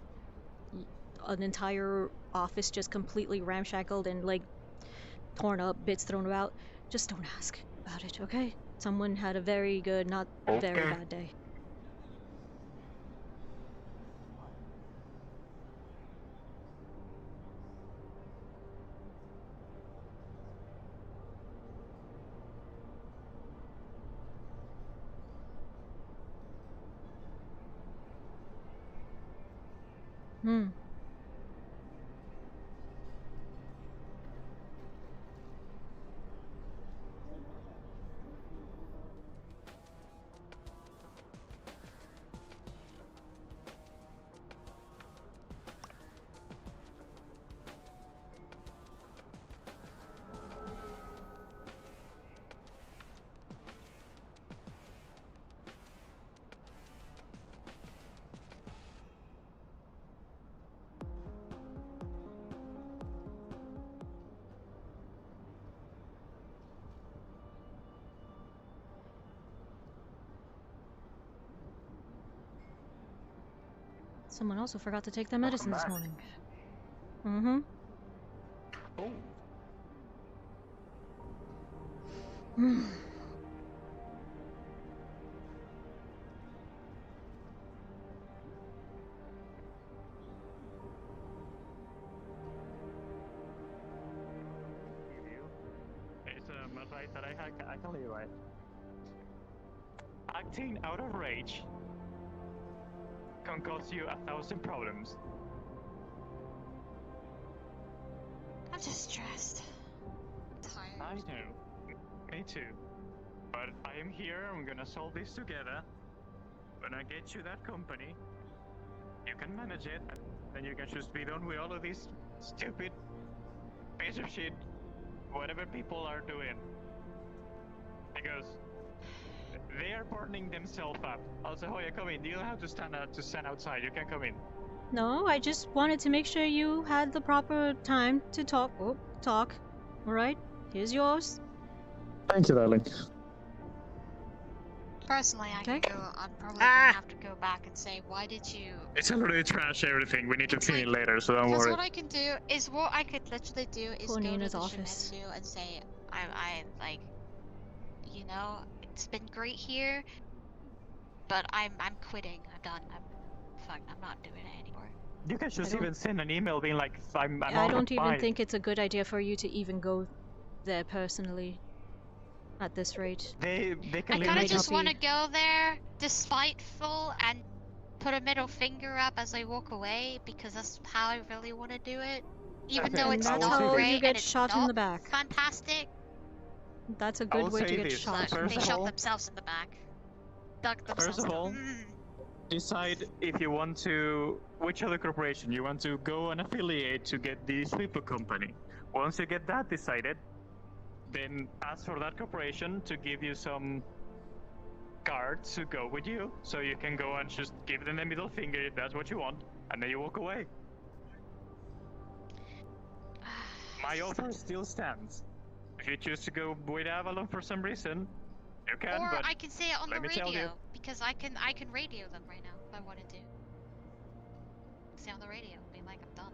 an entire office just completely ramshackled and like torn up, bits thrown about, just don't ask about it, okay? Someone had a very good, not very bad day. Someone also forgot to take their medicine this morning. It's advice that I can leave, right? Acting out of rage can cause you 1,000 problems. I'm just stressed. Tired. I know. Me too. But I am here, I'm gonna solve this together. When I get you that company, you can manage it, and then you can just be done with all of these stupid piece of shit, whatever people are doing. Because they are burning themselves up. Also, Hoya, come in. You don't have to stand outside. You can come in. No, I just wanted to make sure you had the proper time to talk. Talk. Alright, here's yours. Thank you, darling. Personally, I Okay. can go. I'm probably gonna have to go back and say, why did you? It's already trash everything. We need to clean it later, so don't Because worry. what I can do is what I could literally do is Poor go to Nina's the office. Shimetsu and say, I like, you know, it's been great here, but I'm quitting. I'm done. I'm not doing it anymore. You can just I don't- even send an email being like, I'm I out don't of even mind. think it's a good idea for you to even go there personally at this rate. They can I leave kind might of it just not want to be- go there, despiteful, and put a middle finger up as I walk away, because that's how I really want to do it. Even Okay, though And it's that's not how great you get and it's shot in not the back. fantastic. That's a I good will way to say get this. shot. Look, First they of shot all- themselves in the back. Dug themselves First of in all, decide if you want to, which other corporation you want to go and affiliate to get the sweeper company. Once you get that decided, then ask for that corporation to give you some cards to go with you, so you can go and just give them the middle finger if that's what you want, and then you walk away. My offer still stands. If you choose to go with Avalon for some reason, you can, Or but I can say it on the let me tell you. radio, because I can radio them right now if I wanted to. Say on the radio, be like, I'm done.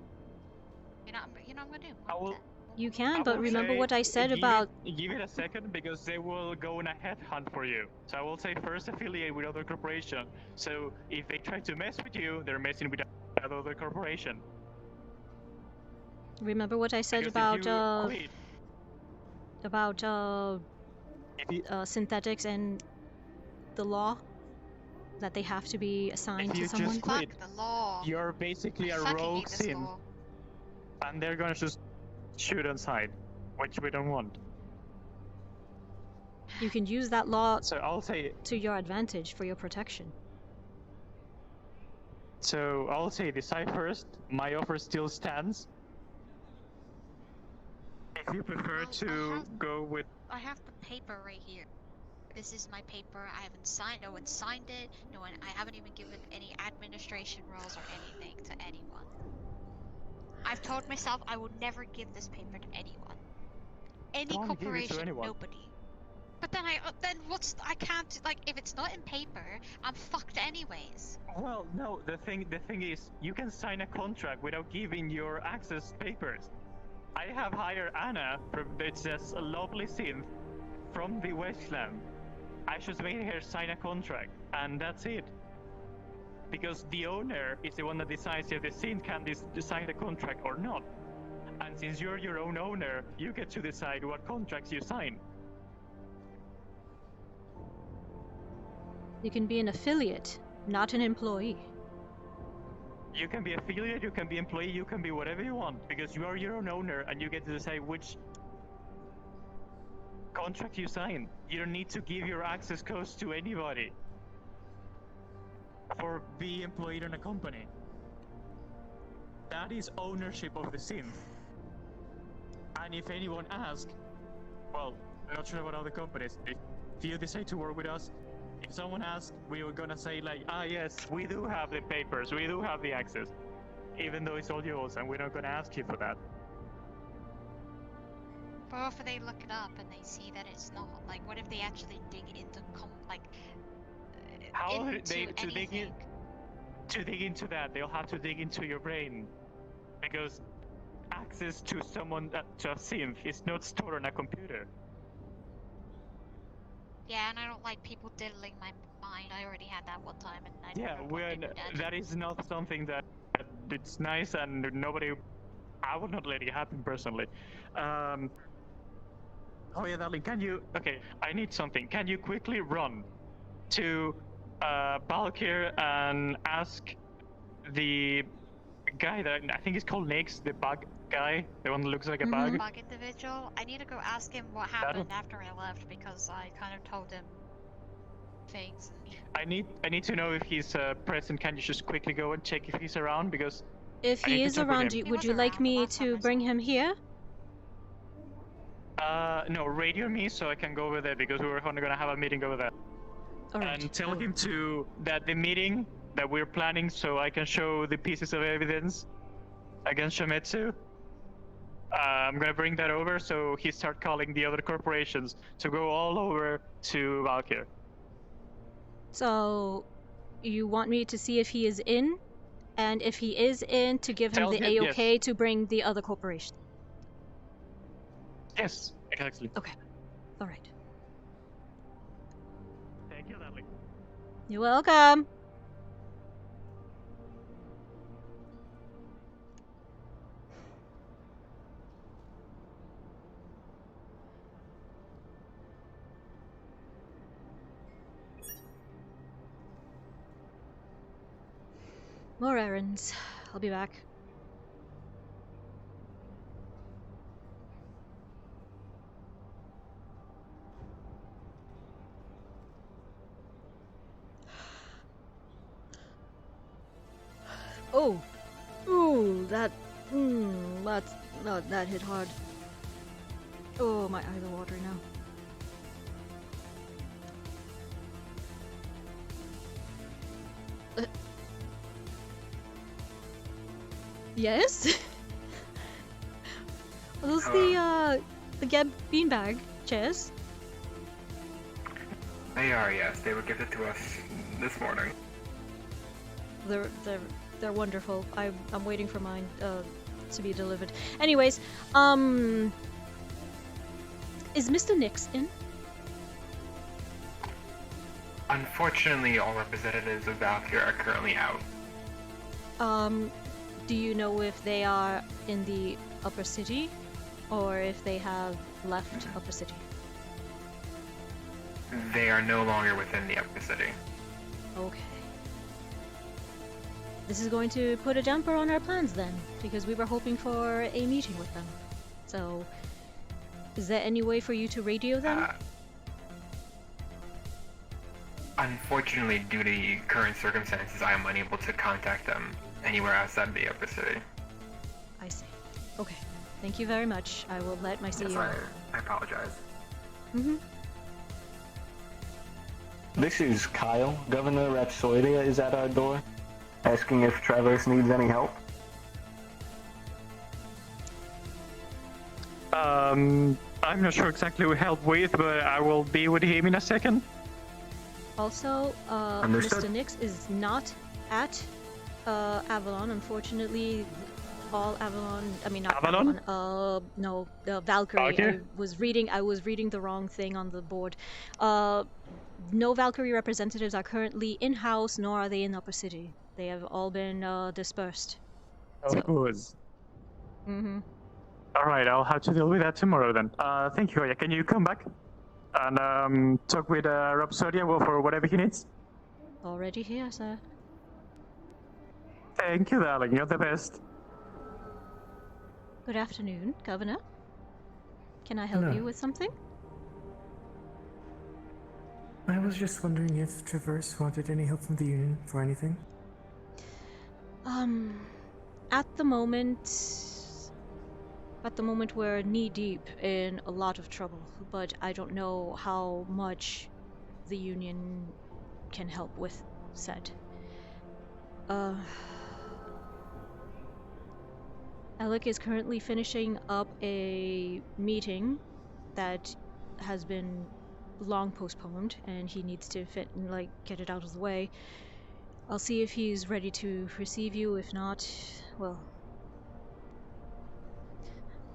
You know what I'm gonna do? I will. You I can, but will remember say, what I said give about... Give it a second, because they will go on a headhunt for you. So I will say first affiliate with other corporation. So if they try to mess with you, they're messing with that other corporation. Remember what I said Because about, if you quit, if you, synthetics and the law? That they have to be assigned if to you someone? just quit, Fuck the law. you're basically I a fucking rogue hate this synth, law. and they're gonna just shoot inside, which we don't want. You can use that law So I'll say. to your advantage for your protection. So I'll say decide first. My offer still stands. If you prefer to go with, I have the paper right here. This is my paper. I haven't signed. No one signed it. No one. I haven't even given any administration roles or anything to anyone. I've told myself I will never give this paper to anyone. Any Don't give it to corporation, anyone. nobody. But then I can't, like, if it's not in paper, I'm fucked anyways. well, no. The thing is, you can sign a contract without giving your access papers. I have hired Anna from, it says a lovely synth from the Westland. I just made her sign a contract, and that's it. Because the owner is the one that decides if the synth can sign the contract or not. And since you're your own owner, you get to decide what contracts you sign. You can be an affiliate, not an employee. You can be affiliate, you can be employee, you can be whatever you want, because you are your own owner and you get to decide which contract you sign. You don't need to give your access codes to anybody or be employed in a company. That is ownership of the synth. And if anyone asks, well, I'm not sure about other companies, if you decide to work with us, if someone asks, we are gonna say like, yes, we do have the papers, we do have the access, even though it's all yours, and we're not gonna ask you for that. But what if they look it up and they see that it's not? Like, what if they actually dig into How into they to anything? dig into that? They'll have to dig into your brain, because access to someone to a synth is not stored on a computer. Yeah, and I don't like people diddling my mind. I already had that one time, and I Yeah, don't want to do that. that is not something that it's nice, and nobody. I would not let it happen personally. Oh yeah, darling, can you? Okay, I need something. Can you quickly run to Balkir and ask the guy that I think is called Nix, the bug guy, the one that looks like a bug. Bug individual. I need to go ask him what happened after I left because I kind of told him things. I need to know if he's present. Can you just quickly go and check if he's around? Because If I need he to is talk with around, him. would you like me to bring him here? No, radio me so I can go over there because we were only gonna have a meeting over there. Alright. And tell him that the meeting that we're planning so I can show the pieces of evidence against Shametsu. I'm gonna bring that over so he start calling the other corporations to go all over to Valkyr. So, you want me to see if he is in? And if he is in, to give him Tell the him- A-OK yes. to bring the other corporation? Yes, exactly. Okay. Alright. Thank you, darling. You're welcome! More errands. I'll be back. Oh! Ooh, that hit hard. Oh, my eyes are watering now. Yes? Are those the Geb beanbag chairs? They are, yes. They were gifted to us this morning. They're wonderful. I'm waiting for mine to be delivered. Anyways, is Mr. Nix in? Unfortunately, all representatives of Valkyr are currently out. Do you know if they are in the upper city or if they have left upper city? They are no longer within the upper city. Okay. This is going to put a damper on our plans then, because we were hoping for a meeting with them. So, is there any way for you to radio them? Unfortunately, due to current circumstances, I am unable to contact them anywhere outside the upper city. I see. Okay. Thank you very much. I will let my CEO know. I apologize. Mm-hmm. This is Kyle. Governor Rapsodia is at our door, asking if Traverse needs any help. I'm not sure exactly who help with, but I will be with him in a second. Also, Understood. Mr. Nix is not at Avalon. Unfortunately, all Avalon. I mean, not Avalon? No, Valkyrie. Valkyrie? I was reading the wrong thing on the board. No Valkyrie representatives are currently in house, nor are they in Upper City. They have all been dispersed. Of course. Mm-hmm. Alright, I'll have to deal with that tomorrow then. Thank you, Oya. Can you come back and talk with Rapsodia for whatever he needs? Already here, sir. Thank you, darling. You're the best. Good afternoon, Governor. Can I help Hello. you with something? I was just wondering if Traverse wanted any help from the Union for anything. At the moment we're knee-deep in a lot of trouble, but I don't know how much the Union can help with said. Alec is currently finishing up a meeting that has been long postponed, and he needs to get it out of the way. I'll see if he's ready to receive you. If not, well...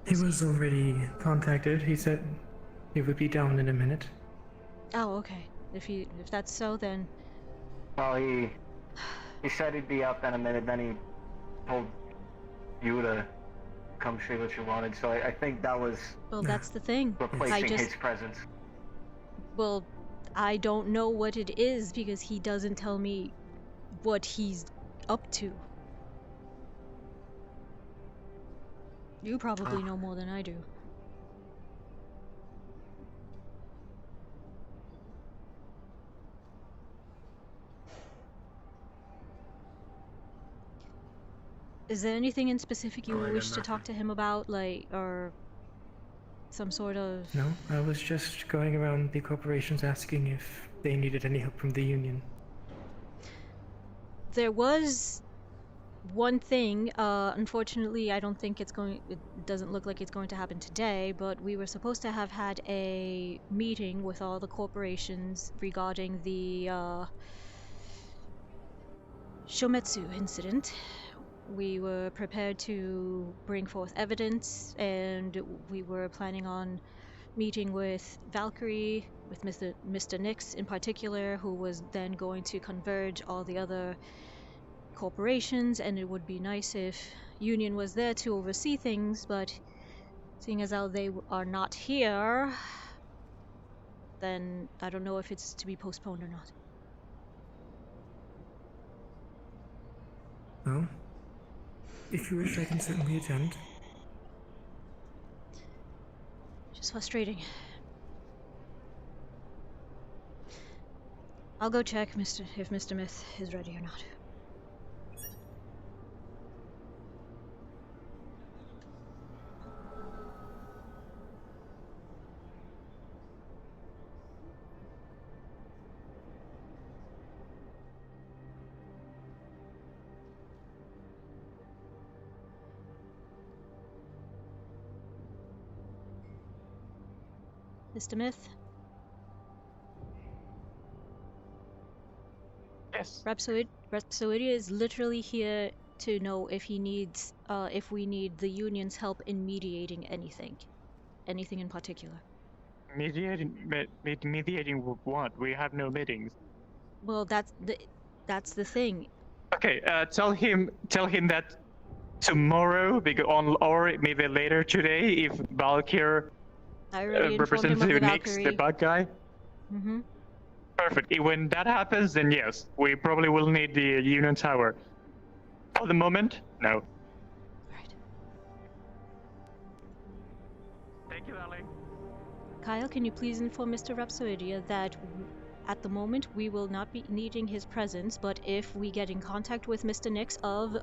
He was already contacted. He said he would be down in a minute. Oh, okay. If that's so, then... Well, he said he'd be up in a minute, then he told you to come see what you wanted, so I think that was... Well, that's the thing. Replacing his presence. Well, I don't know what it is because he doesn't tell me what he's up to. You probably know more than I do. Is there anything in specific you wish to talk to him about, like, or some sort of... No, I was just going around the corporations asking if they needed any help from the union. There was one thing, unfortunately I don't think it doesn't look like it's going to happen today, but we were supposed to have had a meeting with all the corporations regarding the, Shometsu incident. We were prepared to bring forth evidence, and we were planning on meeting with Valkyrie, with Mr. Nix in particular, who was then going to converge all the other corporations, and it would be nice if Union was there to oversee things, but seeing as how they are not here, then I don't know if it's to be postponed or not. Well, if you wish, I can certainly attend. Just frustrating. I'll go check if Mr. Myth is ready or not. Mr. Myth? Yes. Rhapsodia is literally here to know if he needs, if we need the Union's help in mediating anything. Anything in particular. Mediating what? We have no meetings. Well, that's the thing. Okay, tell him that tomorrow, or maybe later today, if Valkyr Representative Nix, the bad guy. Mm-hmm. Perfect. When that happens, then yes, we probably will need the Union Tower. For the moment, no. Right. Thank you, Ali. Kyle, can you please inform Mr. Rhapsodia that at the moment we will not be needing his presence, but if we get in contact with Mr. Nix of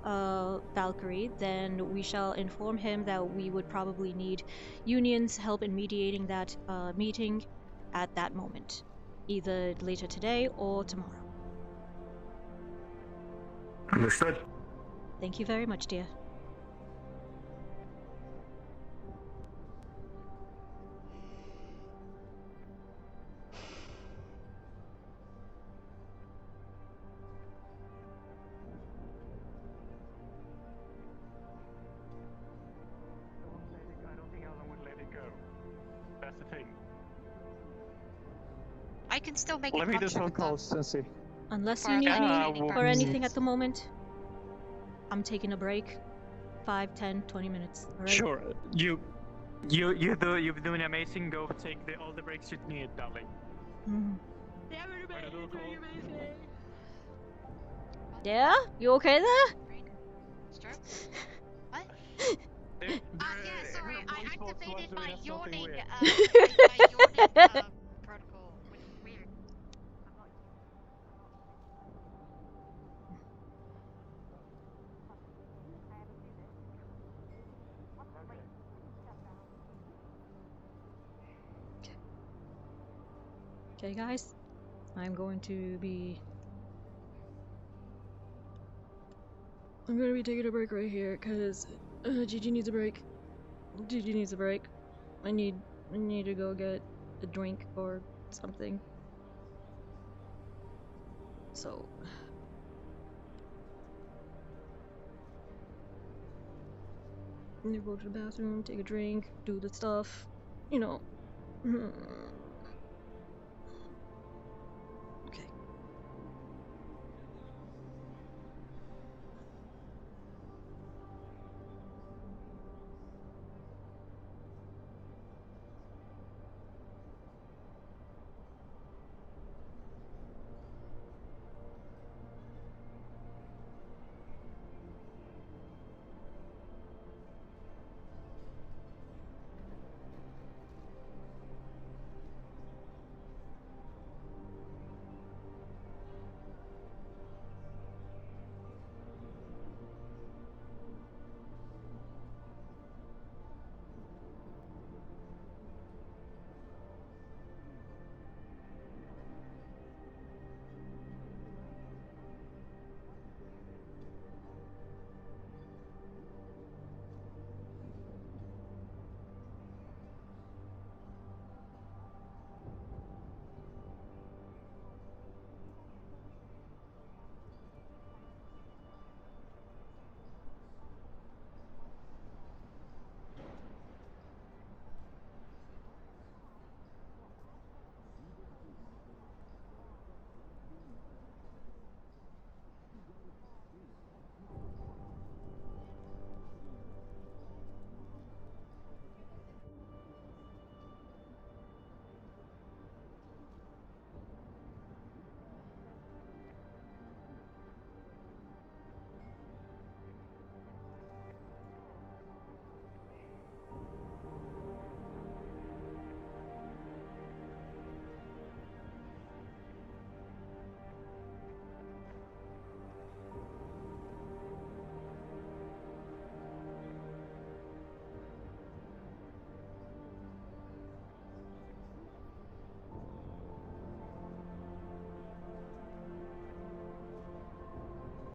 Valkyrie, then we shall inform him that we would probably need Union's help in mediating that meeting at that moment, either later today or tomorrow. Understood. Thank you very much, dear. I don't think Alan would let it go. That's the thing. I can still make Let a me do contract some with them. calls, Sensi. Unless For you need me training for anything purposes. at the moment, I'm taking a break. 5, 10, 20 minutes. All right? Sure. You're doing amazing. Go take all the breaks you need, darling. Mm-hmm. Yeah? You okay there? Stroke? What? Yeah, sorry, I activated my yawning, protocol, which is weird. Okay, guys. I'm going to be taking a break right here, because Gigi needs a break. Gigi needs a break. I need to go get a drink or something. So... I'm gonna go to the bathroom, take a drink, do the stuff, you know.